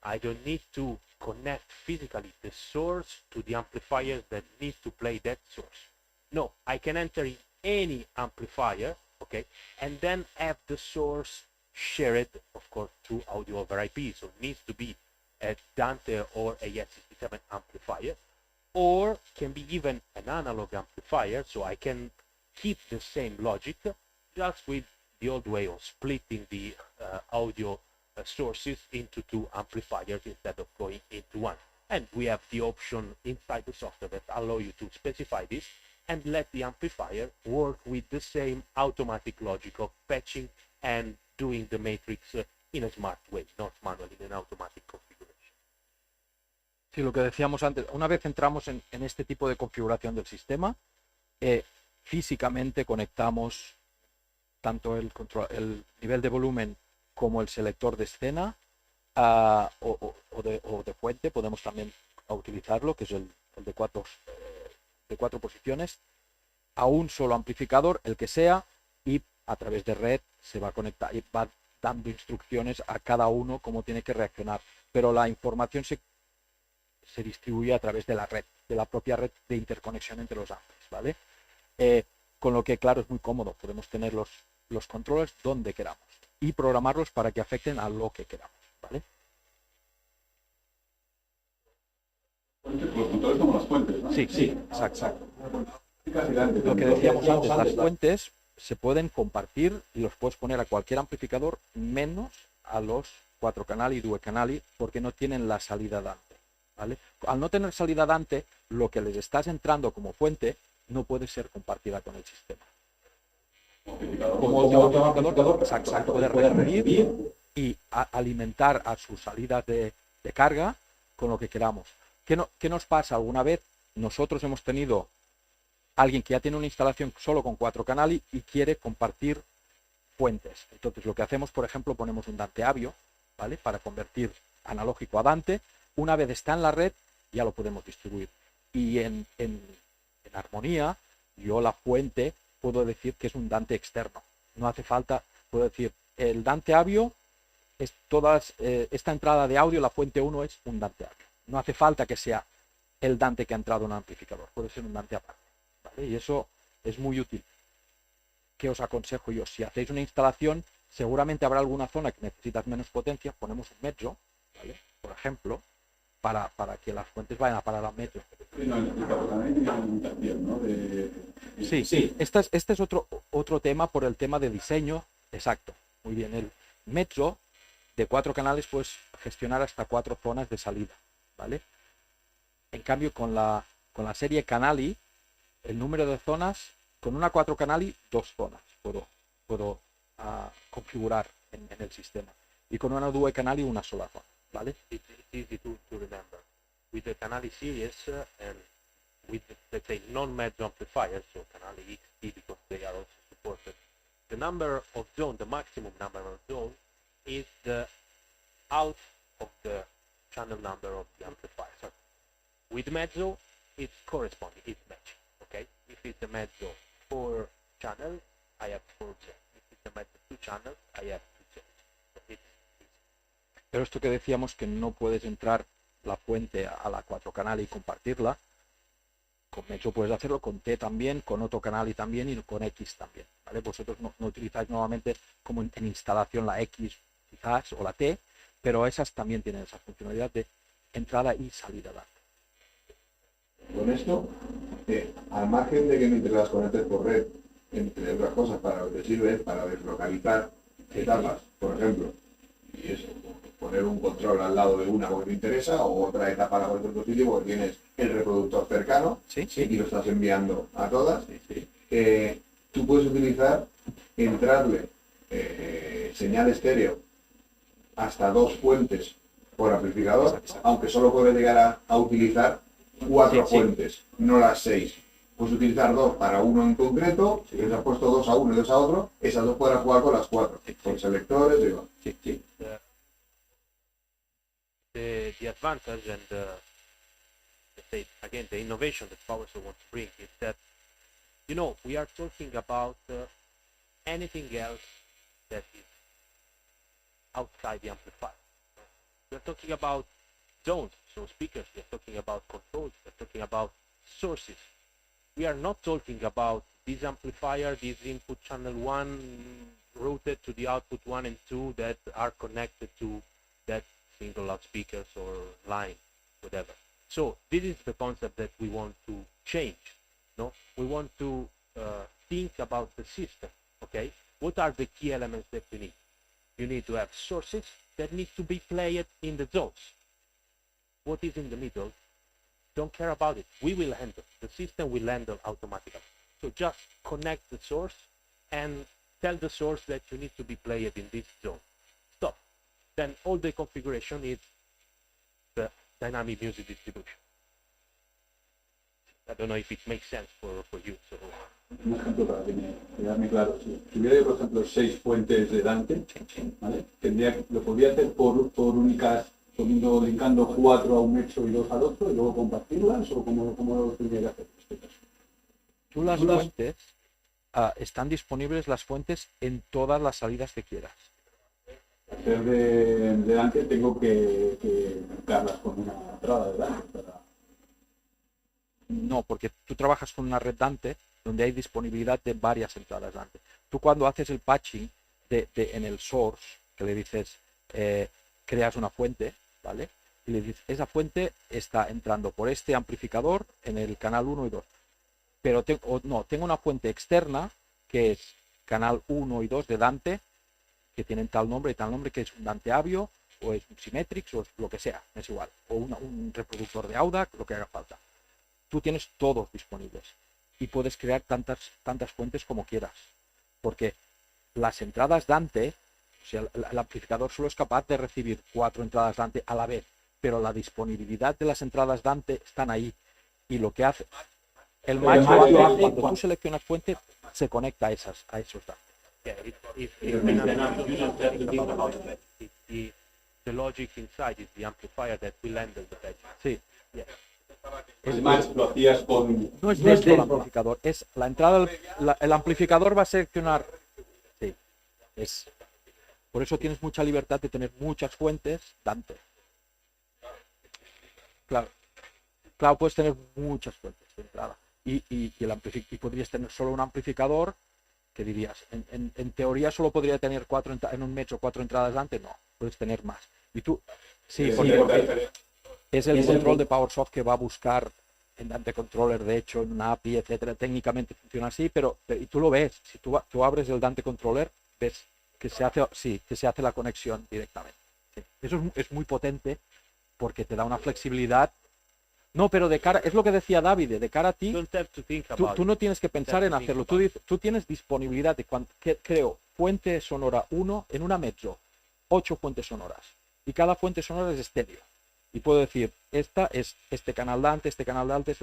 [SPEAKER 3] I don't need to connect physically the source to the amplifiers that need to play that source. No, I can enter in any amplifier, okay, and then have the source shared, of course, through audio over IP. So it needs to be a Dante or a YET67 amplifier, or can be even an analog amplifier, so I can keep the same logic, just with the old way of splitting the audio sources into two amplifiers instead of going into one. And we have the option inside the software that allow you to specify this and let the amplifier work with the same automatic logic of patching and doing the matrix in a smart way, not manually, in an automatic configuration.
[SPEAKER 1] Sí, lo que decíamos antes, una vez entramos en este tipo de configuración del sistema, físicamente conectamos tanto el nivel de volumen como el selector de escena o de fuente, podemos también utilizarlo, que es el de cuatro posiciones, a un solo amplificador, el que sea, y a través de red se va a conectar y va dando instrucciones a cada uno cómo tiene que reaccionar, pero la información se distribuye a través de la red, de la propia red de interconexión entre los amplis, ¿vale? Con lo que, claro, es muy cómodo, podemos tener los controles donde queramos y programarlos para que afecten a lo que queramos, ¿vale?
[SPEAKER 5] Los controles como las fuentes, ¿no?
[SPEAKER 1] Sí, exacto.
[SPEAKER 5] Lo
[SPEAKER 1] Lo que decíamos antes, las fuentes se pueden compartir y los puedes poner a cualquier amplificador menos a los 4 canali y 2 canali porque no tienen la salida Dante, ¿vale? Al no tener salida Dante, lo que les estás entrando como fuente no puede ser compartida con el sistema. Como otro amplificador, exacto, puede recibir y alimentar a sus salidas de carga con lo que queramos. ¿Qué nos pasa? Alguna vez nosotros hemos tenido alguien que ya tiene una instalación solo con 4 canali y quiere compartir fuentes. Entonces lo que hacemos, por ejemplo, ponemos un Dante Avio, ¿vale? Para convertir analógico a Dante. Una vez está en la red, ya lo podemos distribuir. Y en armonía, yo la fuente puedo decir que es un Dante externo. No hace falta, puedo decir, el Dante Avio, esta entrada de audio, la fuente 1 es un Dante Avio. No hace falta que sea el Dante que ha entrado en un amplificador, puede ser un Dante aparte, ¿vale? Y eso es muy útil. ¿Qué os aconsejo yo? Si hacéis una instalación, seguramente habrá alguna zona que necesitas menos potencia, ponemos un mezzo, ¿vale? Por ejemplo, para que las fuentes vayan a parar al mezzo. Sí, este es otro tema por el tema de diseño. Exacto, muy bien. El mezzo de 4 canales puedes gestionar hasta 4 zonas de salida, ¿vale? En cambio, con la serie canali, el número de zonas, con una 4 canali, 2 zonas puedo configurar en el sistema. Y con una 2 canali, una sola zona, ¿vale?
[SPEAKER 3] It's easy to remember. With the Canali series and with, let's say, non-mezzo amplifiers, so Canali XT, because they are also supported, the number of zone, the maximum number of zone, is the half of the channel number of the amplifier. So with mezzo, it's corresponding, it's matching, okay? If it's a mezzo 4 channels, I have 4 zones. If it's a mezzo 2 channels, I have 2 zones. So it's easy.
[SPEAKER 1] Pero esto que decíamos que no puedes entrar la fuente a la 4 canal y compartirla, con mezzo puedes hacerlo, con T también, con otro canal y también, y con X también, ¿vale? Vosotros no utilizáis nuevamente como en instalación la X quizás o la T, pero esas también tienen esa funcionalidad de entrada y salida Dante.
[SPEAKER 5] Con esto, al margen de que mientras las conectes por red, entre otras cosas, para lo que sirve es para deslocalizar etapas, por ejemplo, y eso, poner un control al lado de una porque te interesa, o otra etapa a la cualquier otro sitio porque tienes el reproductor cercano y lo estás enviando a todas. Tú puedes utilizar, entrarle señal estéreo hasta 2 fuentes por amplificador, aunque solo puedes llegar a utilizar 4 fuentes, no las 6. Puedes utilizar 2 para uno en concreto, si les has puesto 2 a uno y 2 a otro, esas 2 podrán jugar con las 4, con selectores, digo.
[SPEAKER 3] The advantage and let's say again the innovation that PowerShell wants to bring is that, you know, we are talking about anything else that is outside the amplifier. We are talking about zones, so speakers. We are talking about controls. We are talking about sources. We are not talking about this amplifier, this input channel 1 routed to the output 1 and 2 that are connected to that single loudspeakers or line, whatever. So this is the concept that we want to change. No, we want to think about the system. Okay, what are the key elements that we need? You need to have sources that need to be played in the zones. What is in the middle? Don't care about it. We will handle. The system will handle automatically. So just connect the source and tell the source that you need to be played in this zone. Stop. Then all the configuration is the dynamic music distribution. I don't know if it makes sense for you. So.
[SPEAKER 7] Un ejemplo para quedarme claro. Si tuviera yo, por ejemplo, 6 fuentes de Dante, ¿vale? Lo podría hacer por únicas, linkando 4 a un hecho y 2 al otro, y luego compartirlas, o cómo lo tendría que hacer en este caso.
[SPEAKER 1] Tú las fuentes, están disponibles las fuentes en todas las salidas que quieras.
[SPEAKER 7] Al ser de Dante tengo que linkarlas con una entrada de Dante.
[SPEAKER 1] No, porque tú trabajas con una red Dante donde hay disponibilidad de varias entradas Dante. Tú cuando haces el patching en el source, que le dices, creas una fuente, ¿vale? Y le dices, esa fuente está entrando por este amplificador en el canal 1 y 2. Pero tengo una fuente externa que es canal 1 y 2 de Dante, que tienen tal nombre y tal nombre, que es un Dante Avio, o es un Symmetrix, o es lo que sea, es igual. O un reproductor de Audac, lo que haga falta. Tú tienes todos disponibles y puedes crear tantas fuentes como quieras, porque las entradas Dante, o sea, el amplificador solo es capaz de recibir 4 entradas Dante a la vez, pero la disponibilidad de las entradas Dante están ahí, y lo que hace el match cuando tú seleccionas fuente se conecta a esos Dante.
[SPEAKER 3] The logic inside is the amplifier that will handle the patch.
[SPEAKER 1] Sí.
[SPEAKER 3] Yeah.
[SPEAKER 7] El match lo hacías con...
[SPEAKER 1] No es desde el amplificador, es la entrada, el amplificador va a seleccionar. Sí, por eso tienes mucha libertad de tener muchas fuentes Dante. Claro, puedes tener muchas fuentes de entrada. Y podrías tener solo un amplificador, que dirías, en teoría solo podría tener en un metro 4 entradas Dante, no, puedes tener más. Y tú, sí, porque es el control de PowerSoft que va a buscar en Dante Controller, de hecho, en una API, etcétera. Técnicamente funciona así, pero y tú lo ves. Si tú abres el Dante Controller, ves que se hace la conexión directamente. Sí. Eso es muy potente porque te da una flexibilidad. No, pero de cara, es lo que decía David, de cara a ti, tú no tienes que pensar en hacerlo. Tú tienes disponibilidad de creo fuente sonora 1 en una metro, 8 fuentes sonoras. Y cada fuente sonora es estéreo. Y puedo decir, esta es este canal Dante, este canal Dante.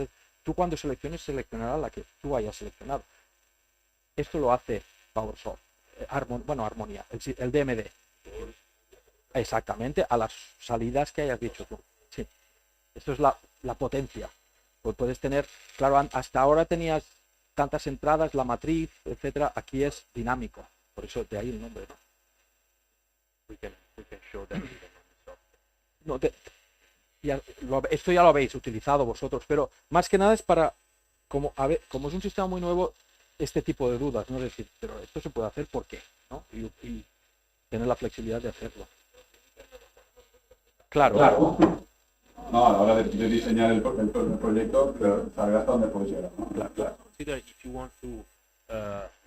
[SPEAKER 1] Tú cuando seleccionará la que tú hayas seleccionado. Esto lo hace PowerSoft. Armonía, el DMD. Exactamente, a las salidas que hayas dicho tú. Sí. Esto es la potencia. Pues puedes tener, claro, hasta ahora tenías tantas entradas, la matriz, etcétera. Aquí es dinámico. Por eso de ahí el nombre, ¿no?
[SPEAKER 3] We can show that.
[SPEAKER 1] No, esto ya lo habéis utilizado vosotros, pero más que nada es para, como es un sistema muy nuevo, este tipo de dudas, ¿no? Es decir, pero esto se puede hacer, ¿por qué? ¿No? Y tener la flexibilidad de hacerlo. Claro.
[SPEAKER 7] No, a la hora de diseñar el proyecto, pero saber hasta dónde puedes llegar, ¿no?
[SPEAKER 3] Claro. Consider if you want to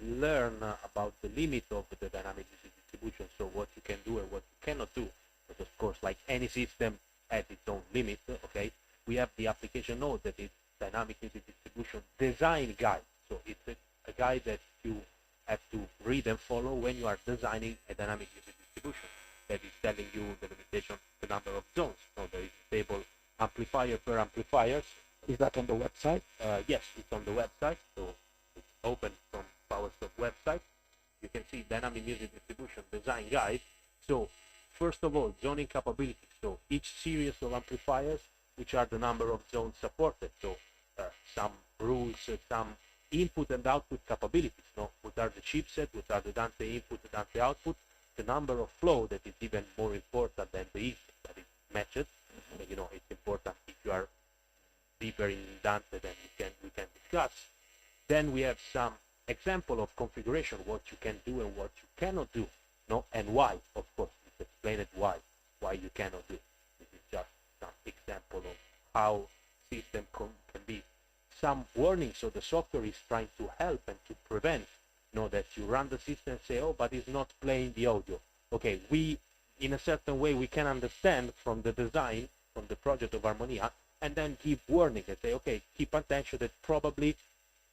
[SPEAKER 3] learn about the limit of the dynamic distribution, so what you can do and what you cannot do. But of course, like any system has its own limit, okay? We have the application note that is dynamic distribution design guide. So it's a guide that you have to read and follow when you are designing a dynamic distribution. That is telling you the limitation, the number of zones. So there is a table amplifier per amplifiers.
[SPEAKER 1] Is that on the website?
[SPEAKER 3] Yes, it's on the website. So it's open from PowerSoft website. You can see dynamic music distribution design guide. So first of all, zoning capabilities. So each series of amplifiers, which are the number of zones supported. So some rules, some input and output capabilities. No, what are the chipset? What are the Dante input and Dante output? The number of flow that is even more important than the input that is matched. You know, it's important if you are deeper in Dante, then we can discuss. Then we have some example of configuration, what you can do and what you cannot do, no, and why. Of course, it's explained why you cannot do. This is just some example of how system can be. Some warnings, so the software is trying to help and to prevent, that you run the system and say, oh, but it's not playing the audio. Okay, we, in a certain way, we can understand from the design, from the project of Harmonia, and then give warning and say, okay, keep attention that probably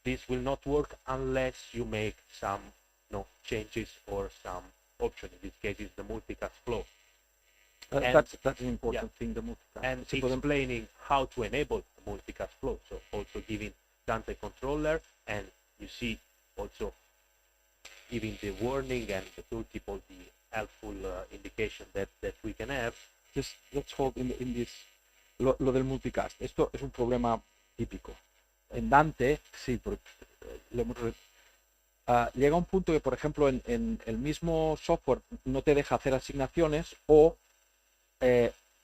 [SPEAKER 3] this will not work unless you make some changes or some option. In this case, is the multicast flow.
[SPEAKER 1] That's an important thing, the multicast.
[SPEAKER 3] And explaining how to enable the multicast flow. So also giving Dante controller, and you see also giving the warning and the tooltip, all the helpful indication that we can have.
[SPEAKER 1] Just let's hold in this, lo del multicast. Esto es un problema típico. En Dante, sí, llega un punto que, por ejemplo, en el mismo software no te deja hacer asignaciones, o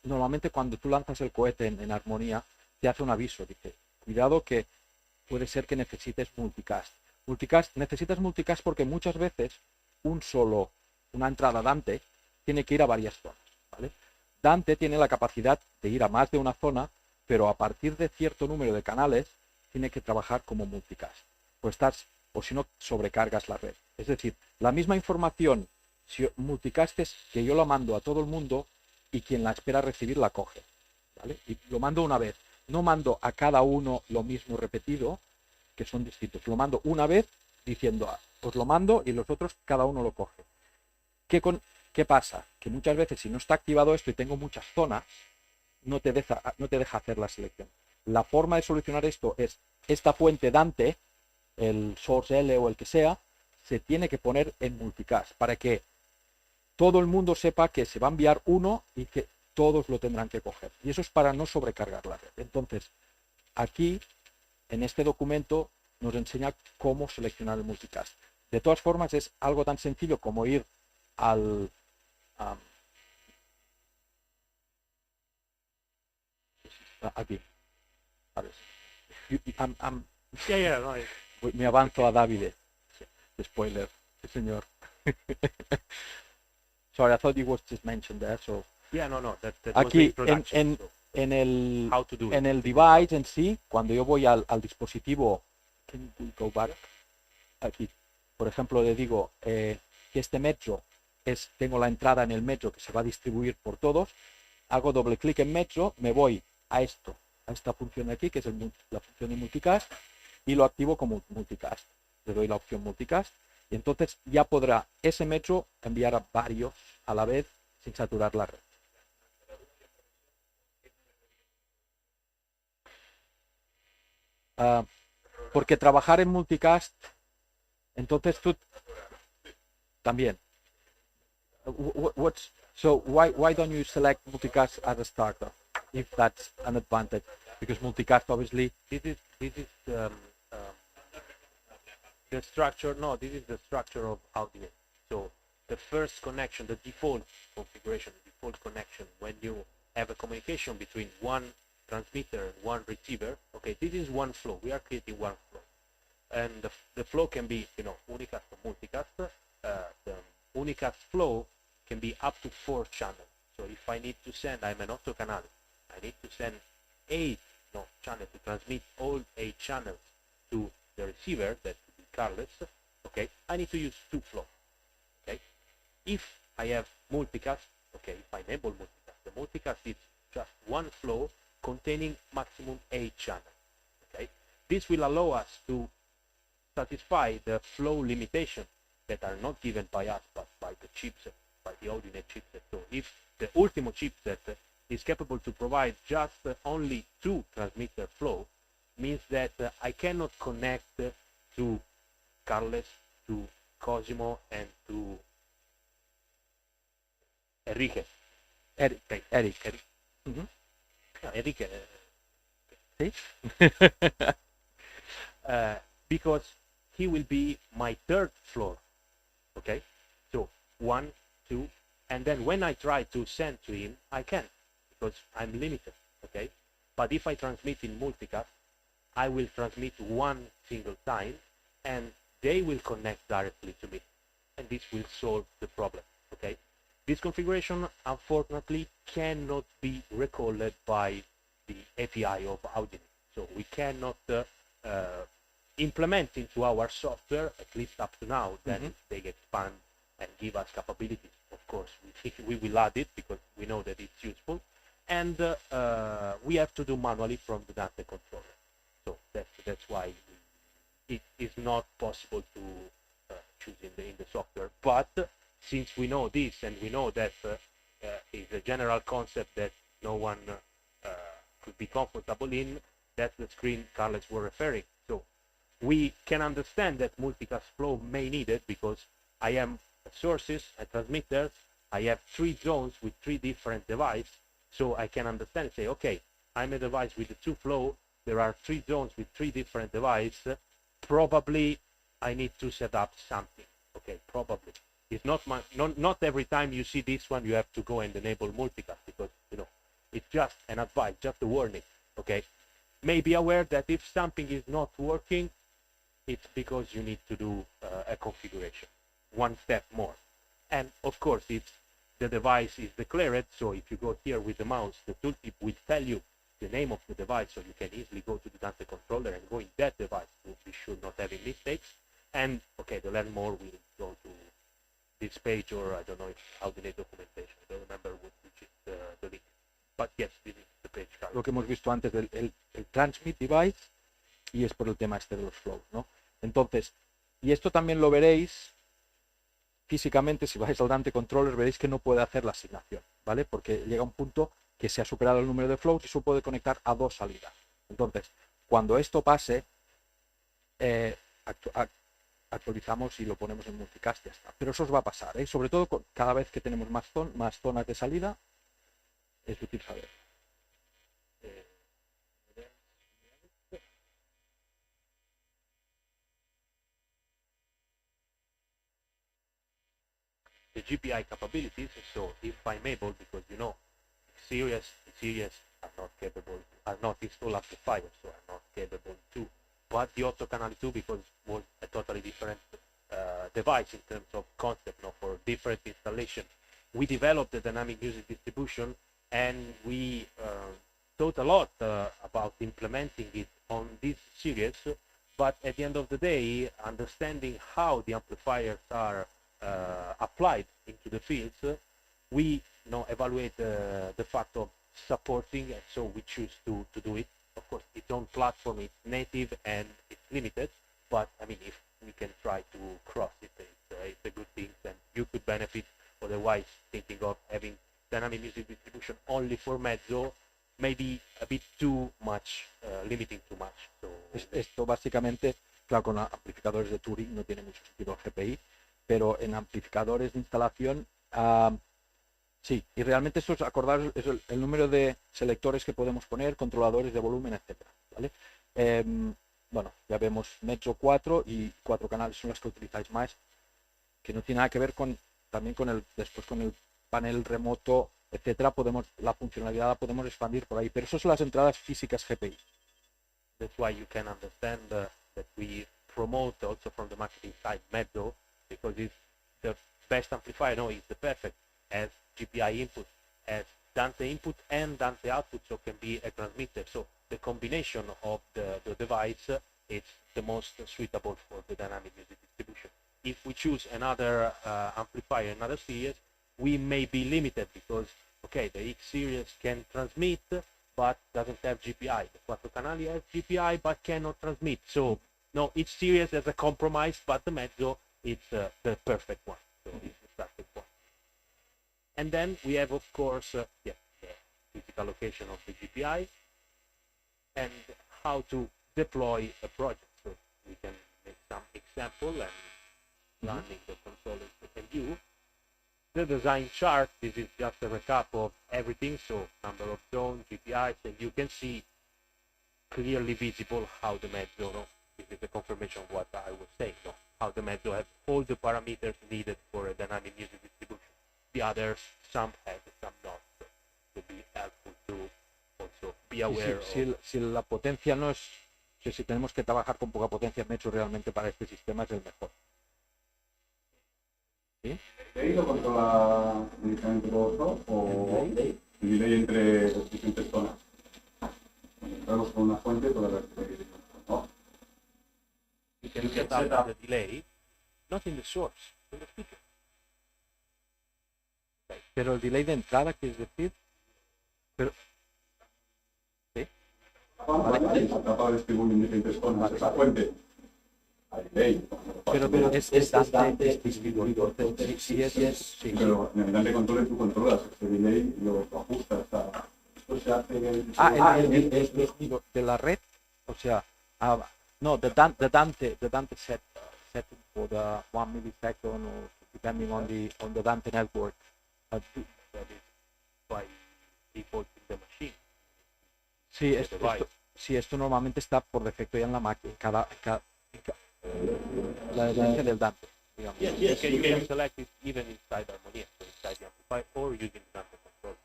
[SPEAKER 1] normalmente cuando tú lanzas el cohete en Harmonia, te hace un aviso, dice, cuidado que puede ser que necesites multicast. Necesitas multicast porque muchas veces una entrada Dante tiene que ir a varias zonas, ¿vale? Dante tiene la capacidad de ir a más de una zona, pero a partir de cierto número de canales tiene que trabajar como multicast. O si no, sobrecargas la red. Es decir, la misma información, si multicast es que yo lo mando a todo el mundo y quien la espera recibir la coge, ¿vale? Y lo mando una vez. No mando a cada uno lo mismo repetido, que son distintos. Lo mando una vez diciendo, os lo mando, y los otros cada uno lo coge. ¿Qué pasa? Que muchas veces, si no está activado esto y tengo muchas zonas, no te deja hacer la selección. La forma de solucionar esto es esta fuente Dante, el source L o el que sea, se tiene que poner en multicast para que todo el mundo sepa que se va a enviar uno y que todos lo tendrán que coger. Y eso es para no sobrecargar la red. Entonces, aquí, en este documento, nos enseña cómo seleccionar el multicast. De todas formas, es algo tan sencillo como ir al... aquí. A ver. Me avanzo a David. Spoiler, señor. Sorry, I thought you was just mentioned there. So.
[SPEAKER 3] Yeah, no. That
[SPEAKER 1] aquí
[SPEAKER 3] was the introduction,
[SPEAKER 1] en el
[SPEAKER 3] it.
[SPEAKER 1] device en sí, cuando yo voy al dispositivo, can we go back? Aquí, por ejemplo, le digo que este metro tengo la entrada en el metro que se va a distribuir por todos. Hago doble clic en metro, me voy a esta función de aquí, que es la función de multicast, y lo activo como multicast. Le doy la opción multicast y entonces ya podrá ese metro enviar a varios a la vez sin saturar la red. Porque trabajar en multicast, entonces tú también. So why don't you select multicast as a starter if that's an advantage? Because multicast obviously
[SPEAKER 3] this is the structure. No, this is the structure of Audio. So the first connection, the default configuration, the default connection, when you have a communication between one transmitter and one receiver. Okay, this is one flow. We are creating one flow, and the flow can be, unicast or multicast. The unicast flow can be up to 4 channels. So if I need to send, I'm an auto canal. I need to send 8 channels to transmit all 8 channels to the receiver, that would be Carlos. Okay, I need to use 2 flows. Okay, if I have multicast, okay, if I enable multicast, the multicast is just one flow containing maximum 8 channels. Okay, this will allow us to satisfy the flow limitations that are not given by us but by the chipset, by the AudioNet chipset. So if the Ultimo chipset is capable to provide just only 2 transmitter flow, means that I cannot connect to Carles, to Cosimo, and to Enrique.
[SPEAKER 1] Eric.
[SPEAKER 3] Mm-hmm. Enrique.
[SPEAKER 1] See?
[SPEAKER 3] Because he will be my 3rd floor. Okay, so 1, 2, and then when I try to send to him, I can't, because I'm limited. Okay, but if I transmit in multicast, I will transmit one single time, and they will connect directly to me, and this will solve the problem. Okay, this configuration unfortunately cannot be recalled by the API of Audinate, so we cannot implement into our software, at least up to now. Then if they expand and give us capabilities, of course we will add it because we know that it's useful, and we have to do manually from the Dante controller. So that's why it is not possible to choose in the software. But since we know this, and we know that is a general concept that no one could be comfortable in, that's the screen Carlos were referring. So we can understand that multicast flow may need it because I am sources and transmitters. I have 3 zones with 3 different devices, so I can understand and say, okay, I'm a device with the 2 flow. There are 3 zones with 3 different devices. Probably I need to set up something. Okay, probably. It's not every time you see this one you have to go and enable multicast, because it's just an advice, just a warning. Okay, may be aware that if something is not working, it's because you need to do a configuration, one step more. And of course, if the device is declared, so if you go here with the mouse, the tooltip will tell you the name of the device, so you can easily go to the Dante controller and go in that device to be sure not having mistakes. And okay, to learn more, we'll go to this page, or I don't know if Audinate documentation. I don't remember which is the link. But yes, this is the page.
[SPEAKER 1] Lo que hemos visto antes del el transmit device, y es por el tema este de los flows, ¿no? Entonces, y esto también lo veréis físicamente, si vais al Dante controller veréis que no puede hacer la asignación, ¿vale? Porque llega un punto que se ha superado el número de flows y solo puede conectar a 2 salidas. Entonces, cuando esto pase, actualizamos y lo ponemos en multicast y ya está. Pero eso os va a pasar, ¿eh? Sobre todo cada vez que tenemos más zonas de salida, es útil saber.
[SPEAKER 3] The GPI capabilities, so if I'm able, because series are not capable, are not installed amplifiers, so are not capable to. But the Otto Canal 2, because it was a totally different device in terms of concept, for different installation. We developed the dynamic music distribution, and we thought a lot about implementing it on this series. But at the end of the day, understanding how the amplifiers are applied into the fields, we evaluate the fact of supporting, and so we choose to do it. Of course, its own platform is native and it's limited, but I mean, if we can try to cross it, it's a good thing, and you could benefit. Otherwise, thinking of having dynamic music distribution only for mezzo, maybe a bit too much, limiting too much. So
[SPEAKER 1] esto básicamente, claro, con amplificadores de Turing no tiene mucho sentido el GPI, pero en amplificadores de instalación, sí, y realmente esto es, acordaros, es el número de selectores que podemos poner, controladores de volumen, etcétera, ¿vale? Bueno, ya vemos mezzo 4 y 4 canales son las que utilizáis más, que no tiene nada que ver también con después con el panel remoto, etcétera. La funcionalidad la podemos expandir por ahí, pero eso son las entradas físicas GPI.
[SPEAKER 3] That's why you can understand that we promote also from the marketing side mezzo, because it's the best amplifier, it's the perfect, as GPI input, as Dante input and Dante output, so can be a transmitter. So the combination of the device is the most suitable for the dynamic music distribution. If we choose another amplifier, another series, we may be limited because, okay, the X series can transmit, but doesn't have GPI. The Quattro Canali has GPI, but cannot transmit. So, no, each series has a compromise, but the mezzo is the perfect one. So it's the perfect one. And then we have, of course, the physical location of the GPI and how to deploy a project. So we can make some example and running the controllers we can do. The design chart, this is just a recap of everything, so number of zones, GPIs, and you can see clearly visible how the mezzo, this is the confirmation of what I was saying, how the mezzo has all the parameters needed for a dynamic music distribution. The others, some have, some not, so it would be helpful to also be aware
[SPEAKER 1] si la potencia no es que si tenemos que trabajar con poca potencia, Metro realmente para este sistema es el mejor. ¿Sí?
[SPEAKER 7] ¿Delay lo controla directamente vosotros o el delay entre diferentes zonas? Entramos con una fuente toda la ¿no?
[SPEAKER 3] You can set up the delay, not in the source, in the speaker.
[SPEAKER 1] Pero el delay de entrada, ¿quieres decir? Pero, ¿sí?
[SPEAKER 7] Vale. Para distribuir en diferentes zonas esa fuente. Hay delay.
[SPEAKER 1] Pero es Dante distribuido. Sí.
[SPEAKER 7] Pero en el Dante Control tú controlas ese delay y lo ajustas a... Esto se hace...
[SPEAKER 1] El sonido de la red, o sea, no, the Dante set for the 1 millisecond or depending on the Dante network.
[SPEAKER 3] That is by default in the machine.
[SPEAKER 1] Sí, esto normalmente está por defecto ya en la máquina, la esencia del Dante, digamos.
[SPEAKER 3] Yes, you can select it even inside Harmonia, so inside the amplifier, or using Dante control.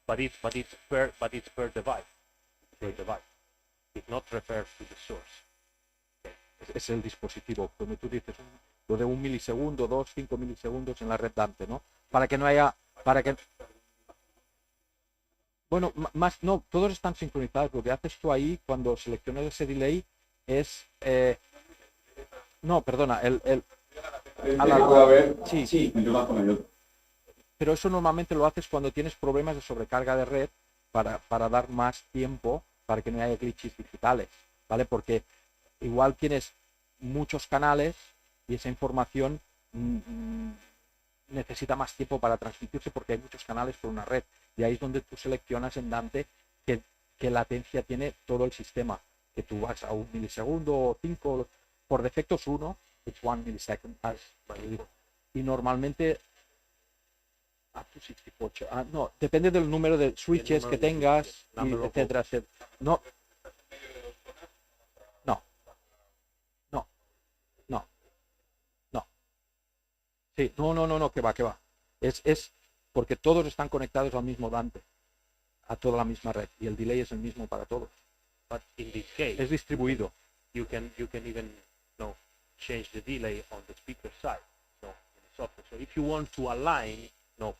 [SPEAKER 3] But it's per device. It not refers to the source.
[SPEAKER 1] Es el dispositivo, como tú dices, lo de 1 milisegundo, 2, 5 milisegundos en la red Dante, ¿no? Para que no haya, bueno, no, todos están sincronizados. Lo que haces tú ahí cuando seleccionas ese delay es, no, perdona, sí. Pero eso normalmente lo haces cuando tienes problemas de sobrecarga de red para dar más tiempo, para que no haya glitches digitales, ¿vale? Porque igual tienes muchos canales y esa información necesita más tiempo para transmitirse porque hay muchos canales por una red. Y ahí es donde tú seleccionas en Dante qué latencia tiene todo el sistema. Que tú vas a 1 milisegundo o 5, por defecto es 1, it's 1 millisecond. Y normalmente up to 64. No, depende del número de switches que tengas, etcétera. No. Sí, no, que va. Es porque todos están conectados al mismo Dante, a toda la misma red, y el delay es el mismo para todos.
[SPEAKER 3] But in this case,
[SPEAKER 1] es distribuido.
[SPEAKER 3] You can even change the delay on the speaker side, in the software. So if you want to align,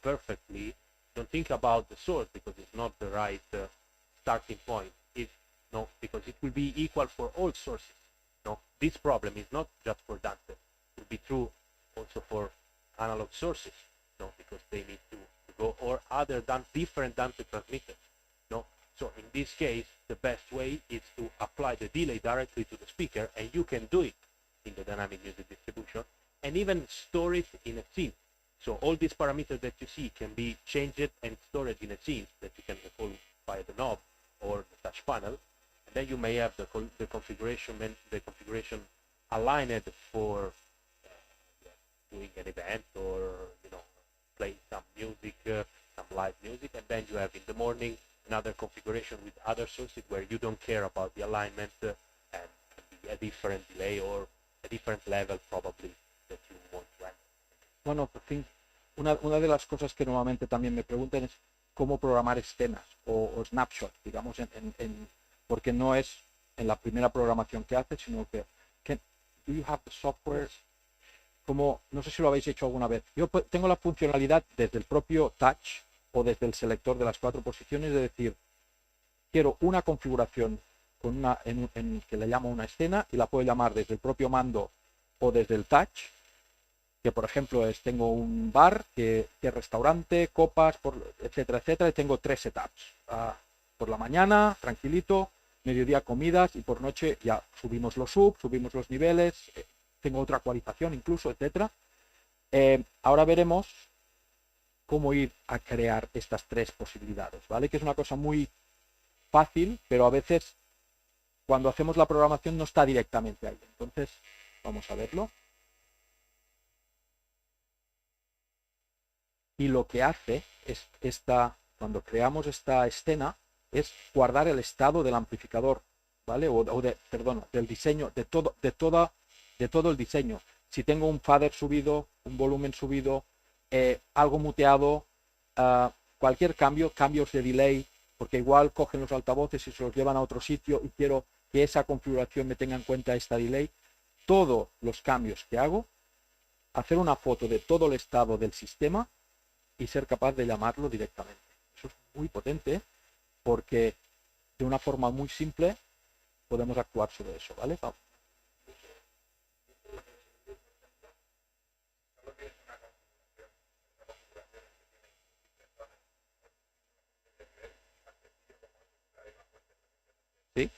[SPEAKER 3] perfectly, don't think about the source because it's not the right starting point. Because it will be equal for all sources. This problem is not just for Dante. It will be true also for analog sources, because they need to go or different Dante transmitters. So in this case, the best way is to apply the delay directly to the speaker, and you can do it in the dynamic music distribution, and even store it in a scene. So all these parameters that you see can be changed and stored in a scene that you can control via the knob or the touch panel, and then you may have the configuration aligned for doing an event or playing some music, some live music, and then you have in the morning another configuration with other sources where you don't care about the alignment and a different delay or a different level probably that you want to run.
[SPEAKER 1] Bueno, por fin, una de las cosas que normalmente también me preguntan es cómo programar escenas o snapshots, digamos, porque no es en la primera programación que haces, sino que do you have the software? Como, no sé si lo habéis hecho alguna vez. Yo tengo la funcionalidad desde el propio touch o desde el selector de las 4 posiciones de decir, quiero una configuración con que le llamo una escena y la puedo llamar desde el propio mando o desde el touch, que por ejemplo tengo un bar, que restaurante, copas, etcétera, y tengo 3 setups. Por la mañana, tranquilito, mediodía comidas y por noche ya subimos los subimos los niveles, tengo otra actualización incluso, etcétera. Ahora veremos cómo ir a crear estas 3 posibilidades, ¿vale? Que es una cosa muy fácil, pero a veces cuando hacemos la programación no está directamente ahí. Entonces, vamos a verlo. Y lo que hace es cuando creamos esta escena, es guardar el estado del amplificador, ¿vale? Del diseño, de todo el diseño. Si tengo un fader subido, un volumen subido, algo muteado, cualquier cambios de delay, porque igual cogen los altavoces y se los llevan a otro sitio y quiero que esa configuración me tenga en cuenta esta delay, todos los cambios que hago, hacer una foto de todo el estado del sistema y ser capaz de llamarlo directamente. Eso es muy potente porque de una forma muy simple podemos actuar sobre eso, ¿vale? Vamos. ¿Sí?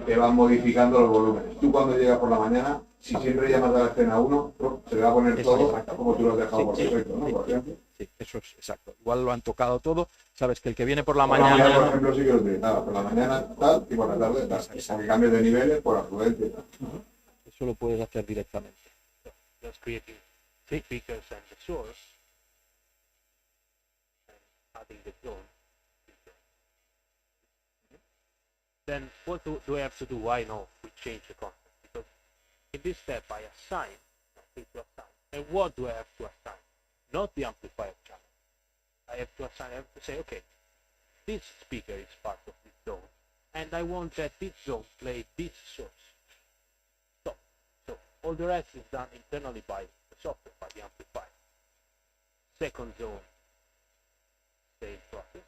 [SPEAKER 5] Que van modificando los volúmenes. Tú cuando llegas por la mañana, si siempre llamas a la escena 1, se le va a poner todo como tú lo has dejado por defecto, ¿no? Por ejemplo.
[SPEAKER 1] Sí, eso es exacto. Igual lo han tocado todo. Sabes que el que viene por la
[SPEAKER 5] Por la mañana,
[SPEAKER 1] mañana...
[SPEAKER 5] por ejemplo, sí que lo utilizaba. Por la mañana tal y por la tarde tal. Porque cambios de niveles por afluencia y tal.
[SPEAKER 1] Eso lo puedes hacer directamente.
[SPEAKER 3] Just creating speakers and the source and adding the zone. Then what do I have to do? I know we change the concept because in this step I assign something to assign. And what do I have to assign? Not the amplifier channel. I have to say, okay, this speaker is part of this zone, and I want that this zone play this source. So all the rest is done internally by the software, by the amplifier. Second zone, same process.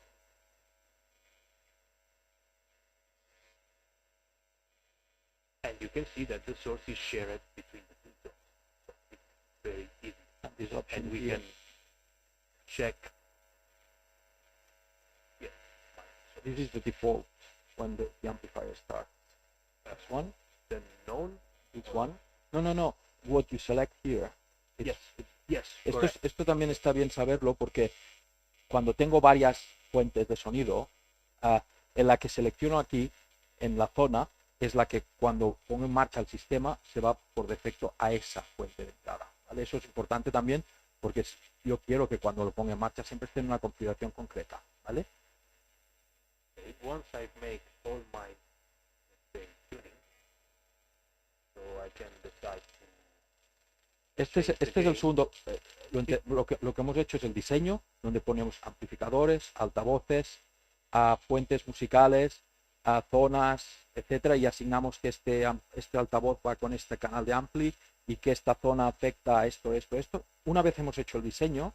[SPEAKER 3] And you can see that the source is shared between the two zones. So it's very easy. And we can check. Yes.
[SPEAKER 1] So this is the default when the amplifier starts. That's one.
[SPEAKER 3] The known.
[SPEAKER 1] It's one. No. What you select here.
[SPEAKER 3] Yes.
[SPEAKER 1] Esto también está bien saberlo porque cuando tengo varias fuentes de sonido, en la que selecciono aquí, en la zona, es la que cuando pongo en marcha el sistema se va por defecto a esa fuente de entrada, ¿vale? Eso es importante también porque yo quiero que cuando lo ponga en marcha siempre esté en una configuración concreta, ¿vale?
[SPEAKER 3] Once I make all my tuning, so I can decide to...
[SPEAKER 1] Este es el segundo, lo que hemos hecho es el diseño, donde ponemos amplificadores, altavoces, fuentes musicales, zonas, etcétera, y asignamos que este altavoz va con este canal de ampli y que esta zona afecta a esto. Una vez hemos hecho el diseño,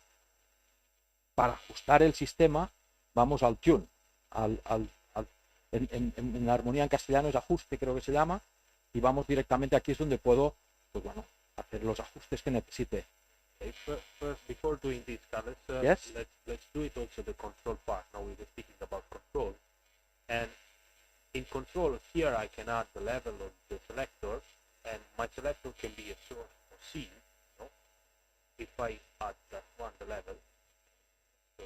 [SPEAKER 1] para ajustar el sistema, vamos al tune, en la armonía en castellano es ajuste, creo que se llama, y vamos directamente aquí, es donde puedo, pues bueno, hacer los ajustes que necesite.
[SPEAKER 3] Okay, first, before doing this, Carlos,
[SPEAKER 1] Yes?
[SPEAKER 3] let's do it also the control part. Now we were speaking about control, and in control here I can add the level of the selector, and my selector can be a source or C. No? If I add that one, the level, so,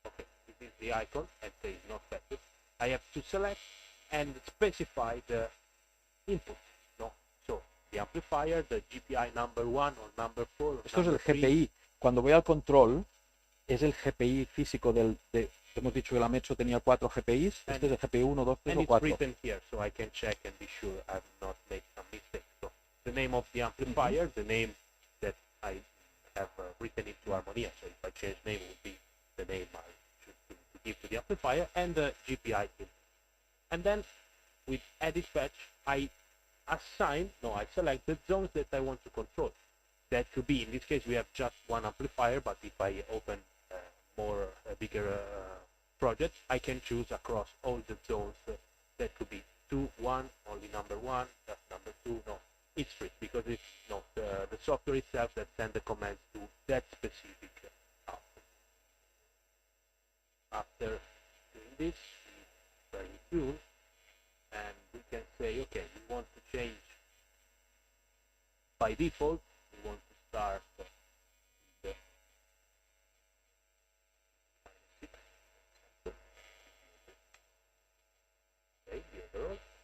[SPEAKER 3] okay, this is the icon and say not effective. I have to select and specify the input. No, so the amplifier, the GPI number 1 or number 4. Or
[SPEAKER 1] Esto es el
[SPEAKER 3] number 3.
[SPEAKER 1] GPI. Cuando voy al control, es el GPI físico hemos dicho que la Metro tenía 4 GPIs. Este es el GPI 1, 2, 3
[SPEAKER 3] and
[SPEAKER 1] o
[SPEAKER 3] it's
[SPEAKER 1] 4.
[SPEAKER 3] written here, so I can check and be sure I've not made some mistakes. So the name of the amplifier, the name that I have written into Harmonia. So if I change name, it would be the name I should to give to the amplifier, and the GPI input. And then with edit fetch, I select the zones that I want to control. That could be, in this case, we have just one amplifier, but if I open a bigger project, I can choose across all the zones. That could be 2, 1, only number 1, just number 2. No, it's free because it's not the software itself that sends the commands to that specific output. After doing this, we very tune, and we can say, okay, we want to change by default. We want to start the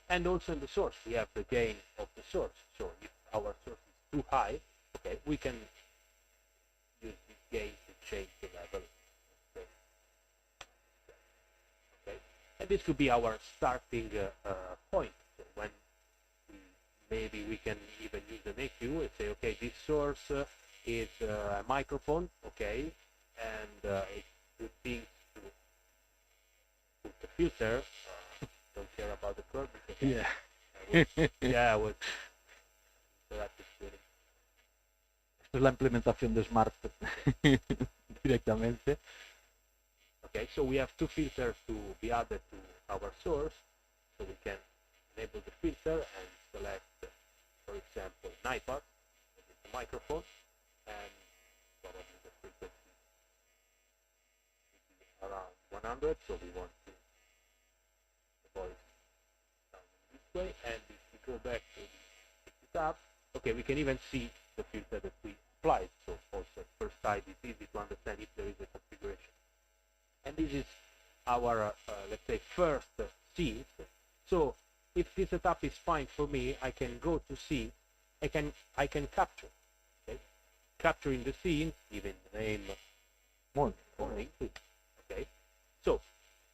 [SPEAKER 3] and also in the source we have the gain of the source. So if our source is too high, okay, we can use this gain to change the level. Okay, and this could be our starting point. So when maybe we can even use an EQ and say, okay, this source is a microphone, okay, and it's good thing to filter, don't care about the curve.
[SPEAKER 1] Yeah.
[SPEAKER 3] Yeah, I was. So that's just good.
[SPEAKER 1] Esto es la implementación de Smart directamente.
[SPEAKER 3] Okay, so we have two filters to be added to our source, so we can enable the filter and select, for example, an iPod, a microphone, and probably the frequency is around 100, so we want to the voice sound this way, and if we go back to the tab, okay, we can even see the filter that we applied, so also first side it's easy to understand if there is a configuration. And this is our, let's say, first scene. So if this setup is fine for me, I can go to scene. I can capture. Okay? Capturing the scene, even the name morning. Okay. So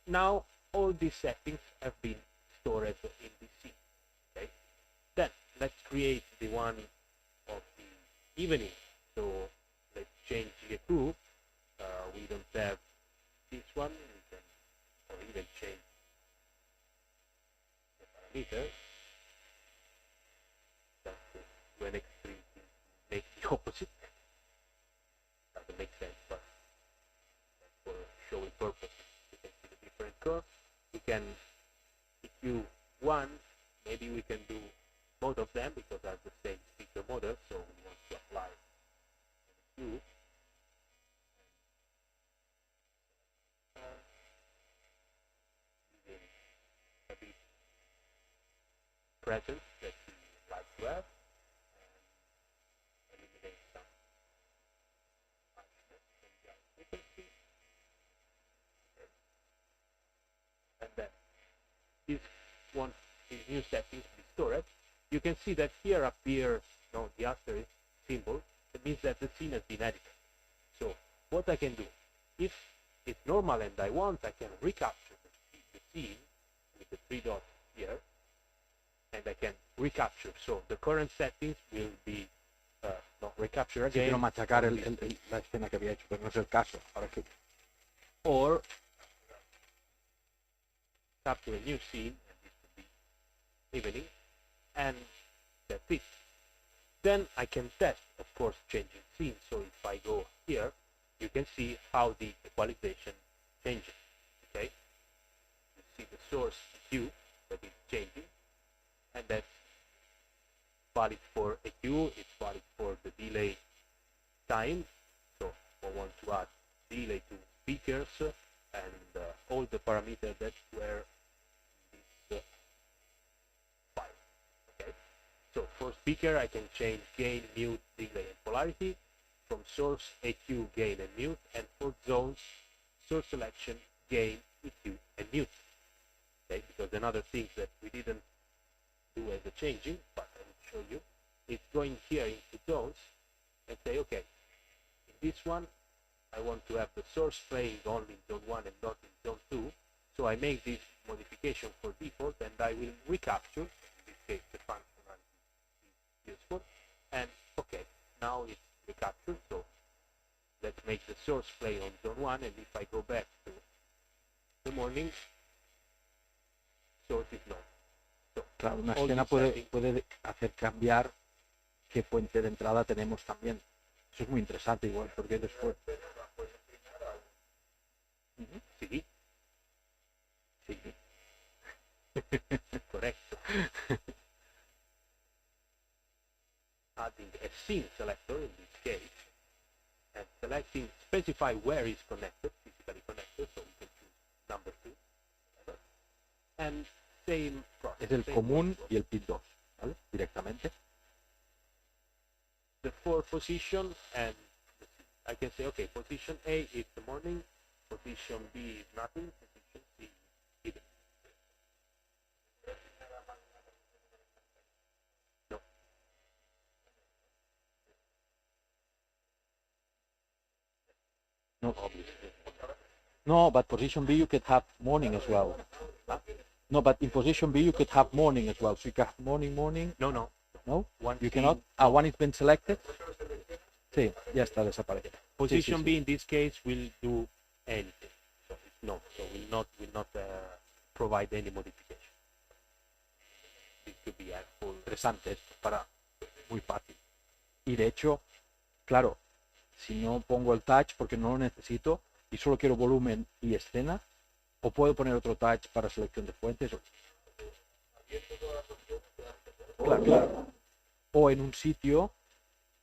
[SPEAKER 3] now all these settings have been stored in this scene. Okay. Then let's create the one of the evening. So let's change the crew. We don't have this one, we can, or even change the parameter. That's to an extreme to make the opposite. Doesn't make sense, but for showing purposes, you can see the different curve. We can, if you want, maybe we can do both of them because that's the same speaker model, so we want to apply a Q. Present that we like to have, and eliminate some harshness from the frequency. Okay. And then this one, these new settings be stored. You can see that here appears the asterisk symbol. It means that the scene has been edited. So what I can do, if it's normal and I want, I can recapture the scene with the three dots here. And I can recapture. So the current settings will be not recapture again.
[SPEAKER 1] Quiero machacar la escena que había hecho, pero no es el caso. Ahora sí.
[SPEAKER 3] Or capture a new scene, and this will be evening, and that's it. Then I can test, of course, changing scene. So if I go here, you can see how the equalization changes. Okay, you see the source hue that is changing. And that's valid for EQ, it's valid for the delay time. So I want to add delay to speakers and all the parameters that were in this file. Okay. So for speaker, I can change gain, mute, delay, and polarity. From source, EQ, gain, and mute. And for zones, source selection, gain, EQ, and mute. Okay, because another thing that we didn't do as a changing, but I will show you. It's going here into zones and say, okay, in this one, I want to have the source playing only in zone 1 and not in zone 2. So I make this modification for default and I will recapture, in this case the functionality is useful, and okay, now it's recaptured. So let's make the source play on zone 1, and if I go back to the morning, source is not.
[SPEAKER 1] Claro, una escena puede hacer cambiar qué fuente de entrada tenemos también. Eso es muy interesante igual, porque después...
[SPEAKER 3] Sí. Sí. Correcto. Adding a scene selector in this case, and selecting, specify where is connected, physically connected, so we can choose number 2. And same process.
[SPEAKER 1] Es el común y el pin 2, ¿vale? Directamente.
[SPEAKER 3] The 4 position, and I can say, okay, position A is the morning, position B is nothing, position C is evening. No.
[SPEAKER 1] No, obviously. No, but position B you could have morning as well.
[SPEAKER 3] Huh?
[SPEAKER 1] No, but in position B you could have morning as well. So you can have morning.
[SPEAKER 3] No, no.
[SPEAKER 1] No?
[SPEAKER 3] One
[SPEAKER 1] You
[SPEAKER 3] scene,
[SPEAKER 1] cannot? One has been selected? Sí, ya está desaparecido.
[SPEAKER 3] Position B in this case will do anything. So it's not. So will not provide any modification. It could be helpful.
[SPEAKER 1] Interesante esto, muy fácil. Y de hecho, claro, si no pongo el touch porque no lo necesito y solo quiero volumen y escena, o puedo poner otro touch para selección de fuentes. Claro. O en un sitio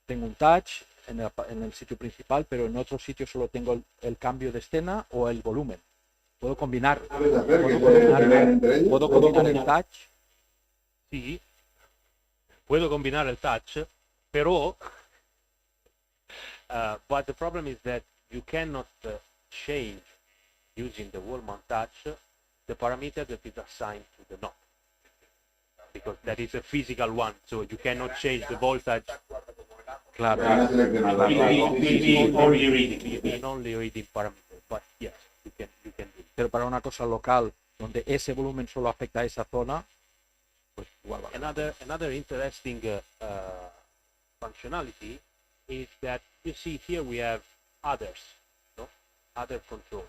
[SPEAKER 1] tengo un touch en el sitio principal, pero en otro sitio solo tengo el cambio de escena o el volumen. Puedo combinar. ¿Puedo combinar el touch?
[SPEAKER 3] Sí, puedo combinar el touch, pero but the problem is that you cannot change using the wall mount touch the parameter that is assigned to the knob, because that is a physical one, so you cannot change the voltage.
[SPEAKER 1] Claro.
[SPEAKER 3] Only reading parameter, but yes, you can do it.
[SPEAKER 1] Pero para una cosa local donde ese volumen solo afecta a esa zona, pues igual va.
[SPEAKER 3] Another interesting functionality is that you see here we have others, no? Other control,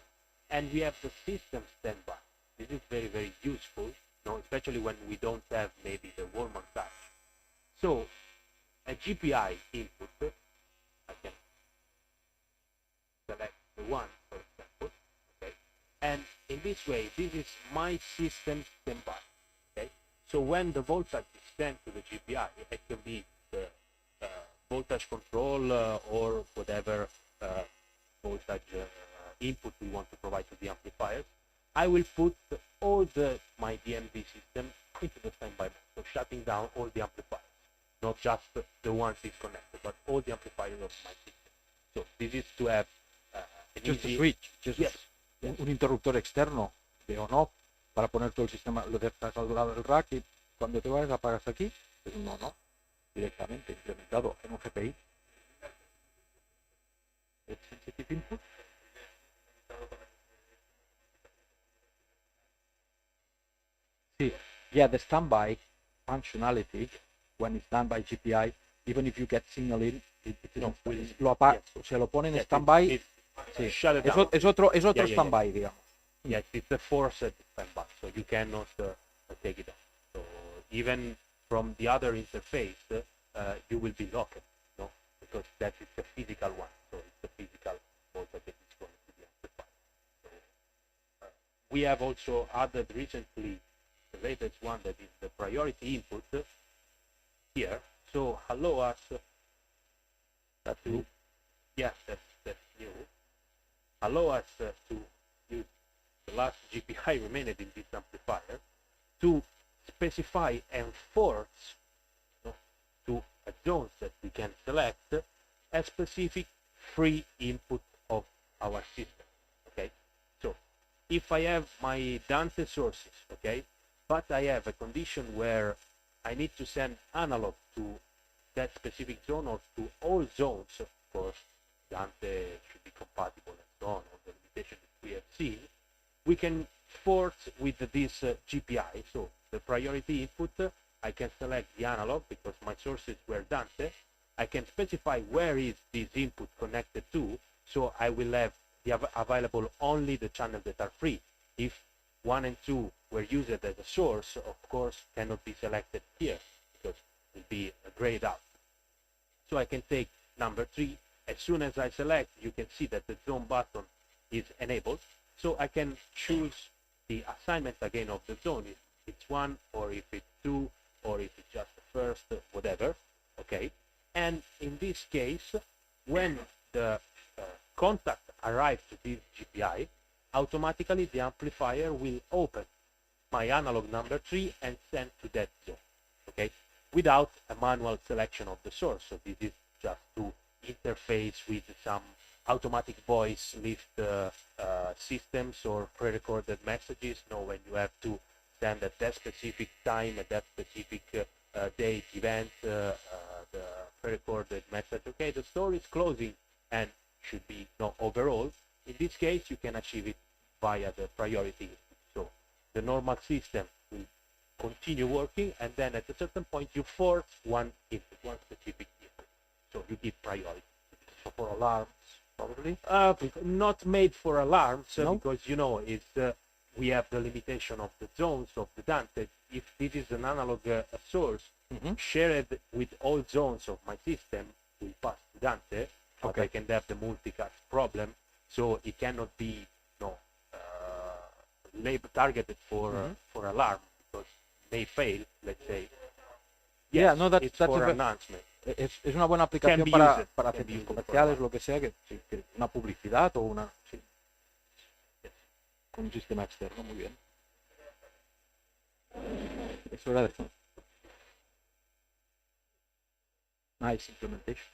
[SPEAKER 3] and we have the system standby. This is very, very useful, no? Especially when we don't have maybe the wall mount touch. So a GPI input, I can select the one, for example, okay? And in this way, this is my system standby, okay? So when the voltage is sent to the GPI, it can be the voltage control or whatever voltage input we want to provide to the amplifiers, I will put all my DMV system into the standby mode, so shutting down all the amplifiers, not just the ones disconnected, but all the amplifiers of my system. So this is to have an
[SPEAKER 1] Just
[SPEAKER 3] easy
[SPEAKER 1] a switch, just
[SPEAKER 3] yes.
[SPEAKER 1] un interruptor externo de on-off para poner todo el sistema, lo dejas al lado del rack y cuando te vayas apagas aquí, es un on-off directamente implementado en un GPI. El sensitive input. Sí, yeah, the standby functionality when it's done by GPI, even if you get signal in, lo apaga, se lo pone en standby. Sí.
[SPEAKER 3] Shut it down.
[SPEAKER 1] Es otro
[SPEAKER 3] Yeah,
[SPEAKER 1] standby, digamos.
[SPEAKER 3] Yes, it's a forced standby, so you cannot take it off. So even from the other interface, you will be locked, no? Because that is a physical one, so it's a physical voltage that is going to be amplified. So, we have also added recently the latest one that is the priority input here. So allow us
[SPEAKER 1] That's new.
[SPEAKER 3] yes, that's new. Allow us to use the last GPI remaining in this amplifier to specify and force to a zones that we can select a specific free input of our system. Okay, so if I have my Dante sources, okay, but I have a condition where I need to send analog to that specific zone or to all zones, of course, Dante should be compatible and so on, all the limitations that we have seen, we can force with this GPI, so the priority input, I can select the analog because my sources were Dante. I can specify where is this input connected to, so I will have available only the channels that are free. If 1 and 2 were used as a source, of course, cannot be selected here because it will be grayed out. So I can take number 3. As soon as I select, you can see that the zone button is enabled. So I can choose the assignment again of the zone, if it's 1 or if it's 2 or if it's just the first, whatever. Okay. And in this case, when the contact arrives to this GPI, automatically the amplifier will open my analog number 3 and send to that zone. Okay, without a manual selection of the source. So this is just to interface with some automatic voice lift systems or pre-recorded messages. No, when you have to send at that specific time, at that specific date, event, the pre-recorded message. Okay, the store is closing and should be no overall. In this case, you can achieve it via the priority. So the normal system will continue working, and then at a certain point you force one input, one specific input. So you give priority.
[SPEAKER 1] So for alarms, probably.
[SPEAKER 3] Not made for alarms,
[SPEAKER 1] No?
[SPEAKER 3] because you know it's we have the limitation of the zones of the Dante. If this is an analog source, shared with all zones of my system will pass to Dante, but I can have the multicast problem, so it cannot be label targeted for alarm because it may fail, let's say.
[SPEAKER 1] Yeah, no, that's
[SPEAKER 3] for
[SPEAKER 1] a
[SPEAKER 3] announcement.
[SPEAKER 1] Es una buena aplicación para centros comerciales, lo que sea, que una publicidad o una... Sí. Con un sistema externo, muy bien. Eso era de eso. Nice implementation.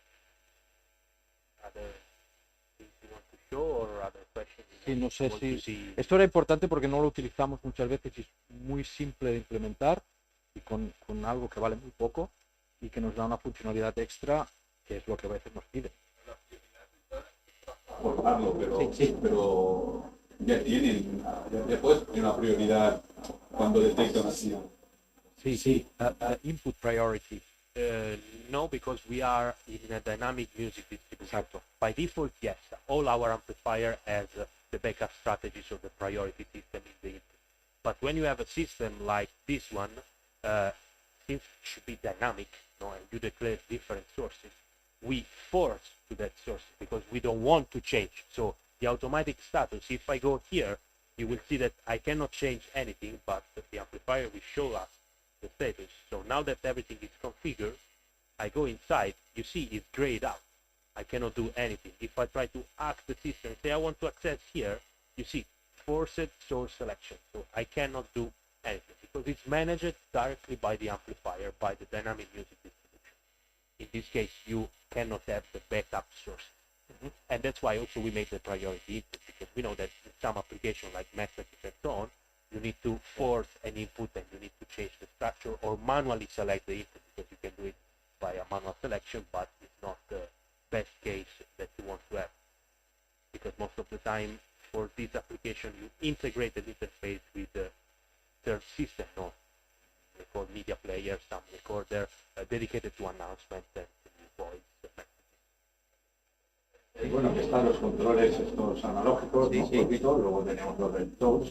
[SPEAKER 1] Sí, no sé si... Esto era importante porque no lo utilizamos muchas veces y es muy simple de implementar y con algo que vale muy poco y que nos da una funcionalidad extra, que es lo que a veces nos piden.
[SPEAKER 7] Abordarlo, pero ya tienen, ya puedes poner una prioridad cuando detecta una acción.
[SPEAKER 1] Sí. Input priority.
[SPEAKER 3] No, because we are in a dynamic music distribution.
[SPEAKER 1] Exacto.
[SPEAKER 3] By default, yes, all our amplifier has the backup strategies of the priority system in the input. But when you have a system like this one, since it should be dynamic, and you declare different sources, we force to that source because we don't want to change. So the automatic status, if I go here, you will see that I cannot change anything, but the amplifier will show us the status. So now that everything is configured, I go inside, you see it's grayed out. I cannot do anything. If I try to ask the system, say I want to access here, you see forced source selection. So I cannot do anything because it's managed directly by the amplifier, by the dynamic music distribution. In this case, you cannot have the backup source. And that's why also we make the priority input, because we know that in some application like messages and so on, you need to force an input and you need to change the structure or manually select the input, because you can do it by a manual selection, but it's not the best case that you want to have. Because most of the time for this application you integrate an interface with the third system, they call media player, some recorder dedicated to announcements and voice messages.
[SPEAKER 7] Y bueno, que están los controles estos analógicos, un poquito, luego tenemos los del touch,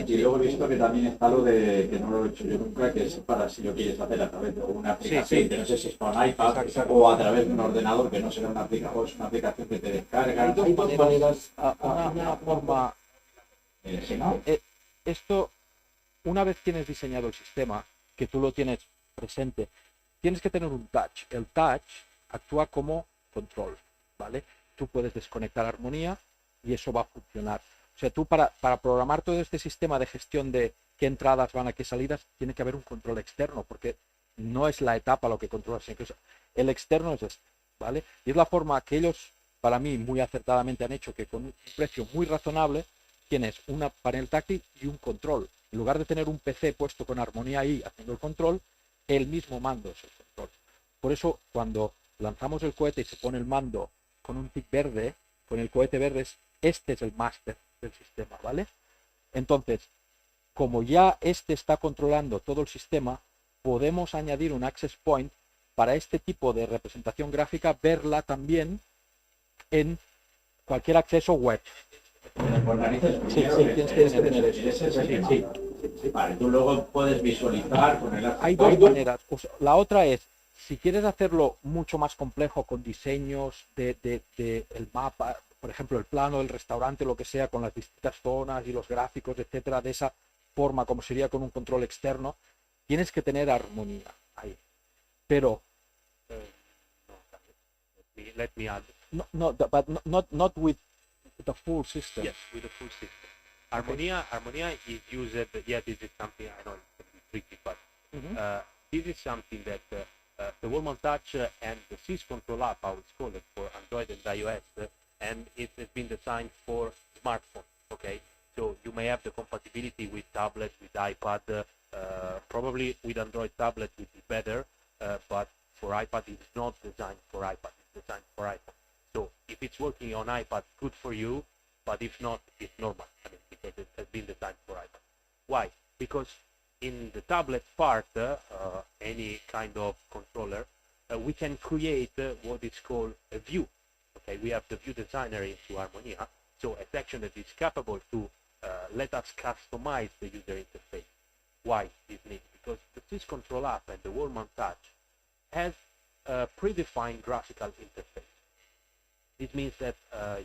[SPEAKER 7] y luego he visto que también está lo de, que no lo he hecho yo nunca, que es para si lo quieres hacer a través de una aplicación, que no sé si es con iPad o a través de un ordenador, que no será una aplicación, es una aplicación que te descarga.
[SPEAKER 1] Hay dos maneras, una forma... Esto, una vez tienes diseñado el sistema, que tú lo tienes presente, tienes que tener un touch. El touch actúa como control, ¿vale? Tú puedes desconectar armonía y eso va a funcionar. O sea, tú para programar todo este sistema de gestión de qué entradas van a qué salidas, tiene que haber un control externo, porque no es la etapa lo que controla, sino que el externo es este, ¿vale? Y es la forma que ellos, para mí, muy acertadamente han hecho, que con un precio muy razonable tienes una panel táctil y un control. En lugar de tener un PC puesto con armonía ahí haciendo el control, el mismo mando es el control. Por eso, cuando lanzamos el cohete y se pone el mando con un tic verde, con el cohete verde, este es el máster del sistema, ¿vale? Entonces, como ya este está controlando todo el sistema, podemos añadir un access point para este tipo de representación gráfica, verla también en cualquier acceso web.
[SPEAKER 7] Sí, tienes que tener eso. Sí, vale, tú luego puedes visualizar, poner...
[SPEAKER 1] Hay dos maneras. La otra es, si quieres hacerlo mucho más complejo con diseños de el mapa, por ejemplo, el plano del restaurante, lo que sea, con las distintas zonas y los gráficos, etcétera, de esa forma, como sería con un control externo, tienes que tener armonía ahí. Pero...
[SPEAKER 3] let me add.
[SPEAKER 1] Not with the full system.
[SPEAKER 3] Yes, with the full system. Harmonia is used, this is something, I know it's tricky, but this is something that the Wallman Touch and the SysControl app, how it's called for Android and iOS, and it has been designed for smartphones, okay? So you may have the compatibility with tablet, with iPad, probably with Android tablet would be better, but for iPad it's not designed for iPad, it's designed for iPhone. So if it's working on iPad, good for you, but if not, it's normal, because it has been designed for iPad. Why? Because in the tablet part, any kind of controller, we can create what is called a view. Okay, we have the view designer into Harmonia, so a section that is capable to let us customize the user interface. Why this needs? Because the syscontrol app and the wall-mount touch has a predefined graphical interface. This means that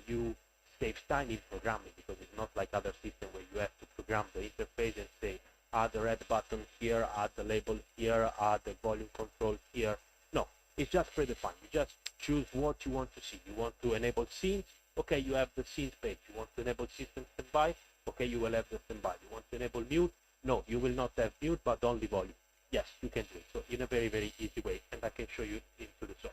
[SPEAKER 3] you save time in programming, because it's not like other systems where you have to program the interface and say, add the red button here, add the label here, add the volume control here. No, it's just predefined. You just choose what you want to see. You want to enable scenes? Okay, you have the scenes page. You want to enable system standby? Okay, you will have the standby. You want to enable mute? No, you will not have mute, but only volume. Yes, you can do it. So in a very, very easy way, and I can show you into the software.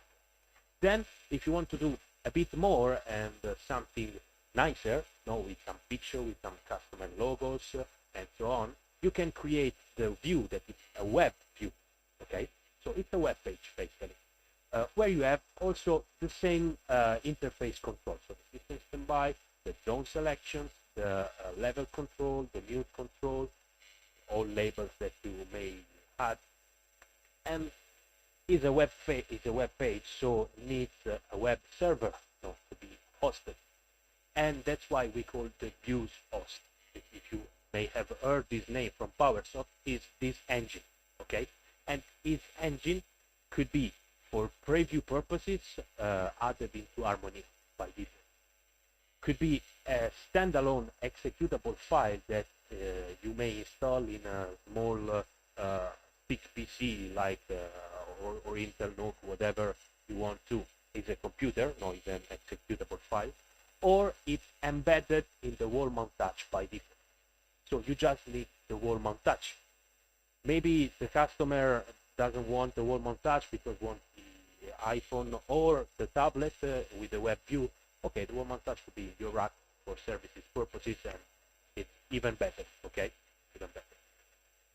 [SPEAKER 3] Then, if you want to do a bit more and something nicer, with some picture, with some customer logos, and so on, you can create the view that is a web view. Okay, so it's a web page basically, where you have also the same interface control. So the system standby, the zone selections, the level control, the mute control, all labels that you may add, and is a web page, so needs a web server to be hosted, and that's why we call the views host. If you may have heard this name from PowerSoft, is this engine, okay? And this engine could be for preview purposes added into Harmonia by default. Could be a standalone executable file that you may install in a small big PC like or Intel Note, whatever you want to. It's a computer, no, it's an executable file, or it's embedded in the wall mount touch by default. So you just need the wall mount touch. Maybe the customer doesn't want the wall mount touch because wants the iPhone or the tablet with the web view. Okay, the wall mount touch could be in your rack for services purposes, and it's even better. Okay, even better.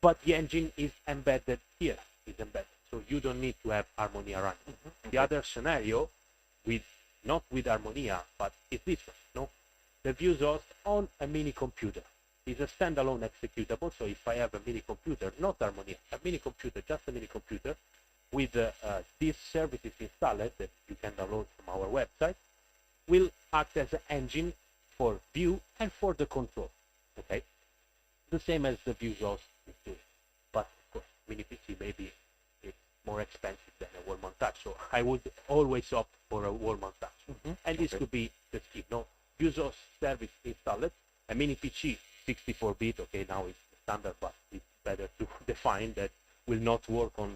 [SPEAKER 3] But the engine is embedded here. Is embedded, so you don't need to have Harmonia running. Okay. The other scenario, not with Harmonia, but it's this one. No, the views host on a mini computer is a standalone executable. So if I have a mini computer, not Harmonia, a mini computer, just a mini computer with these services installed that you can download from our website, will act as an engine for view and for the control. Okay, the same as the views host is doing. But of course, mini PC maybe it's more expensive than a wall mount touch, so I would always opt for a wall mount touch. And this could be the scheme. No, views host service installed, a mini PC 64-bit. Okay, now it's standard, but it's better to define that will not work on